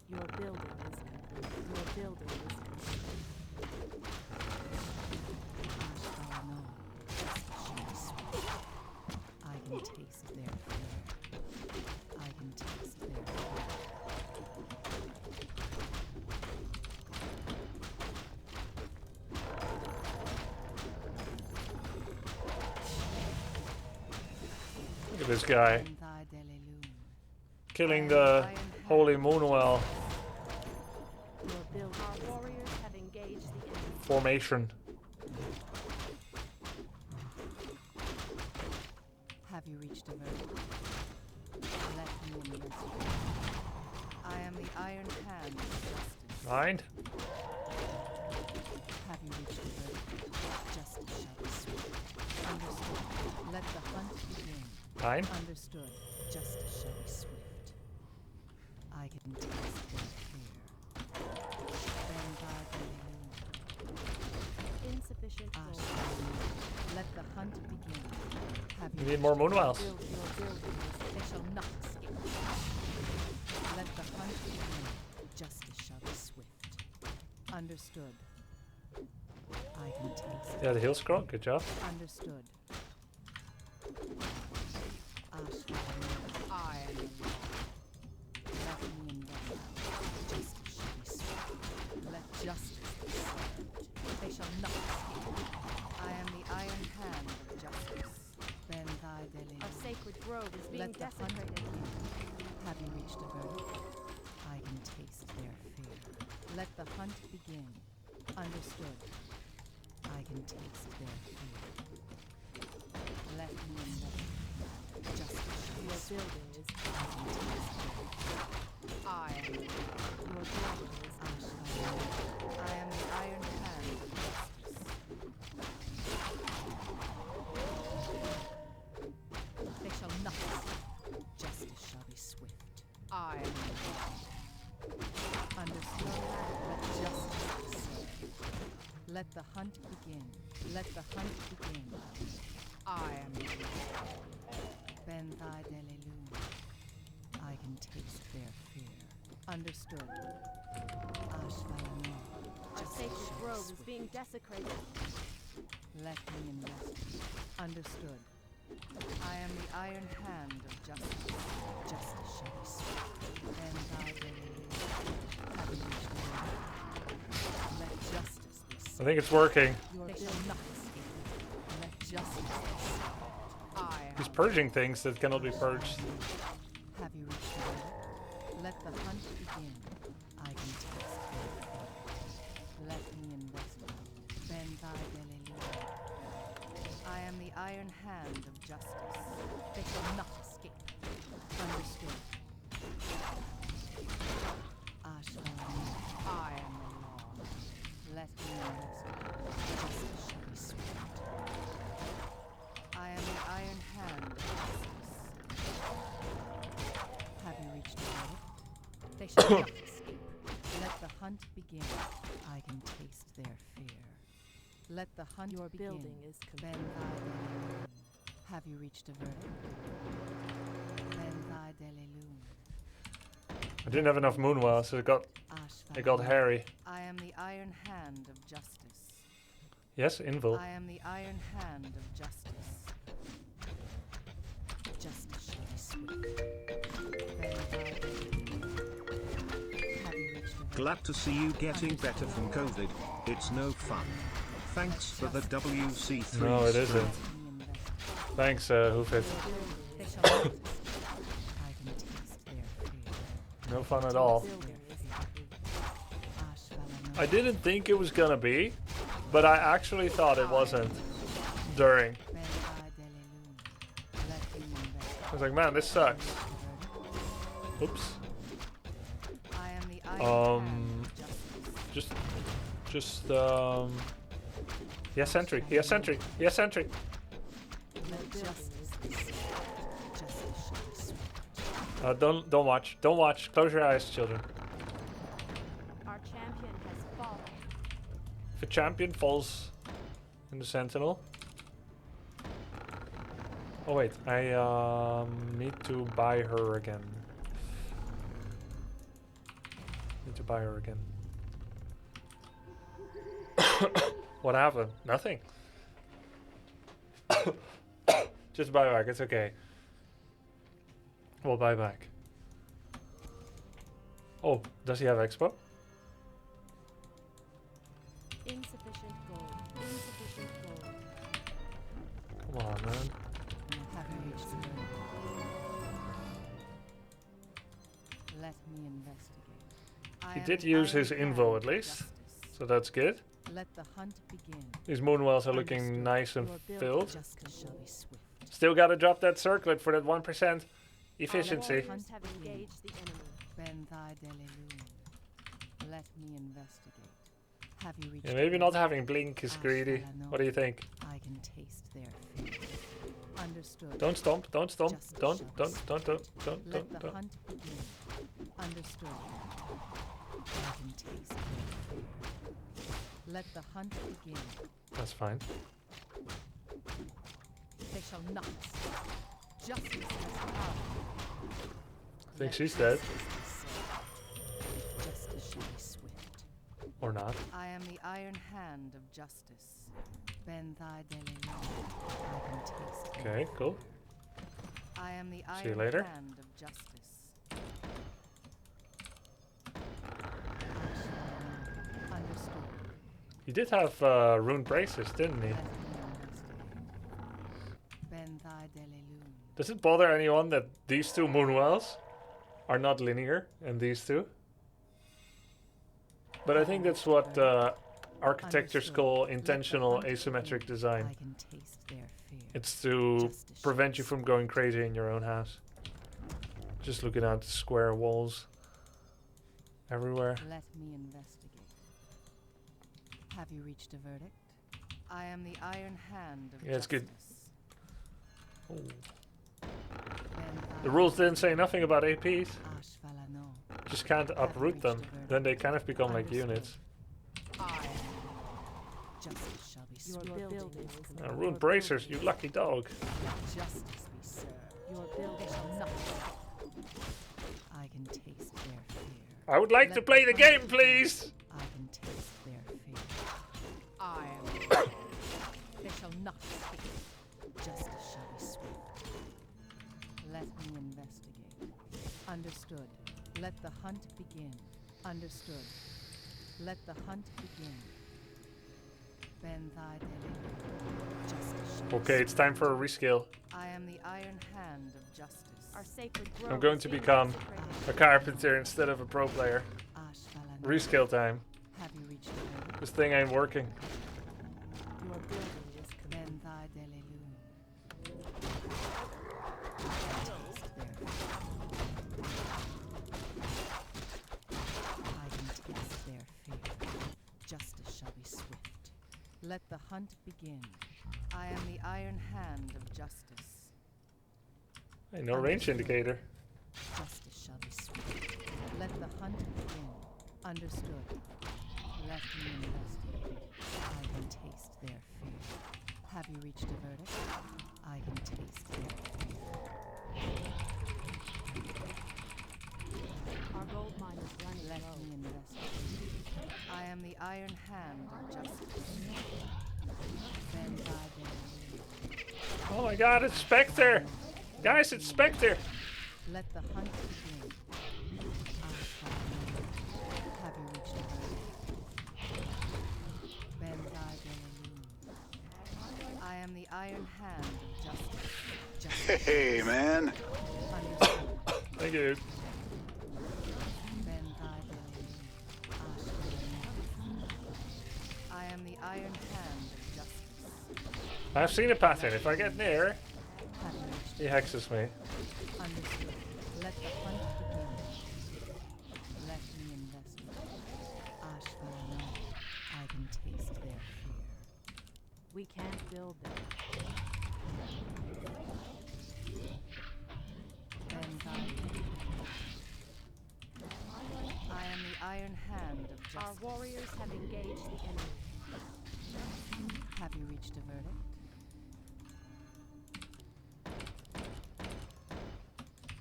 Your building is complete. Your building is complete. Ashvalano, justice shall be swift. I can taste their fear. I can taste their fear. Look at this guy. Ben thy delelune. Killing the Holy Moonwell Your building. Our warriors have engaged the enemy. formation. Have you reached a verdict? Let me investigate. I am the iron hand of justice. Mind? Have you reached a verdict? Justice shall be swift. Understood. Let the hunt begin. Mind? Understood. Justice shall be swift. I can taste their fear. Ben thy delelune. Insufficient gold. Ashvalano, let the hunt begin. Have We you need more reached a Moonwells. Your building is They shall not escape. Let the hunt begin. Justice shall be swift. Understood. I can taste. Yeah, the heal scroll. Good job. Understood. Ashvalano, I am the law. Let me investigate. Justice shall be swift. Let justice be served. They shall not escape. I am the iron hand of justice. Ben thy delelune. Our sacred grove is being Let the hunt desecrated. begin. Have you reached a verdict? I can taste their fear. Let the hunt begin. Understood. I can taste their fear. Let me investigate. Justice shall be Your swift. building is I can taste their fear. I am the law. your building is Ashvalano. I am the iron hand of justice. They shall not escape. Justice shall be swift. I am the law. Understood. Let justice be served. Let the hunt begin. Let the hunt begin. I am the law. Ben thy delelune. I can taste their fear. Understood. Ashvalano. our Justice sacred shall be grove is swift. being desecrated. Let me investigate. Understood. I am the iron hand of justice. Justice shall be swift. And thy delelune. Have you reached the end? Let justice be I served. think it's working. They shall not escape. Let justice be served. I am He's purging things that cannot be purged. Have you reached the verdict? Let the hunt begin. I can taste their fear. Let me investigate. Ben thy delelune. I am the iron hand of justice. They shall not escape. Understood. Ashvalano, I am the law. Let me investigate. Justice shall be swift. I am the iron hand of justice. Have you reached the verdict? They shall not escape. Let the hunt begin. I can taste their fear. Let the hunt Your begin. building is Ben complete. thy delelune. Have you reached a verdict? Ben thy delelune. I didn't have enough Moonwell, so it got Ashvalano. hairy. I am the iron hand of justice. Yes, Invul. I am the iron hand of justice. Justice shall be swift. Ben thy delelune. Have you reached a verdict? Glad to see you getting better from COVID. It's no fun. Thanks for the WC3. No, it isn't. Let me investigate. Thanks, Hoofit. They shall not escape. I can taste their fun at all. Building is complete. Ashvalano. I didn't think it was gonna be, but I actually thought it wasn't during. Benthai Delelun. Let me investigate. I was like, man, this sucks. Verdict. Oops. I am the iron hand of justice. He has sentry. He has sentry. He has sentry. Let justice be served. Justice shall be swift. Don't watch. Don't watch. Close your eyes, children. Our champion has fallen. If a champion falls in the sentinel. Oh wait, I need to buy her again. Need to buy her again. What happened? Nothing. Just buy back. It's okay. We'll buy back. Oh, does he have expo? Insufficient gold. Insufficient gold. Come on, man. Have you reached the verdict? Let me investigate. I He am did the use his iron invo hand at of least, justice. so that's good. Let the hunt begin. These moonwells are looking Understood. nice and Your build filled. justice shall be swift. Still gotta drop that circlet for that 1% Our efficiency. warriors have engaged the enemy. Benthai Delelun. Let me investigate. Have you reached Yeah, the maybe not verdict? having blink is greedy. What do you think? I can taste their fear. Understood. Don't stomp, don't stomp, Justice don't, shall be don't, swift. don't, don't, Let don't, the don't. hunt begin. Understood. I can taste their fear. Let the hunt begin. That's fine. They shall not escape. Justice has power. I think she's dead. Justice shall be swift. Or not. I am the iron hand of justice. Benthai Delelun. I can taste it. Okay, cool. I am the See you iron later. hand of justice. Understood. He did have rune braces, didn't he? Let me investigate. Benthai Delelun. Does it bother anyone that these two moonwells are not linear and these two? But I think that's what architectures call intentional asymmetric design. I can taste their fear. It's to prevent you from going crazy in your own house. Just looking at square walls everywhere. Let me investigate. Have you reached a verdict? I am the iron hand of Yeah, it's good. justice. Ooh. Benthai The rules didn't say nothing about APs. Ashvalano. Just can't uproot them. Then they kind of become like Understood. units. I justice shall be Your swift. building is complete. Rune bracers, you lucky dog. Justice be served. Your They building shall is not complete. escape. I can taste their fear. I would like to play the game, please. I can taste their fear. I am. They shall not escape. Justice shall be swift. Let me investigate. Understood. Let the hunt begin. Understood. Let the hunt begin. Benthai Delelun. Justice shall be Okay, it's time for a rescale. swift. I am the iron hand of justice. Our sacred grove I'm going is to being become desecrated. a carpenter instead of a pro player. Ashvalano. Rescale time. Have you reached the verdict? This thing ain't working. Your building is complete. Benthai Delelun. I can taste their fear. Justice shall be swift. Let the hunt begin. I am the iron hand of justice. Hey, no range indicator. Justice shall be swift. Let the hunt begin. Understood. Let me investigate. I can taste their fear. Have you reached a verdict? I can taste their fear. Our gold mine is running Let low. me investigate. I am the iron hand of justice. Benthai Delelun. Oh my god, it's Spectre! Guys, it's Spectre! Let the hunt begin. Have you reached a verdict? Benthai Delelun. I am the iron hand of justice. Justice. Hey, man. Understood. Thank you. iron hand of justice. I've seen a pattern. If I get near, Have you reached he hexes me. understood? Let the hunt begin. Let me investigate. Ashvalano, I can taste their fear. We can't build them. Then guide me. I am the iron hand of Our justice. warriors have engaged the enemy. Have you reached a verdict?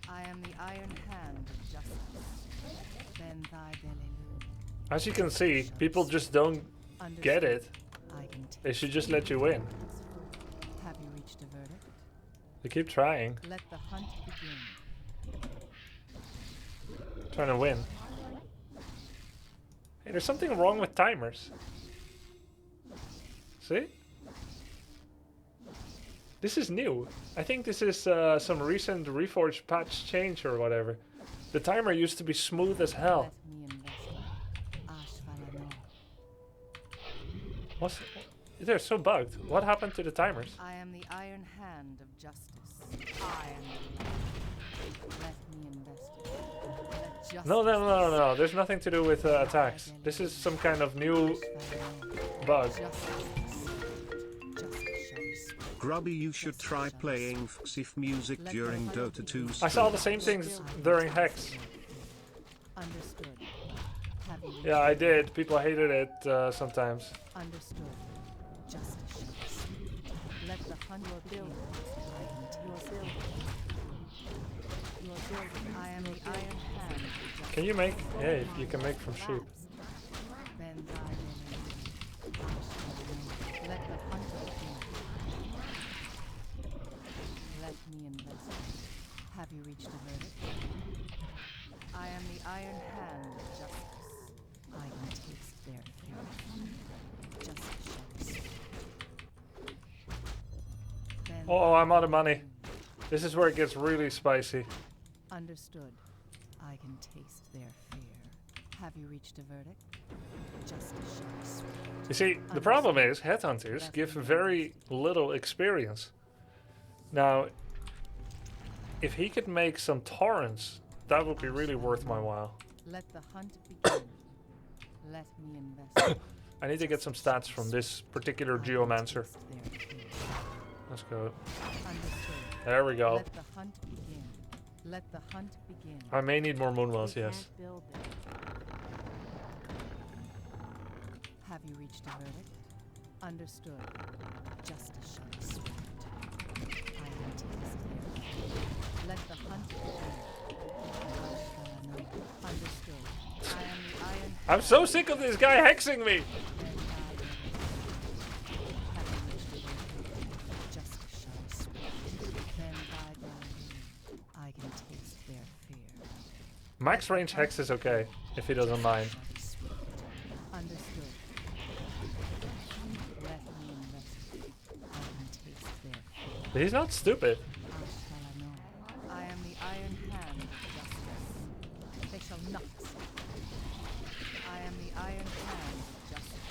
I am the iron hand of justice. Ben thy belelu. As you can see, people just don't get it. I can They taste should just let you win. Have you reached a verdict? They keep trying, Let the hunt begin. trying to win. Hey, there's something wrong with timers. See? This is new. I think this is some recent Reforged patch change or whatever. The timer used to be smooth as hell. Let me investigate. Ashvalano. What's... They're so bugged. What happened to the timers? I am the iron hand of justice. I am the light. Let me investigate. Let justice No. There's nothing to do with attacks. This is some kind of new Ashvalano. bug. Justice shall be swift. Grubby, you should try playing FXIF music during Dota 2 I saw the streams. same things during Hex. Understood. Have you Yeah, I did. People hated it sometimes. understood? Justice shall be swift. Let the hunt begin. Your building. I am the iron hand of justice. Can you make... Yeah, you can make from sheep. Ben thy belelu. Ashvalano. Let the hunt begin. Let me investigate. Have you reached a verdict? I am the iron hand of justice. I can taste their fury. Justice shall be swift. Ben Oh, thy I'm out of money. belelu. This is where it gets really spicy. Understood. I can taste their fear. Have you reached a verdict? Justice shall be swift. You see, the problem is headhunters give very little experience. Now, if he could make some torrents, that would be really worth my while. Let the hunt begin. Let me investigate. I need to get some stats from this particular I can geomancer. taste their fear. Let's go. Understood. There we go. Let the hunt begin. Let the hunt begin. I may need more We moonwells, yes. can't build them. Have you reached a verdict? Understood. Justice shall be swift. I can taste their fear. Let the hunt begin. Ashvalano. Understood. I am the iron I'm so sick of this guy hexing me! hand. Have you reached a verdict? Justice shall be swift. Then by belelu. I can taste their fear. Max range hex is okay, if he doesn't mind. Shall be swift. Understood. Let me investigate. I can taste their fear. But he's not stupid. Ashvalano. I am the iron hand of justice. They shall not escape. I am the iron hand of justice.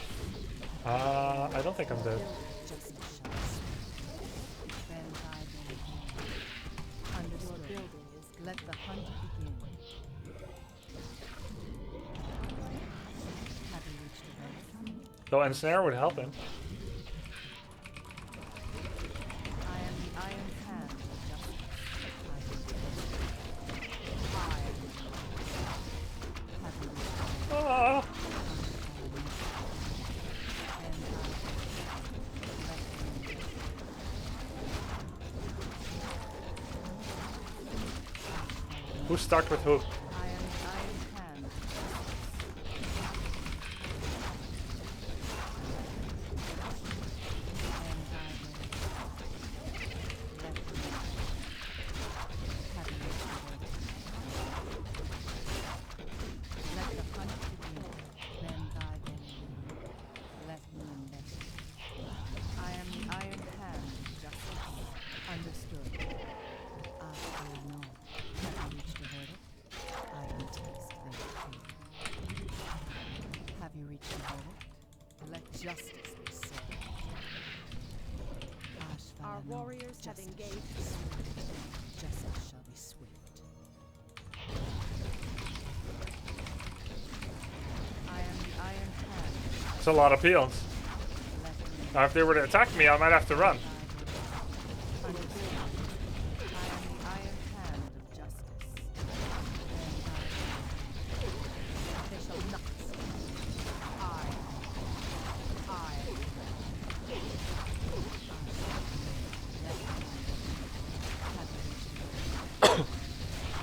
I don't think I'm dead. Justice shall be swift. Ben thy belelu. Your Understood. building is Let the hunt begin. Have you reached a verdict? Though ensnare would help him. I am the iron hand of justice. I can taste it. I am the light. Have you reached a verdict? Ah, Ben thy belelu. Let me investigate. who's stuck with who? I am the iron hand of justice. Understood. Ashvalano. Have you reached a verdict? warriors have engaged. Justice shall be swift. I am the Iron Hand. That's a lot of peons. Let me Now, if they were to attack me, I might have to run. I am the Iron Hand of justice. They shall not escape.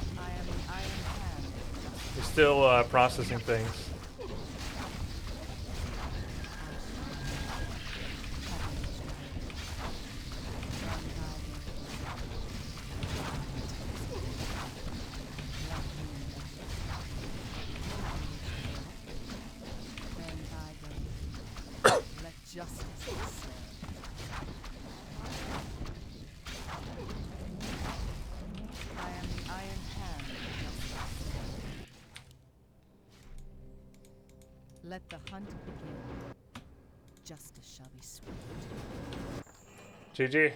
I am the Iron Hand of justice. We're still processing things. Let justice be served. I am the Iron Hand of justice. Let the hunt begin. Justice shall be swift. GG.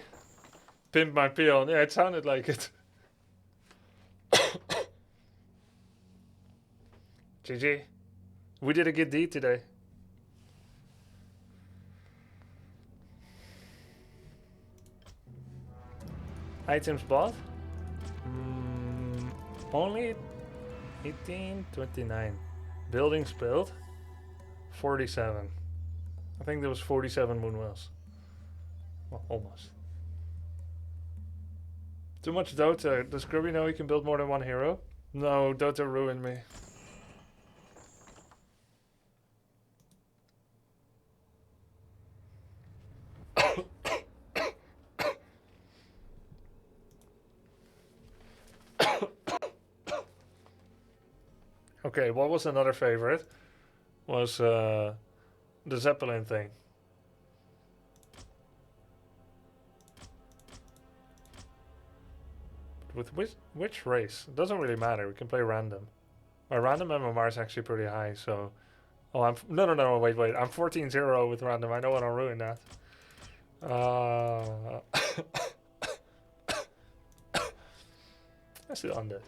Pimp my peon. Yeah, it sounded like it. GG. We did a good deed today. Items bought? Only 1829. Buildings built? 47. I think there was 47 moonwells. Well, almost. Too much Dota. Does Grubby know he can build more than one hero? No, Dota ruined me. Okay, what was another favorite? Was the Zeppelin thing. With which race? It doesn't really matter. We can play random. My random MMR is actually pretty high, so... Oh, no, wait. I'm 14-0 with random. I don't want to ruin that. Let's do undead.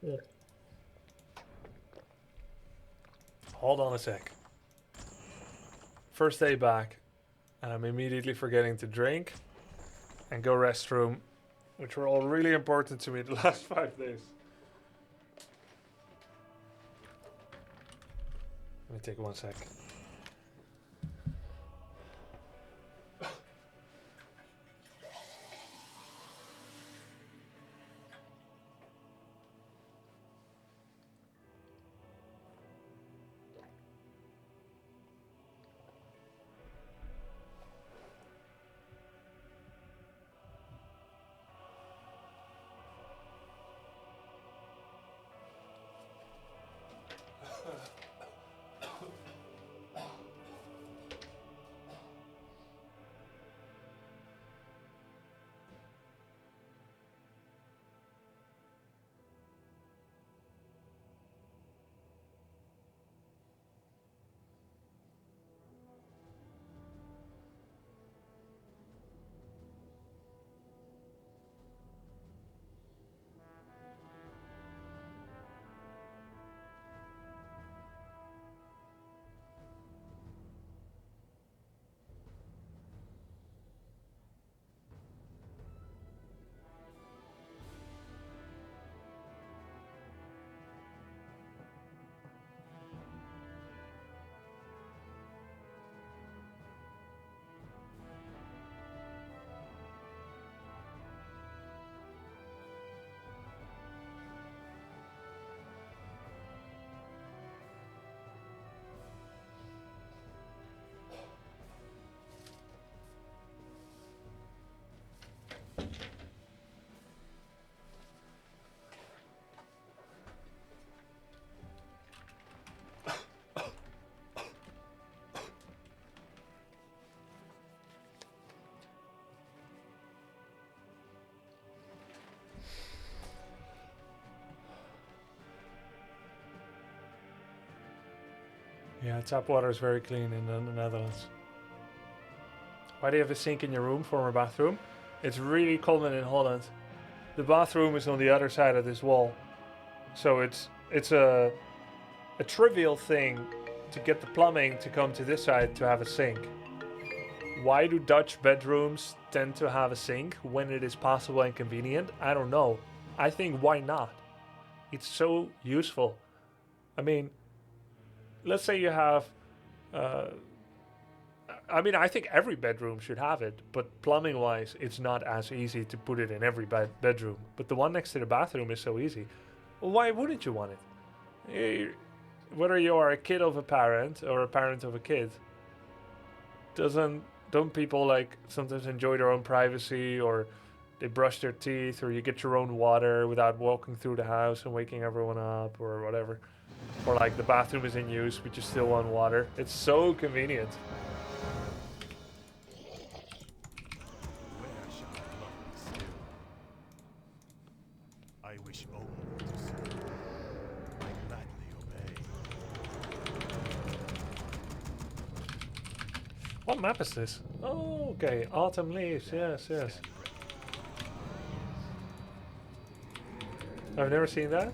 Yeah. Hold on a sec. First day back, and I'm immediately forgetting to drink and go restroom, which were all really important to me the last 5 days. Let me take 1 sec. Yeah, tap water is very clean in the Netherlands. Why do you have a sink in your room, former bathroom? It's really common in Holland. The bathroom is on the other side of this wall. So it's a trivial thing to get the plumbing to come to this side to have a sink. Why do Dutch bedrooms tend to have a sink when it is possible and convenient? I don't know. I think why not? It's so useful. I mean, let's say you have... I think every bedroom should have it, but plumbing-wise, it's not as easy to put it in every bedroom. But the one next to the bathroom is so easy. Well, why wouldn't you want it? Whether you are a kid of a parent or a parent of a kid, don't people like sometimes enjoy their own privacy, or they brush their teeth, or you get your own water without walking through the house and waking everyone up or whatever? Or like the bathroom is in use but you still want water. It's so convenient. Where shall my blood be still? I wish only to see. I gladly obey. What map is this? Oh, okay. Autumn leaves. Yes, yes. I've never seen that.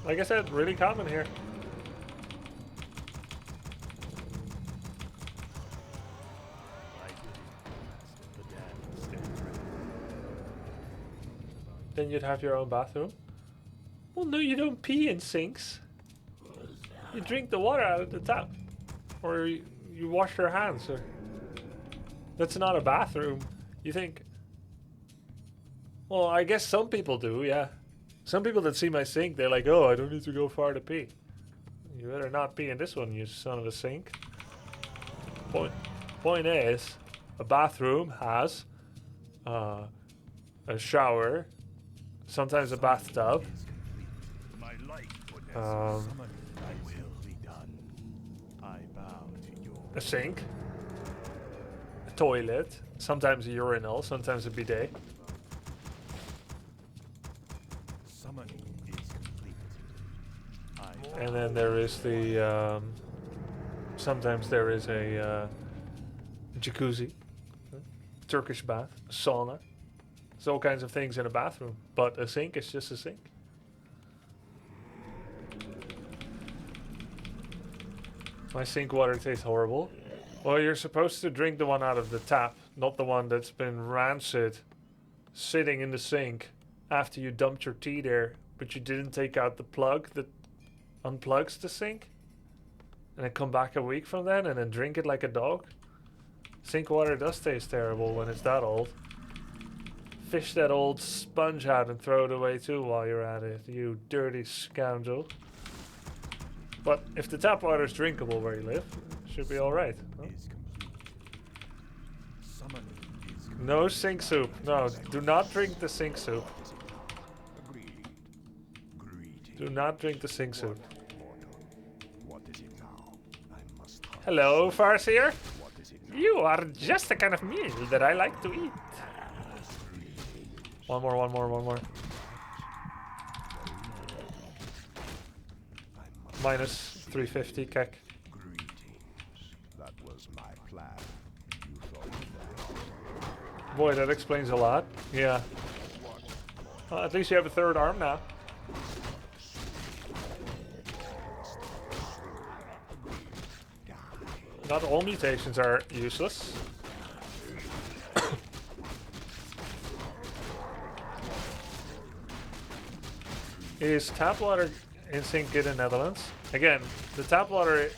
Like I said, really common here. Then you'd have your own bathroom. Well, no, you don't pee in sinks. You drink the water out of the tap. Or you wash your hands. Or... That's not a bathroom. You think... Well, I guess some people do, yeah. Some people that see my sink, they're like, oh, I don't need to go far to pee. You better not pee in this one, you son of a sink. Point is, a bathroom has a shower, sometimes a bathtub, My life for this summon thy will be done. I bow to your a sink, a toilet, sometimes a urinal, sometimes a bidet. summoning is complete. I And then there is the, sometimes there is a jacuzzi, Turkish bath, sauna. There's all kinds of things in a bathroom, but a sink is just a sink. My sink water tastes horrible. Well, you're supposed to drink the one out of the tap, not the one that's been rancid, sitting in the sink after you dumped your tea there, but you didn't take out the plug that unplugs the sink, and then come back a week from then and then drink it like a dog. Sink water does taste terrible when it's that old. Fish that old sponge out and throw it away too while you're at it, you dirty scoundrel. But if the tap water is drinkable where you live, it should be alright. Huh? is complete. Summoning is complete. No sink soup. No, do not drink the sink soup. Agreed. Greetings. Do not drink the sink soup. Mortal. What is it now? I must hunt. Hello, Farseer. What is it now? You are just the kind of meal that I like to eat. One more. Minus 350 kek. Greetings. That was my plan. You thought of that. Boy, that explains a lot. Yeah. Well, at least you have a third arm now. Not all mutations are useless. Is tap water in sink good in Netherlands? Again, the tap water...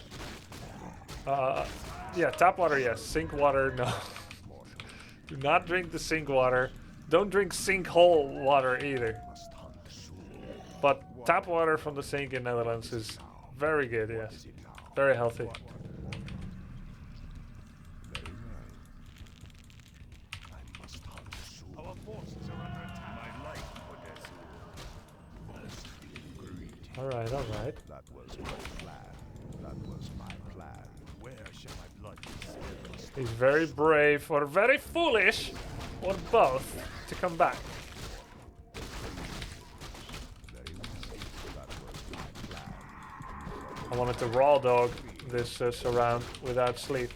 yeah, tap water, yes. Sink water, no. Do not drink the sink water. Don't drink sinkhole water either. But tap water from the sink in Netherlands is very good, yes. Very healthy. Our forces are under attack. My life for this. Alright. That was my plan. That was my plan. Where shall my blood be spilled? He's very brave or very foolish, or both, to come back. Very well. That was my plan. I wanted the raw dog. this surround without sleep.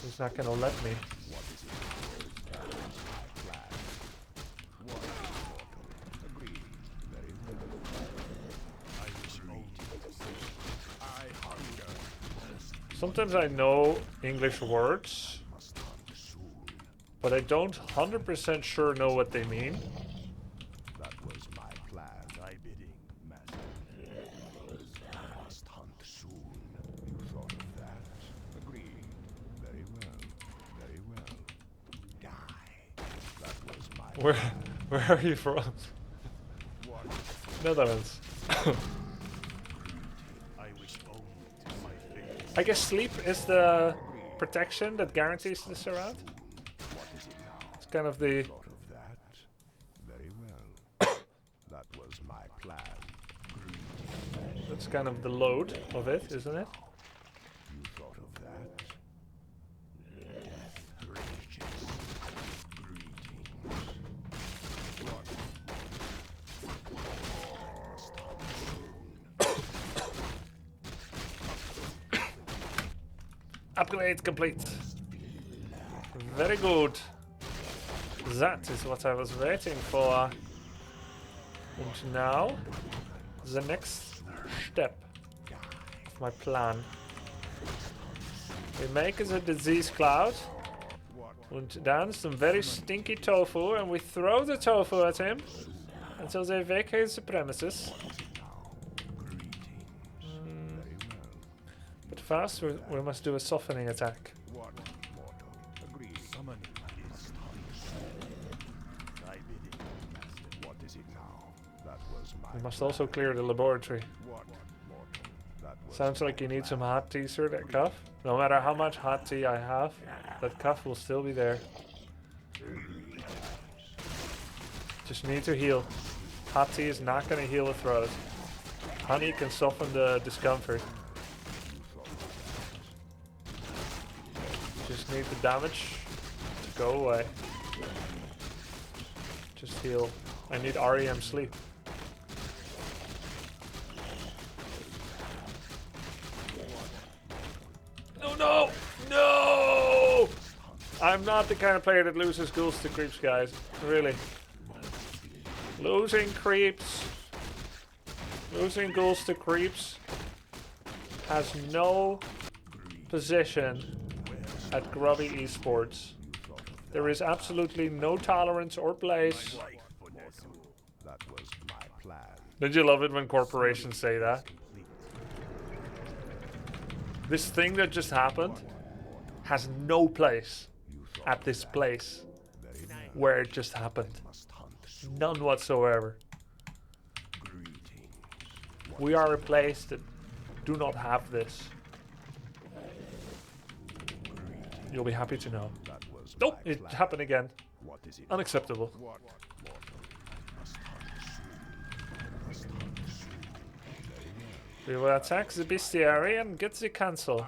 He's not gonna let me. Sometimes I know English words, but I don't 100% sure know what they mean. That was my plan. Thy bidding, master. I must hunt soon. You thought of that? Agreed. Very well. Very well. Die. That was my Where are you from? Netherlands. I wish only to my fingers. I guess sleep is the protection that guarantees the surround. What is it now? It's kind of the Thought of that? Very well. That was my plan. that's kind of the load of it, isn't it? You thought of that? Death rages. Greetings. Upgrade complete. Very good. That is what I was waiting for. And now, the next step of my plan. We make the disease cloud. And then some very stinky tofu, and we throw the tofu at him until they vacate the premises. But first, we must do a softening attack. What? Mortal. Agreed. Summoning is thy bidding, master. What is it now? That was my We must also clear the laboratory. What? Mortal. That was Sounds like you need some hot tea, sir, that cough. No matter how much hot tea I have, that cough will still be there. Just need to heal. Hot tea is not going to heal the throat. Honey can soften the discomfort. Just need the damage to go away. Just heal. I need REM sleep. No! No! I'm not the kind of player that loses ghouls to creeps, guys. Really. Losing creeps. Losing ghouls to creeps has no position at Grubby Esports. There is absolutely no tolerance or place. That was my plan. Don't you love it when corporations say that? This thing that just happened has no place at this place where it just happened. None whatsoever. We are a place that do not have this. You'll be happy to know. Nope, it happened again. What is it? Unacceptable. What? Mortal. We will attack the bestiary and get the cancel.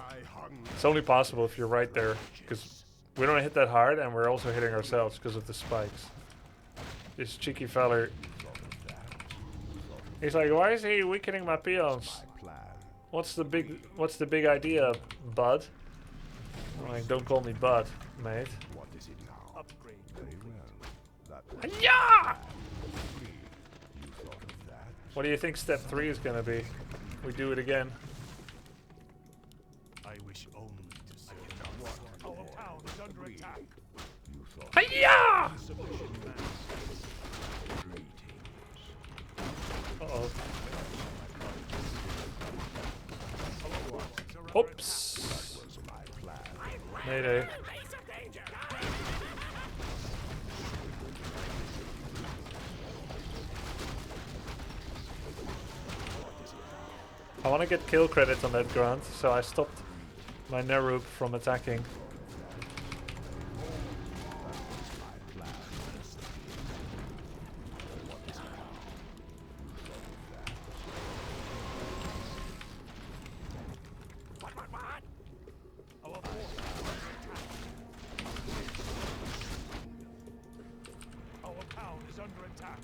It's only possible if you're right there, because we don't hit that hard and we're also hitting ourselves because of the spikes. This cheeky feller. He's like, why is he weakening my peons? What's the big idea, bud? I'm like, don't call me bud, mate. What is it now? Upgrade. Very well. That Yeah! you thought of that? What do you think step 3 is gonna be? We do it again. I wish only to see it. Our town is under attack. You thought Hiya! sufficient mass. Greetings. Uh-oh. Oops. That was my plan. Mayday. I want to get kill credit on that grunt, so I stopped my Nerub from attacking. Our town is under attack.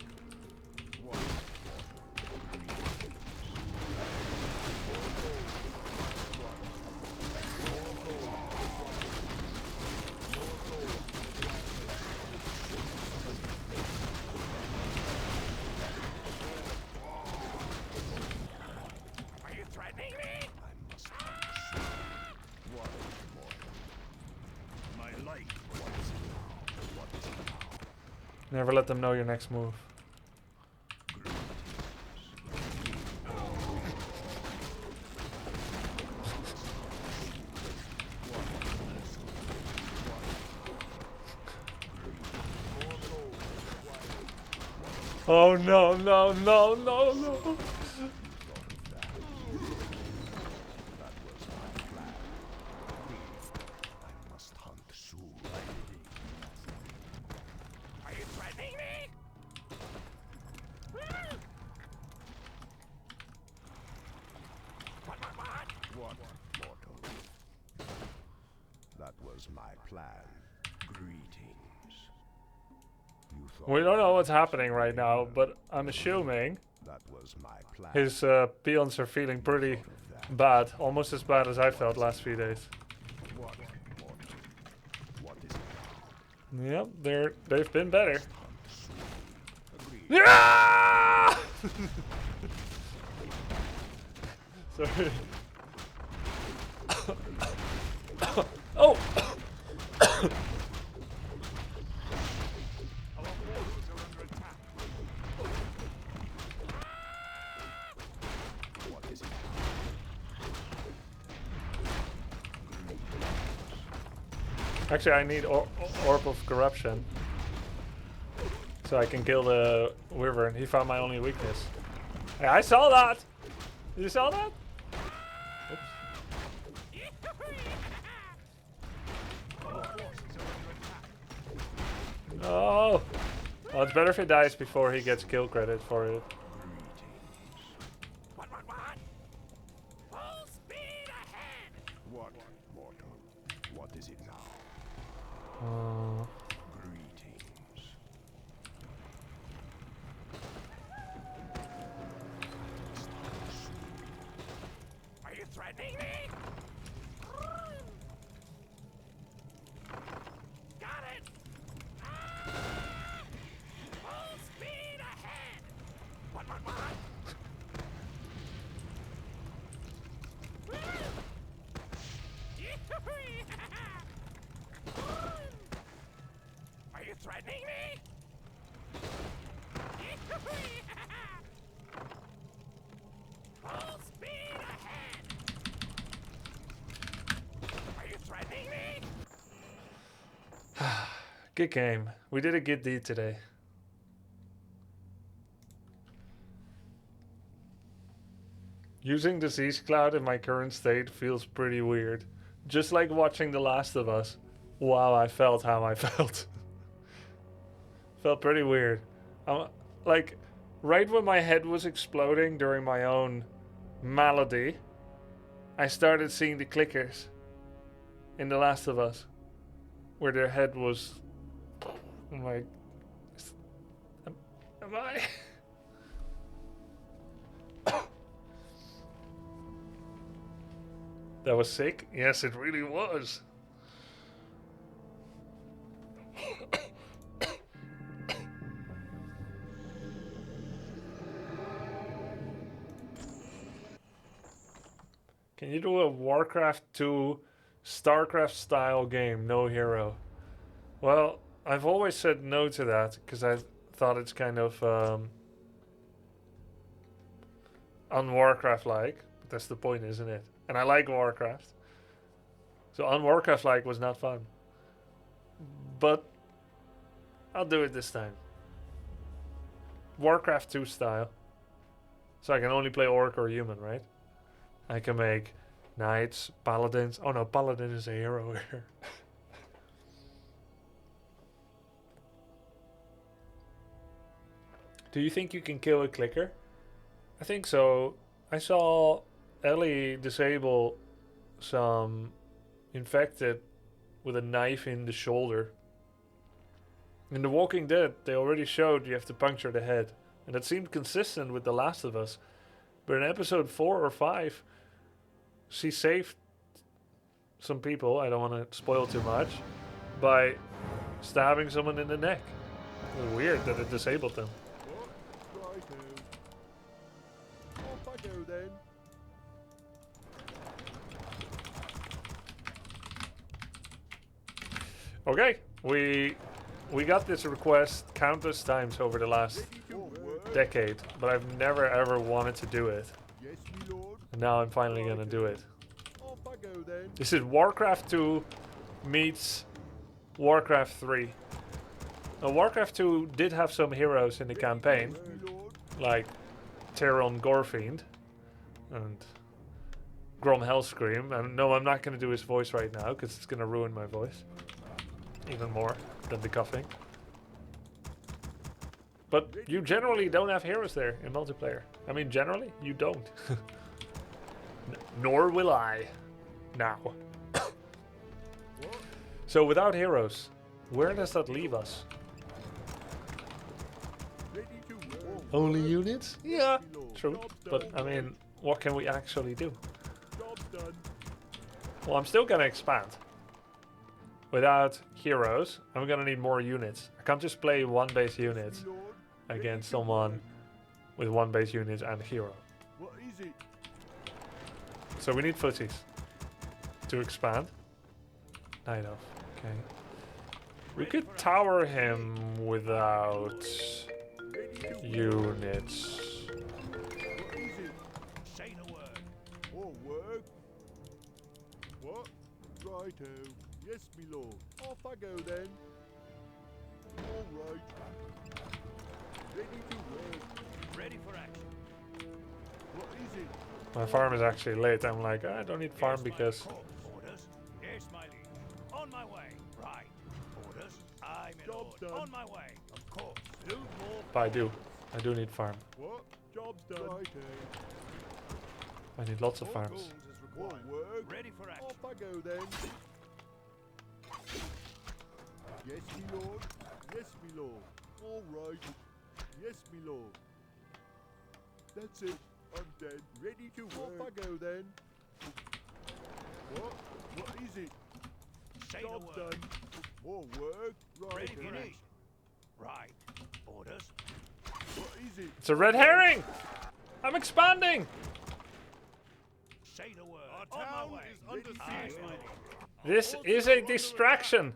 Never let them know your next move. Oh no, no, no, no, no. I must hunt soon. Are you threatening me? What, mortal? That was my plan. Greetings. You thought We don't know what's happening right now, but I'm assuming that was my plan. his peons are feeling pretty bad. Almost as bad as I felt last few days. What, mortal? What is it? Yep, they've been better. Hunt soon. Agreed. Yeah! Sorry. Oh! Our forces are under attack. What is it? Actually, I need Orb of Corruption. So I can kill the Wyvern. He found my only weakness. Hey, I saw that! You saw that? Oops. Oh! Well, it's better if he dies before he gets kill credit for it. What? Full speed ahead! What, mortal? What is it now? Greetings. Are you threatening me? Got it! Full speed ahead! What? Are you threatening me? Full speed ahead! Are you threatening me? Good game. We did a good deed today. Using Disease Cloud in my current state feels pretty weird. Just like watching The Last of Us. Wow, I felt how I felt. Felt pretty weird. Like, right when my head was exploding during my own malady, I started seeing the clickers in The Last of Us. Where their head was... I'm like... Am I... That was sick? Yes, it really was. Can you do a Warcraft 2 StarCraft style game, no hero? Well, I've always said no to that because I thought it's kind of un-Warcraft-like. But that's the point, isn't it? And I like Warcraft. So un-Warcraft-like was not fun. But I'll do it this time. Warcraft 2 style. So I can only play Orc or Human, right? I can make Knights, Paladins. Oh no, Paladin is a hero here. Do you think you can kill a clicker? I think so. I saw Ellie disable some infected with a knife in the shoulder. In The Walking Dead, they already showed you have to puncture the head. And that seemed consistent with The Last of Us. But in episode 4 or 5, she saved some people, I don't want to spoil too much, by stabbing someone in the neck. It was weird that it disabled them. Righto. Off I go then. Okay, we we got this request countless times over the last decade, but I've never ever wanted to do it. Yes, my lord. And now I'm finally gonna do it. Off I go then. This is Warcraft 2 meets Warcraft 3. Now, Warcraft 2 did have some heroes in the campaign, Yes, my lord. like Tyron Gorefiend and Grom Hellscream. And no, I'm not going to do his voice right now because it's going to ruin my voice even more than the coughing. But you generally don't have heroes there in multiplayer. I mean, generally, you don't. Nor will I now. So without heroes, where does that leave us? Ready to work. Only units? Yeah, my lord. true. Job's But done. I mean, what can we actually do? Job's done. Well, I'm still gonna expand. Without heroes, I'm gonna need more units. I can't just play one base unit My lord. against someone with one base unit and hero. What is it? So we need footies to expand. Night of. Okay. We could tower him without Ready to work. units. What is it? Say the word. Oh, work. What? Righto. Yes, my lord. Off I go then. All right. Ready to work. Ready for action. What is it? My farm is actually late. I'm like, I don't need farm because Orders. Yes, my liege. On my way. Right. Orders. Aye, my Job's lord. done. On my way. Of course. No more. but I do need farm. What? Job's done. Righto. I need lots of All farms. goals is required. All work. Ready for action. Off I go then. Yes, my lord. Yes, my lord. All right. Yes, my lord. That's it. I'm dead. Ready to work. Off I go then. What? What is it? Say Job's the word. done. More work. Right. Ready for action. Right. Orders. What is it? It's a red herring! I'm expanding! Say the word. Our On town my way. is under Aye, siege. my liege. This is a distraction.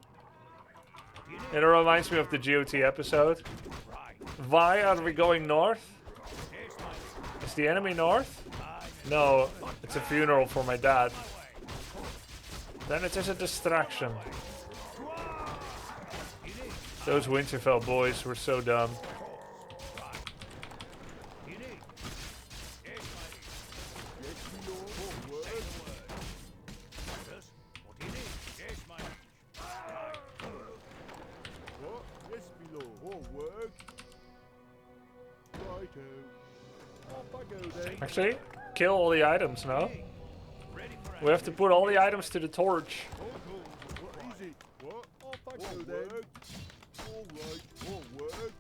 It reminds me of the GOT episode. Right. Why are we going north? Yes, my liege. Is the enemy north? Aye, No, it's a funeral for my dad. my way. Then it is a distraction. You need. Those Winterfell boys were so dumb. You need. Yes, my liege. Yes, my lord. More Say work. the word. Orders. What do you need? Yes, my liege. Right. What? Yes, my lord. More work. Righto. Off I go then. Actually, kill all the items now. Ready for action. We have to put all the items to the torch. What is it? What? Off I go then. All right. More work.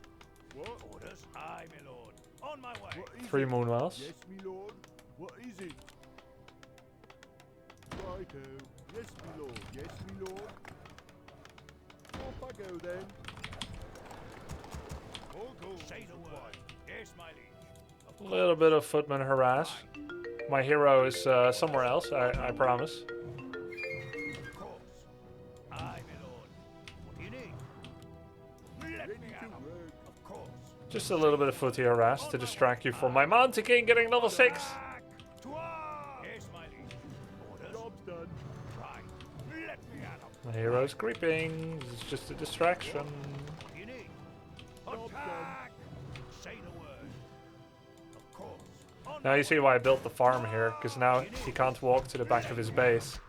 What? Orders. Aye, my lord. On my way. What is 3 it? moonwells. Yes, my lord. What is it? Righto. Yes, my lord. Yes, my lord. Off I go then. All goals Say the word. required. Yes, my liege. A little bit of footman harass. My hero is somewhere else, I promise. Of course. Aye, my lord. What do you need? Let Ready me to have 'em. work. Of course. Just a little bit of footy harass to distract you from my Monty King getting level 6. Back to arms. Yes, my liege. Orders. Job's done. Right. Let me at 'em. My hero's creeping. This is just a distraction. What do you need? Job's done. Attack. Say the word. Of course. On Now you see why I built the farm here, because now he can't walk to the back of his base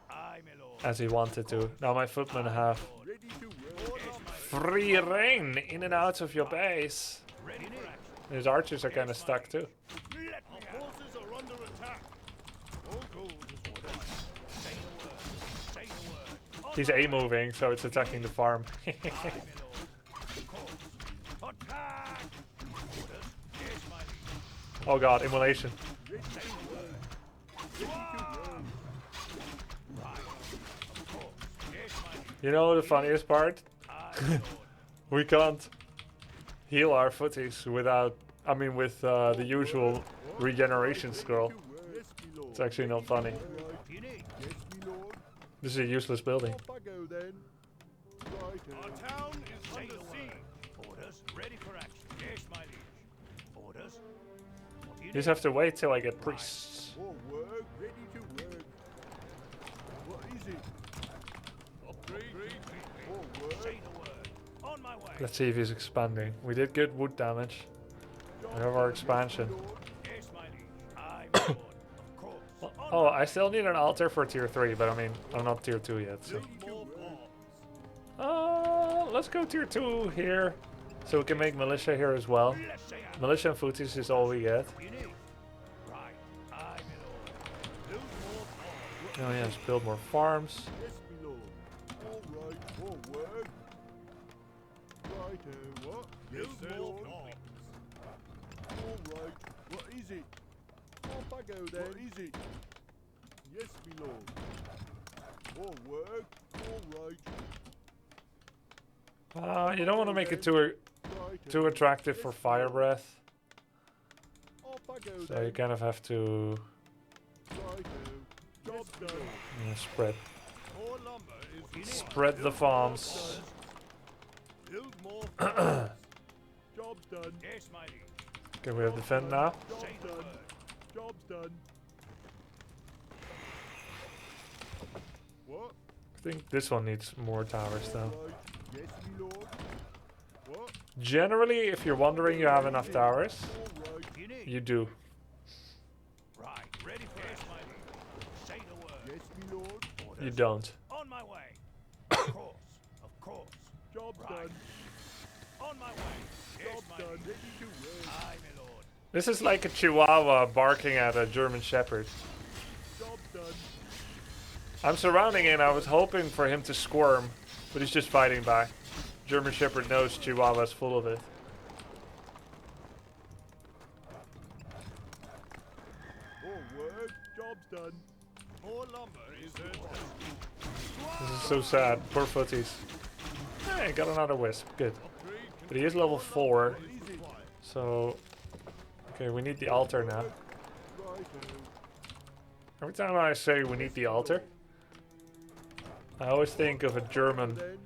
Aye, my lord. as he wanted to. Now my footmen have Ready to work. free reign in and out of your base. Ready for action. His archers are kind of stuck too. Let me at 'em. Forces are under attack. All goals required. Say the word. Say the word. On He's my way. A-moving, so it's attacking the farm. Aye, my lord. Of course. Attack. Orders. Yes, my liege. Oh god, immolation. Ready to work. Ready to work. Right. Of course. Yes, my liege. You know the funniest part? Aye, my lord. We can't heal our footies without, I mean with the usual regeneration scroll. Yes, my lord. It's actually not funny. Right. What do you need? Yes, my lord. This is a useless building. Off I go then. Righto. Our town is Say under the siege. word. Orders. Ready for action. Yes, my liege. Orders. What do you You just need? have to wait till I get priests. For work, ready to work. What is it? Upgrade. For work. Say the word. On my way. Let's see if he's expanding. We did good wood damage. We have our expansion. Yes, my liege. Aye, my lord. Of course. On Oh, my I still need an altar for tier 3, but I mean, I'm not tier 2 yet. So. More bombs. Let's go tier 2 here. So we can make militia here as well. Let's say aye. Militia and footies is all we get. What do you need? Right. Aye, my lord. Build more bombs. Oh yes, build more farms. Yes, my lord. All right. For work. Righto. What? Build more bombs. All right. What is it? Off I go then. What is it? Yes, my lord. For work. All right. You don't want to make it too Righto. attractive for fire breath. Off I go So then. you kind of have to Righto. Job done. spread More lumber is needed. spread the farms. Build more farms. Job's done. Yes, my liege. Okay, we have defend now. Job's Say the done. word. Job's done. What? I think this one needs more towers though. Right. Yes, my lord. What? Generally, if you're wondering you have enough towers, All right. You need. you do. Right. Ready for yes, my liege. Say the word. Yes, my lord. Orders. You don't. On my way. Of course. Of course. Job's Right. done. On my way. Yes, Job's my done. liege. Ready to work. Aye, my lord. This is like a Chihuahua barking at a German Shepherd. Job's done. I'm surrounding it and I was hoping for him to squirm, but he's just fighting back. German Shepherd knows Chihuahua's full of it. For work. Job's done. More lumber is required. This is so sad. Poor footies. Hey, got another wisp. Good. Upgrade. But he is level 4, What is it? so... Okay, we need the altar now. Righto. Every time I say we need the altar, I always think of a German Then.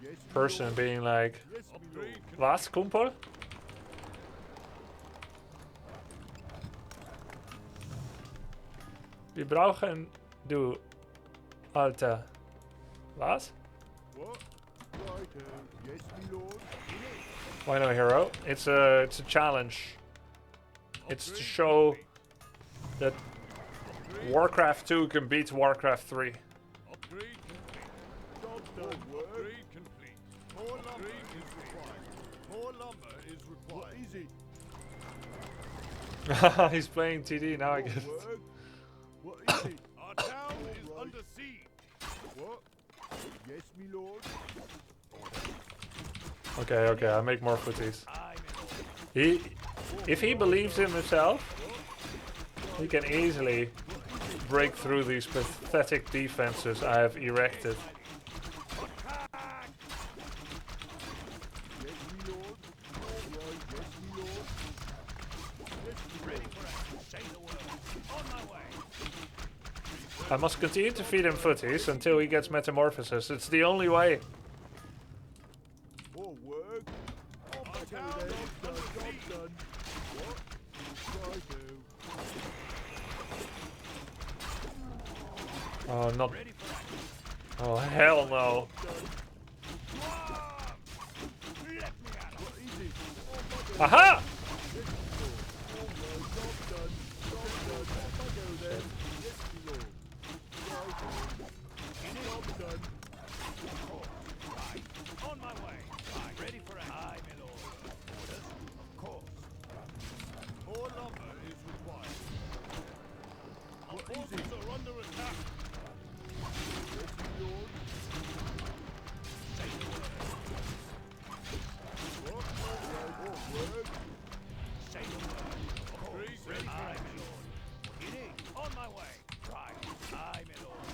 Yes, my person lord. being like, Yes, my lord. Was, Kumpel? Wir brauchen du Alter. Was? What? Righto. Yes, my lord. Why no hero? It's a challenge. It's to show that Warcraft 2 can beat Warcraft 3. Upgrade complete. Job done. Upgrade complete. More lumber is required. More lumber is required. What is it? He's playing TD now, I guess. More work? What is it? Our town is under siege. What? Yes, my lord. Okay, I make more footies. Aye, my lord. If he believes in himself, he can easily break through these pathetic defenses I have erected. Yes, my lord. All right. Yes, my lord. Yes, my Ready lord. for action. Say the word. On my way. I must continue to feed him footies until he gets metamorphosis. It's the only way. More work. Off I go then. Job done. What? Righto. Oh, not. Ready for action. Oh, hell no. Done. Let me at it. What is it? Off I go. Aha! Yes, my lord. All right. Job done. Job done. Off I go then. Yes, my lord. Righto. Job done. Right. On my way. Right. Ready for action. Aye, my lord. Orders. Of course. More lumber is required. Our forces are under attack. Yes, my lord. Say the word. What? All right. More work. Say the word. Of course. Ready for Aye, action. my lord. What do you need? On my way. Right. Aye, my lord.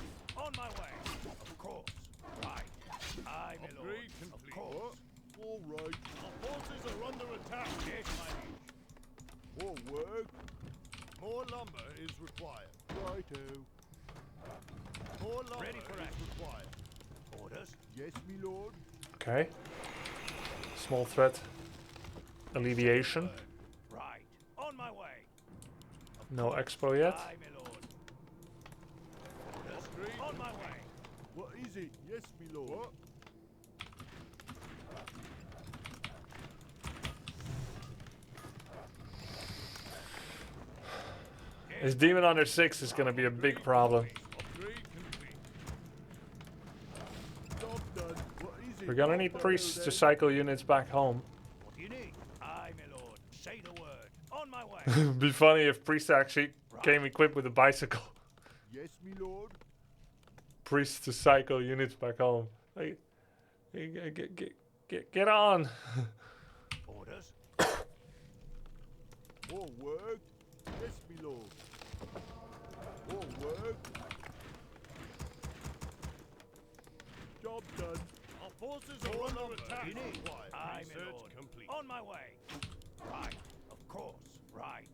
On my way. Of course. Right. Aye, my lord. Upgrade Of complete. course. What? All right. Our forces are under attack. Yes, my liege. More work. More lumber is required. Righto. More lumber Ready for is action. required. Orders. Yes, my lord. Okay. Small threat alleviation. Right. On my way. No expo yet. Aye, my lord. Orders. On my way. What is it? Yes, my lord. What? His demon under 6 is gonna be a big problem. Upgrade complete. Job done. What is it? We're gonna need priests to cycle units back home. What do you need? Aye, my lord. Say the word. On my way. It'd be funny if priests actually came equipped with a bicycle. Yes, my lord. Priests to cycle units back home. Like, get on. Orders. More work. Yes, my lord. More work. Job done. Our forces are under attack. You need? Aye, my lord. Complete. On my way. Right. Of course. Right.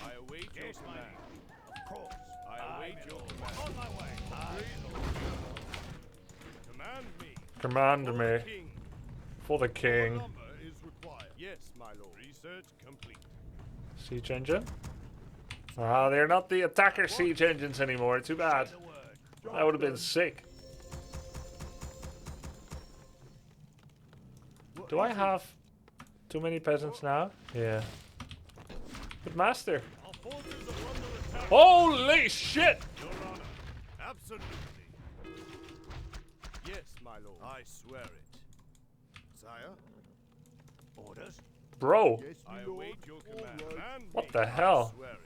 I await Yes, my lord. Of course. I await my your lord. command. On my way. Aye, my lord. Command me. Command me. King. For the king. Number is required. Yes, my lord. Research complete. Siege engine. Ah, they're not the attacker siege engines anymore. Too bad. Say the word. That would have been sick. What Do I is it? have too many peasants now? Yeah. But master. Our forces are under attack. Holy shit! Your honor. Absolutely. Yes, my lord. I swear it. Sire? Orders. Bro. Yes, my lord. Await your command. Command What me. the hell? I swear it.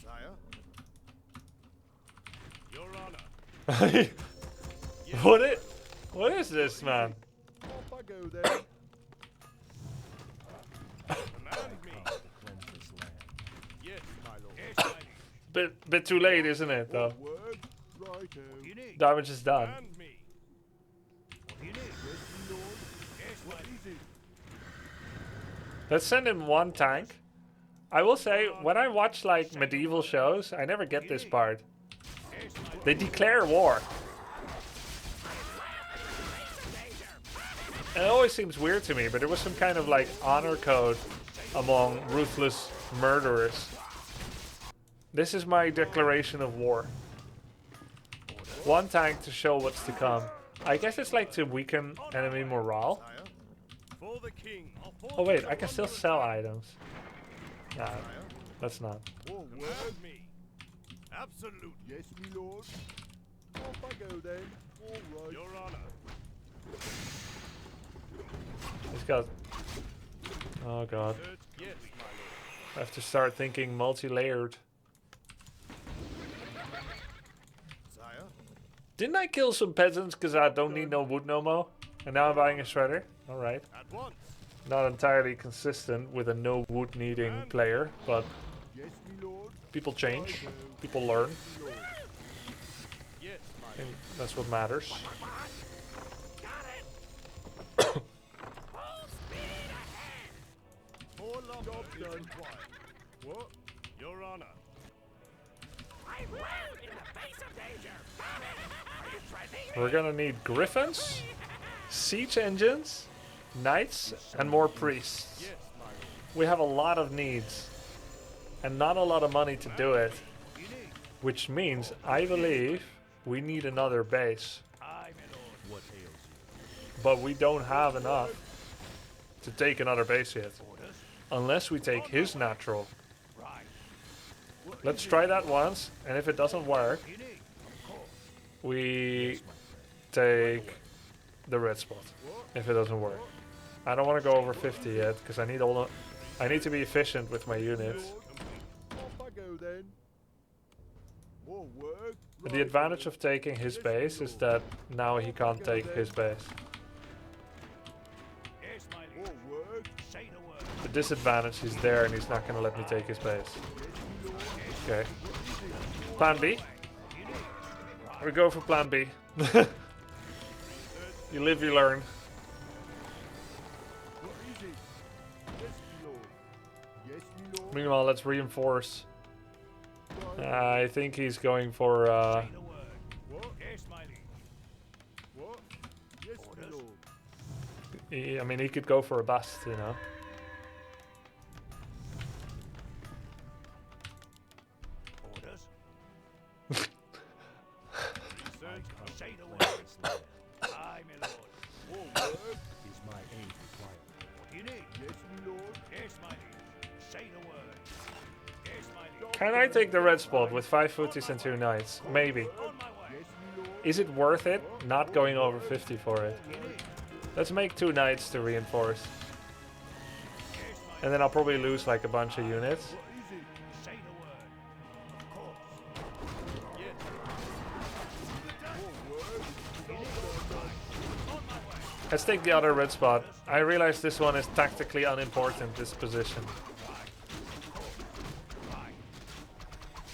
Sire? Your honor. What is this, man? Off I go then. Command me. Yes, my lord. Yes, my liege. Bit too late, isn't it, though? Word. Righto. What do you need? Damage is done. Command me. What do you need? Yes, my lord. Yes, my What liege. is it? Let's send him one tank. I will say, when I watch like medieval shows, I never get this part. Yes, my liege. They declare war. And it always seems weird to me, but there was some kind of like honor code among ruthless murderers. This is my declaration of war. One tank to show what's to come. I guess it's like to weaken enemy morale. Sire? For the king. Our Oh wait, forces I can are still under sell attack. items. Nah, Sire? that's not. More word me. Absolutely. Yes, my lord. Off I go then. All right. Your honor. He's got... Oh god. Search. Yes, my lord. I have to start thinking multi-layered. Sire? Didn't I kill some peasants because I don't need no wood no more? And now I'm buying a shredder? Alright. At once. Not entirely consistent with a no wood needing player, but Yes, my lord. people change. People learn. My lord. Yes, my And that's what matters. Four lumber is required. What? Your honor. I'm well in the face of danger. Are you threatening me? We're gonna need griffins, siege engines, knights, and more priests. Yes, my lord. We have a lot of needs and not a lot of money to do it, You need? which means I believe we need another base, Aye, my lord. What ails you? but we don't have enough to take another base yet, Orders. unless we take his natural. Right. Let's try that once, and if it doesn't work, You need? Of course. we take the red spot. If it doesn't work, I don't want to go over 50 yet because I need all the, I need to be efficient with my units. Off I go then. More work. But the advantage of taking his base is that now he can't take his base. Yes, my liege. More work. Say the word. The disadvantage is there, and he's not going to let me take his base. Okay. Plan B. We go for Plan B. You live, you learn. What is it? Yes, my lord. Yes, my lord. Meanwhile, let's reinforce. Right. I think he's going for. Say the word. What? Yes, my liege. What? Yes, my lord. I mean, he could go for a bust, you know. Orders. Research. Say the word. Aye, my lord. More work? Is my aid required? What do you need? Yes, my lord. Yes, my liege. Say the word. Yes, my liege. Can I take the red spot with 5 footies and 2 knights? Maybe. On my way. Yes, my lord. Is it worth it not going over 50 for it? Let's make 2 knights to reinforce. And then I'll probably lose like a bunch of units. What is it? Say the word. Of course. Yes. More work? On my way. Let's take the other red spot. I realize this one is tactically unimportant, this position.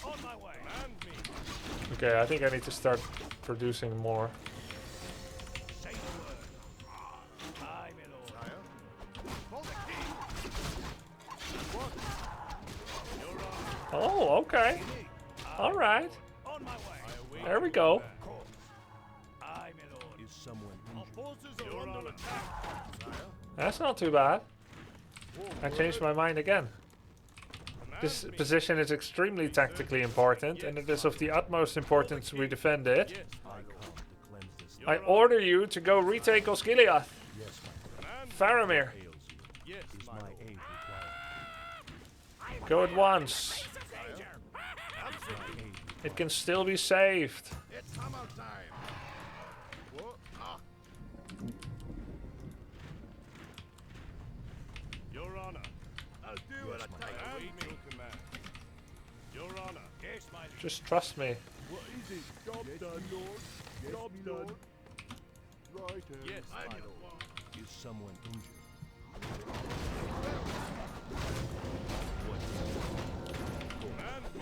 On my way. And me. Okay, I think I need to start producing more. Say the word. Aye, my lord. Sire? For the king. What? You're on. Oh, okay. All right. On my way. There we go. Of course. Aye, my lord. Is someone Our injured? forces are under attack. Sire? That's not too bad. More I changed work? my mind again. This position is extremely tactically important, and it is of the utmost importance we defend it. Yes, I come to cleanse this. I order you to go retake Osgiliath. Yes, my Faramir, ails you. yes, Is my my lord. aid required? go at once. My aid. It can still be saved. It's hammer time. What? Your honor. I'll do what Yes, I my take. lord. And me. Command. Your honor. Yes, my liege. Just trust me. What is it? Job done, lord. Yes, Job me done. lord. Right. Yes, my my lord. lord. Is someone injured? Command me.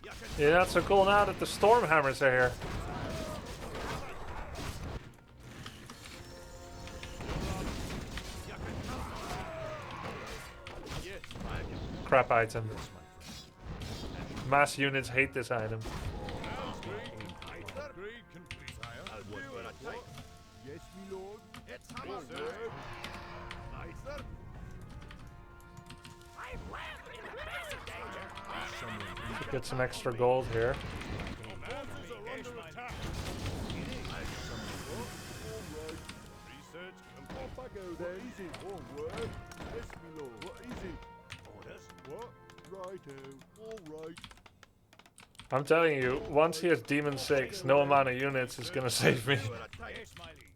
You can Yeah, not so cool now that the Stormhammers are here. yes, my lord. Crap item. Yes, my friend. Mass units hate this item. Agreed, complete. I'll do what I take. Yes, me lord. It's hammer More time. work? Aye, sir. I'm well in the face of danger. Is someone injured? Get some extra gold here. Our forces are under attack. Research complete. Off I go then. What is it? More work? Yes, me lord. What is it? Orders. What? Righto. All right. I'm telling you, once he has Demon 6, no amount of units is gonna save me. Do what I take. Yes, my liege.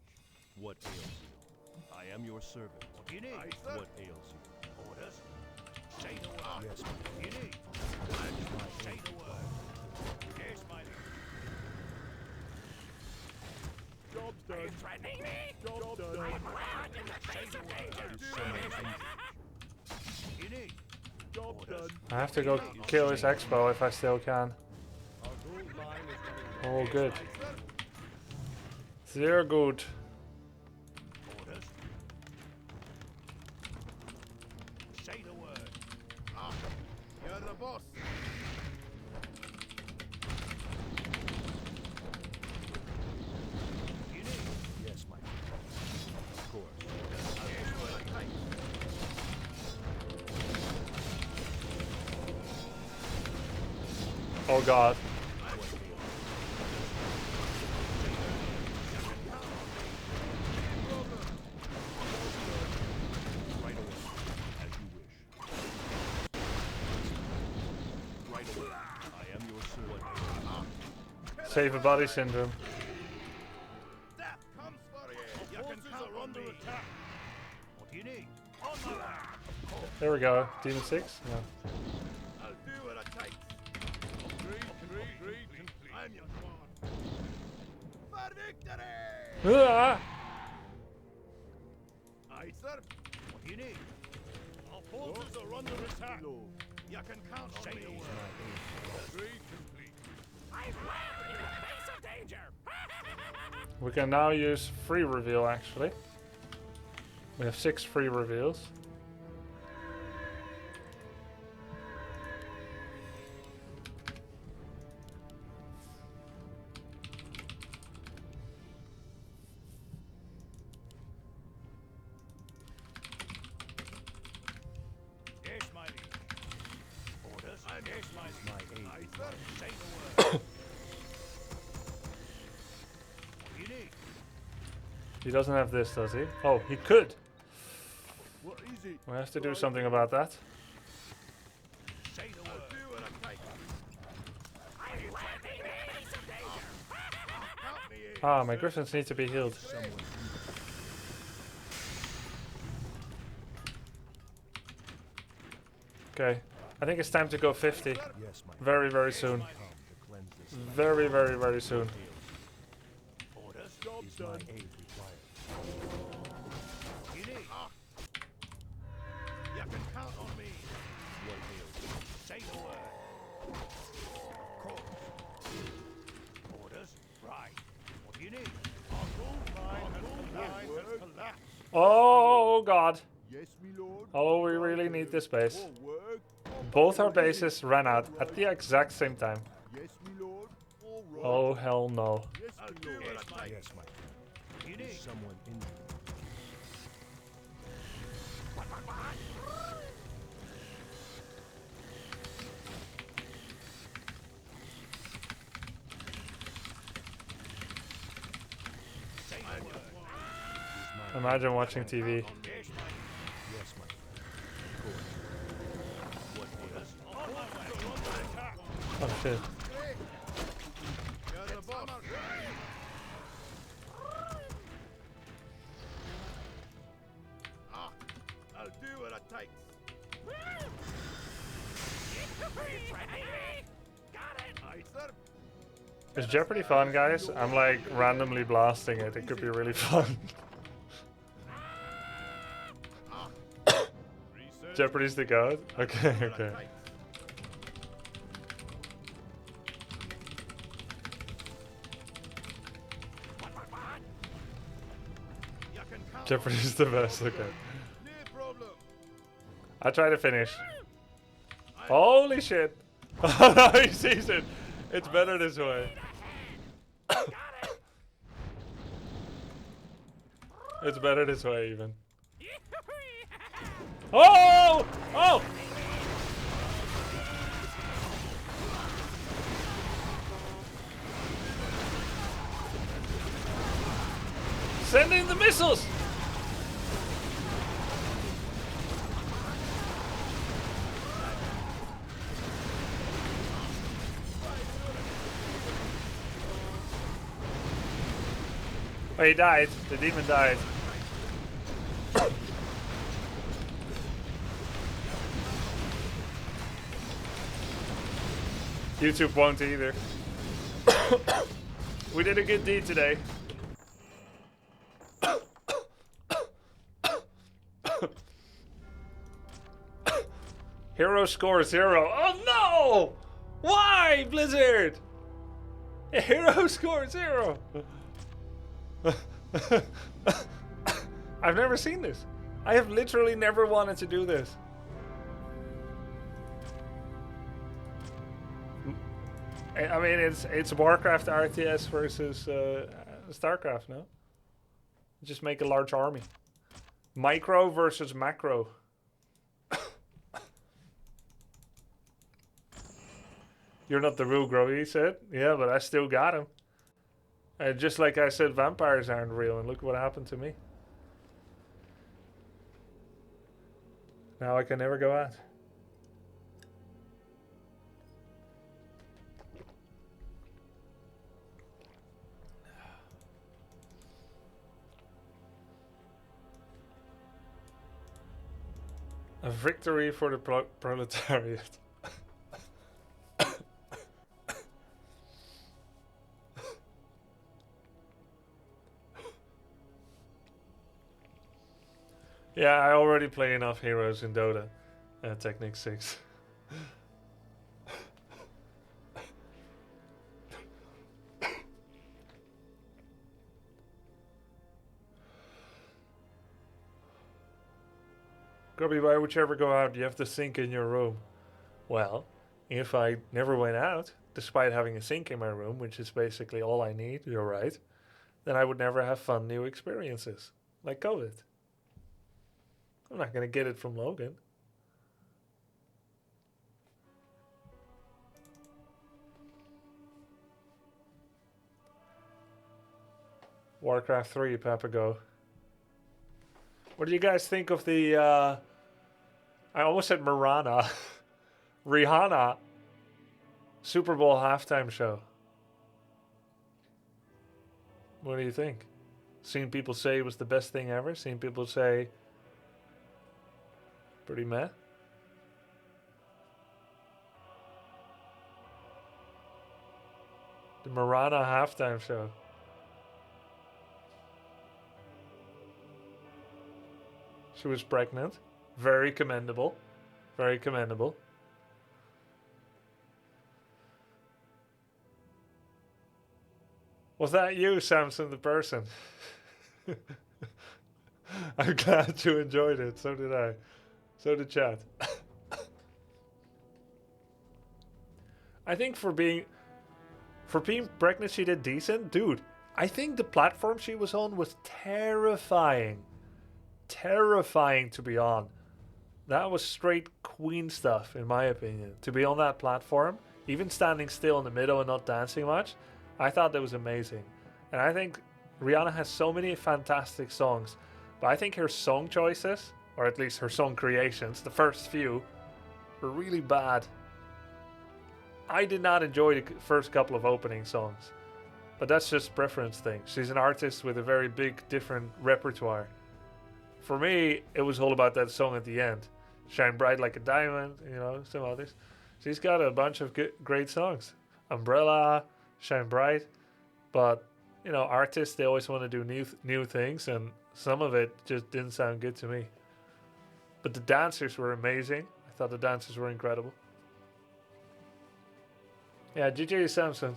What ails you? I am your servant. What do you need? Aye, sir. What ails you? Orders. Say the word. Yes, What do you need? Say the word. Yes, my liege. Job Are you done. threatening me? Job done. Well in the face of danger. Is someone injured? What do you need? Job done. I have to go kill his expo if I still can. Our gold mine is Oh, good. ready. Sehr good. Orders. Say the word. You're the boss. You need. Yes, my friend. Of course. Oh god. Right away. As you wish. Right away. I am your servant. Save a body syndrome. Death comes for you. Your forces are under attack. What do you need? On my way. There we go. Demon 6? No. I'll do what it takes. Agreed, complete. I'm your sworn. For victory! Ah! Aye, sir. What do you need? Our forces are under attack. Lord. You can count on me. Agreed, complete. I'm well in the face of danger. We can now use free reveal actually. We have 6 free reveals. My aid required. He doesn't have this, does he? Oh, he could. What is it? We have to do something about that. Ah, my griffins need to be healed. Okay, I think it's time to go 50. Yes, my Very, very soon. come to cleanse this land. Very, very, very soon. Job Is my done. aid required? You can count on me. What ails you? Say the word. Orders. Right. What do you need? Our gold mine has collapsed. Oh god. Yes, me lord. Oh, we really need this base. More work. Both our bases ran out at the exact same time. Yes, me lord. All right. Oh hell no. Yes, me lord. Yes, my friend. Is someone injured? Imagine watching TV. Yes, my friend. Of course. Oh shit. I'll do what it takes. Aye, sir. Is Jeopardy fun, guys? I'm like randomly blasting it. It could be really fun. Jeopardy's the god? Okay, okay. Jeopardy's the best, okay. I try to finish. Holy shit! Oh no, he sees it! It's better this way. It's better this way, even. Oh! Oh! Send in the missiles! Oh, he died. The demon died. YouTube won't either. We did a good deed today. Hero score 0. Oh no! Why, Blizzard? Hero score 0. I've never seen this. I have literally never wanted to do this. I mean, it's Warcraft RTS versus Starcraft, no? Just make a large army. Micro versus macro. You're not the Rugro, he said. Yeah, but I still got him. And just like I said, vampires aren't real, and look what happened to me. Now I can never go out. A victory for the proletariat. Yeah, I already play enough heroes in Dota. Technic 6. Grubby, why would you ever go out? You have the sink in your room. Well, if I never went out, despite having a sink in my room, which is basically all I need, you're right, then I would never have fun new experiences. Like COVID. I'm not going to get it from Logan. Warcraft 3, Papago. What do you guys think of the, I almost said Marana, Rihanna Super Bowl halftime show? What do you think? Seen people say it was the best thing ever. Seen people say pretty meh. The Marana halftime show. She was pregnant. Very commendable. Very commendable. Was that you, Samson the person? I'm glad you enjoyed it. So did I. So did chat. I think for being pregnant, she did decent. Dude, I think the platform she was on was terrifying. Terrifying to be on. That was straight queen stuff, in my opinion. To be on that platform, even standing still in the middle and not dancing much, I thought that was amazing. And I think Rihanna has so many fantastic songs, but I think her song choices, or at least her song creations, the first few, were really bad. I did not enjoy the first couple of opening songs, but that's just preference thing. She's an artist with a very big, different repertoire. For me, it was all about that song at the end. Shine Bright Like a Diamond, you know, some others. She's got a bunch of great songs. Umbrella, Shine Bright. But, you know, artists, they always want to do new things, and some of it just didn't sound good to me. But the dancers were amazing. I thought the dancers were incredible. Yeah, GG Samson.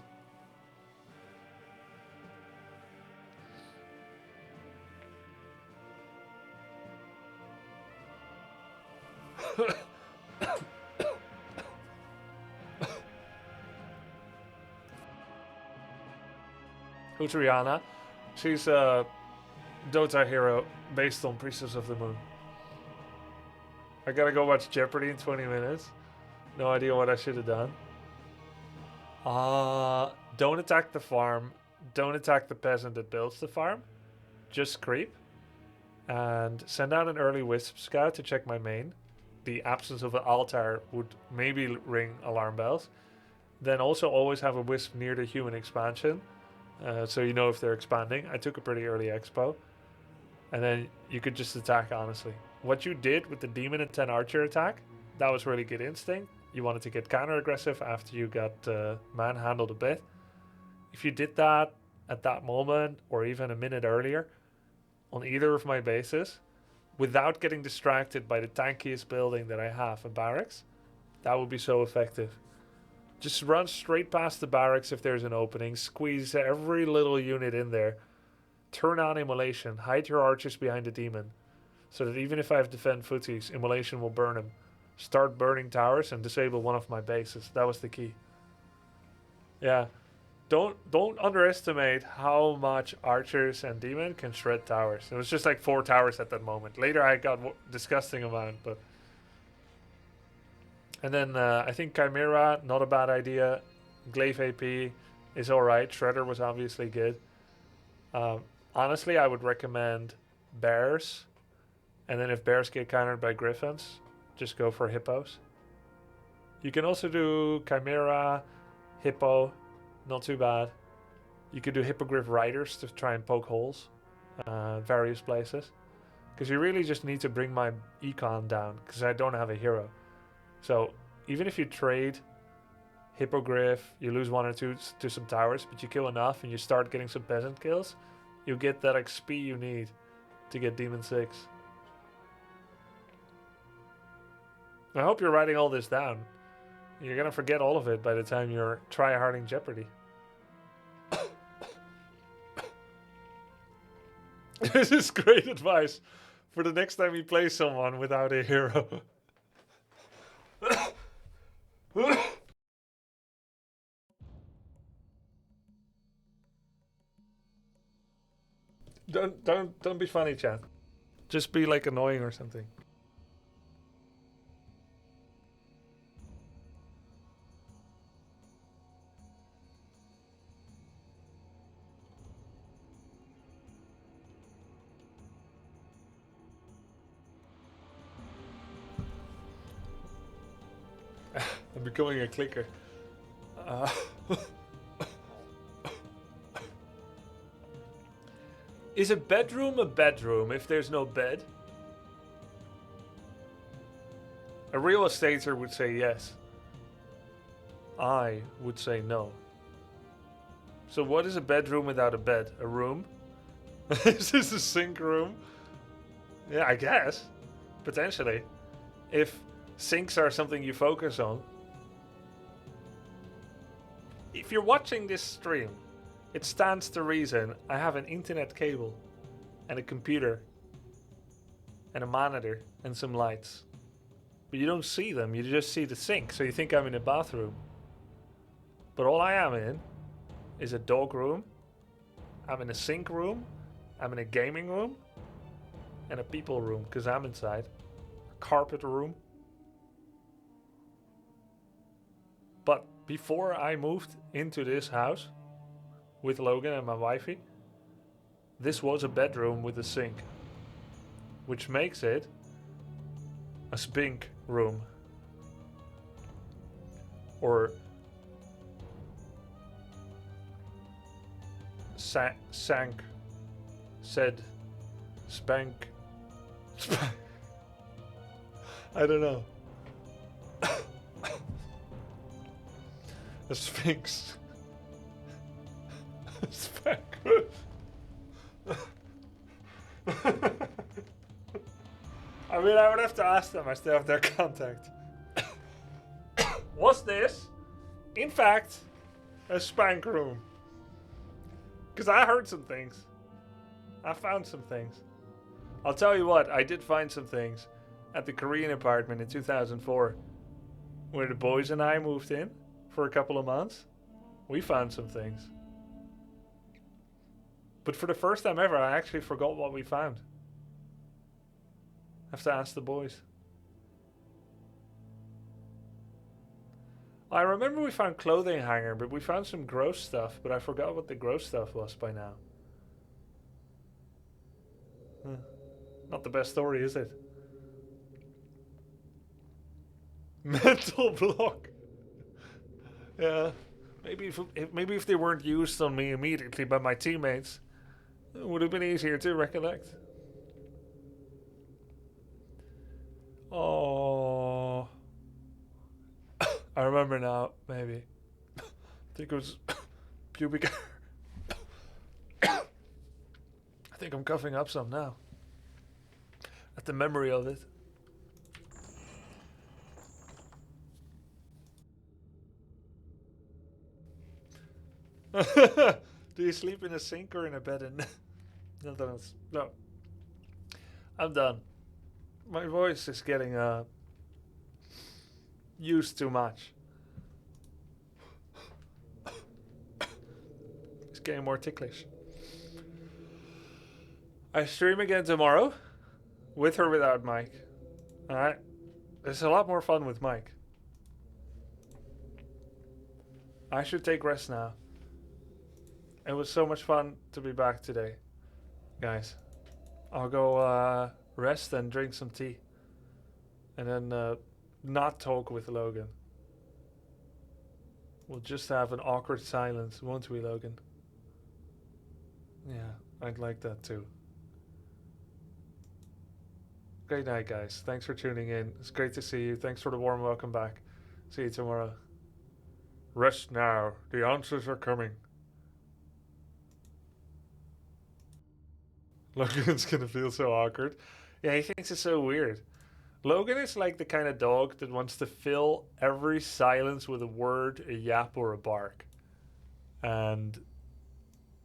Who's Rihanna? She's a Dota hero based on Priestess of the Moon. I gotta go watch Jeopardy in 20 minutes. No idea what I should have done. Don't attack the farm. Don't attack the peasant that builds the farm. Just creep. And send out an early Wisp Scout to check my main. The absence of an altar would maybe ring alarm bells. Then also always have a Wisp near the human expansion. So you know if they're expanding. I took a pretty early expo. And then you could just attack, honestly. What you did with the Demon and 10 Archer attack, that was really good instinct. You wanted to get counter-aggressive after you got manhandled a bit. If you did that at that moment, or even a minute earlier, on either of my bases, without getting distracted by the tankiest building that I have, a barracks, that would be so effective. Just run straight past the barracks if there's an opening, squeeze every little unit in there, turn on Immolation, hide your archers behind the demon, so that even if I have defend footies, Immolation will burn him. Start burning towers and disable one of my bases. That was the key. Yeah. Don't underestimate how much archers and demon can shred towers. It was just like 4 towers at that moment. Later I got disgusting amount, but... And then I think Chimera, not a bad idea. Glaive AP is alright. Shredder was obviously good. Honestly, I would recommend bears. And then if bears get countered by griffins, just go for hippos. You can also do Chimera, hippo, not too bad. You could do hippogriff riders to try and poke holes, various places. Because you really just need to bring my econ down, because I don't have a hero. So even if you trade hippogriff, you lose 1 or 2 to some towers, but you kill enough and you start getting some peasant kills, you get that XP you need to get Demon 6. I hope you're writing all this down. You're gonna forget all of it by the time you're try-harding Jeopardy. This is great advice for the next time you play someone without a hero. Don't be funny, chat. Just be like annoying or something. I'm becoming a clicker. Is a bedroom if there's no bed? A real estater would say yes. I would say no. So what is a bedroom without a bed? A room? Is this a sink room? Yeah, I guess. Potentially. If sinks are something you focus on. If you're watching this stream, it stands to reason I have an internet cable and a computer and a monitor and some lights. But you don't see them, you just see the sink, so you think I'm in a bathroom. But all I am in is a dog room, I'm in a sink room, I'm in a gaming room, and a people room, because I'm inside. A carpet room. But before I moved into this house with Logan and my wifey, this was a bedroom with a sink, which makes it a spink room. Or sank, said, spank, I don't know. A sphinx. Spank. I mean, I would have to ask them. I still have their contact. Was this, in fact, a spank room? Because I heard some things. I found some things. I'll tell you what, I did find some things at the Korean apartment in 2004, where the boys and I moved in for a couple of months. We found some things. But for the first time ever, I actually forgot what we found. I have to ask the boys. I remember we found clothing hanger, but we found some gross stuff, but I forgot what the gross stuff was by now. Not the best story, is it? Mental block. Yeah. Maybe if they weren't used on me immediately by my teammates, it would have been easier to recollect. Oh, I remember now. Maybe I think it was pubic. I think I'm coughing up some now at the memory of it. Do you sleep in a sink or in a bed in Netherlands? No. I'm done. My voice is getting used too much. It's getting more ticklish. I stream again tomorrow, with or without Mike. Alright? It's a lot more fun with Mike. I should take rest now. It was so much fun to be back today, guys. I'll go rest and drink some tea. And then not talk with Logan. We'll just have an awkward silence, won't we, Logan? Yeah, I'd like that too. Great night, guys. Thanks for tuning in. It's great to see you. Thanks for the warm welcome back. See you tomorrow. Rest now. The answers are coming. Logan's gonna feel so awkward. Yeah, he thinks it's so weird. Logan is like the kind of dog that wants to fill every silence with a word, a yap, or a bark. And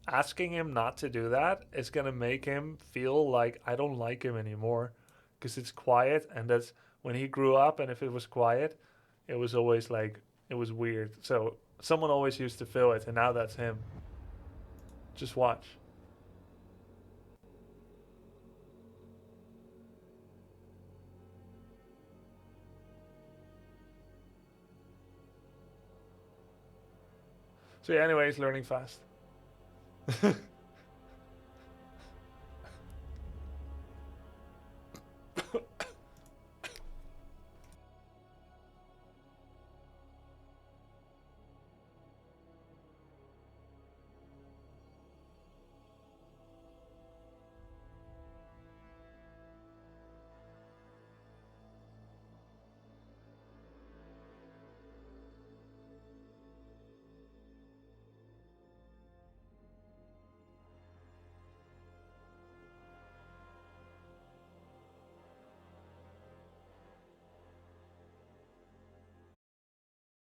asking him not to do that is gonna make him feel like I don't like him anymore. Because it's quiet, and that's when he grew up, and if it was quiet, it was always like, it was weird. So someone always used to fill it, and now that's him. Just watch. So yeah, anyways, learning fast.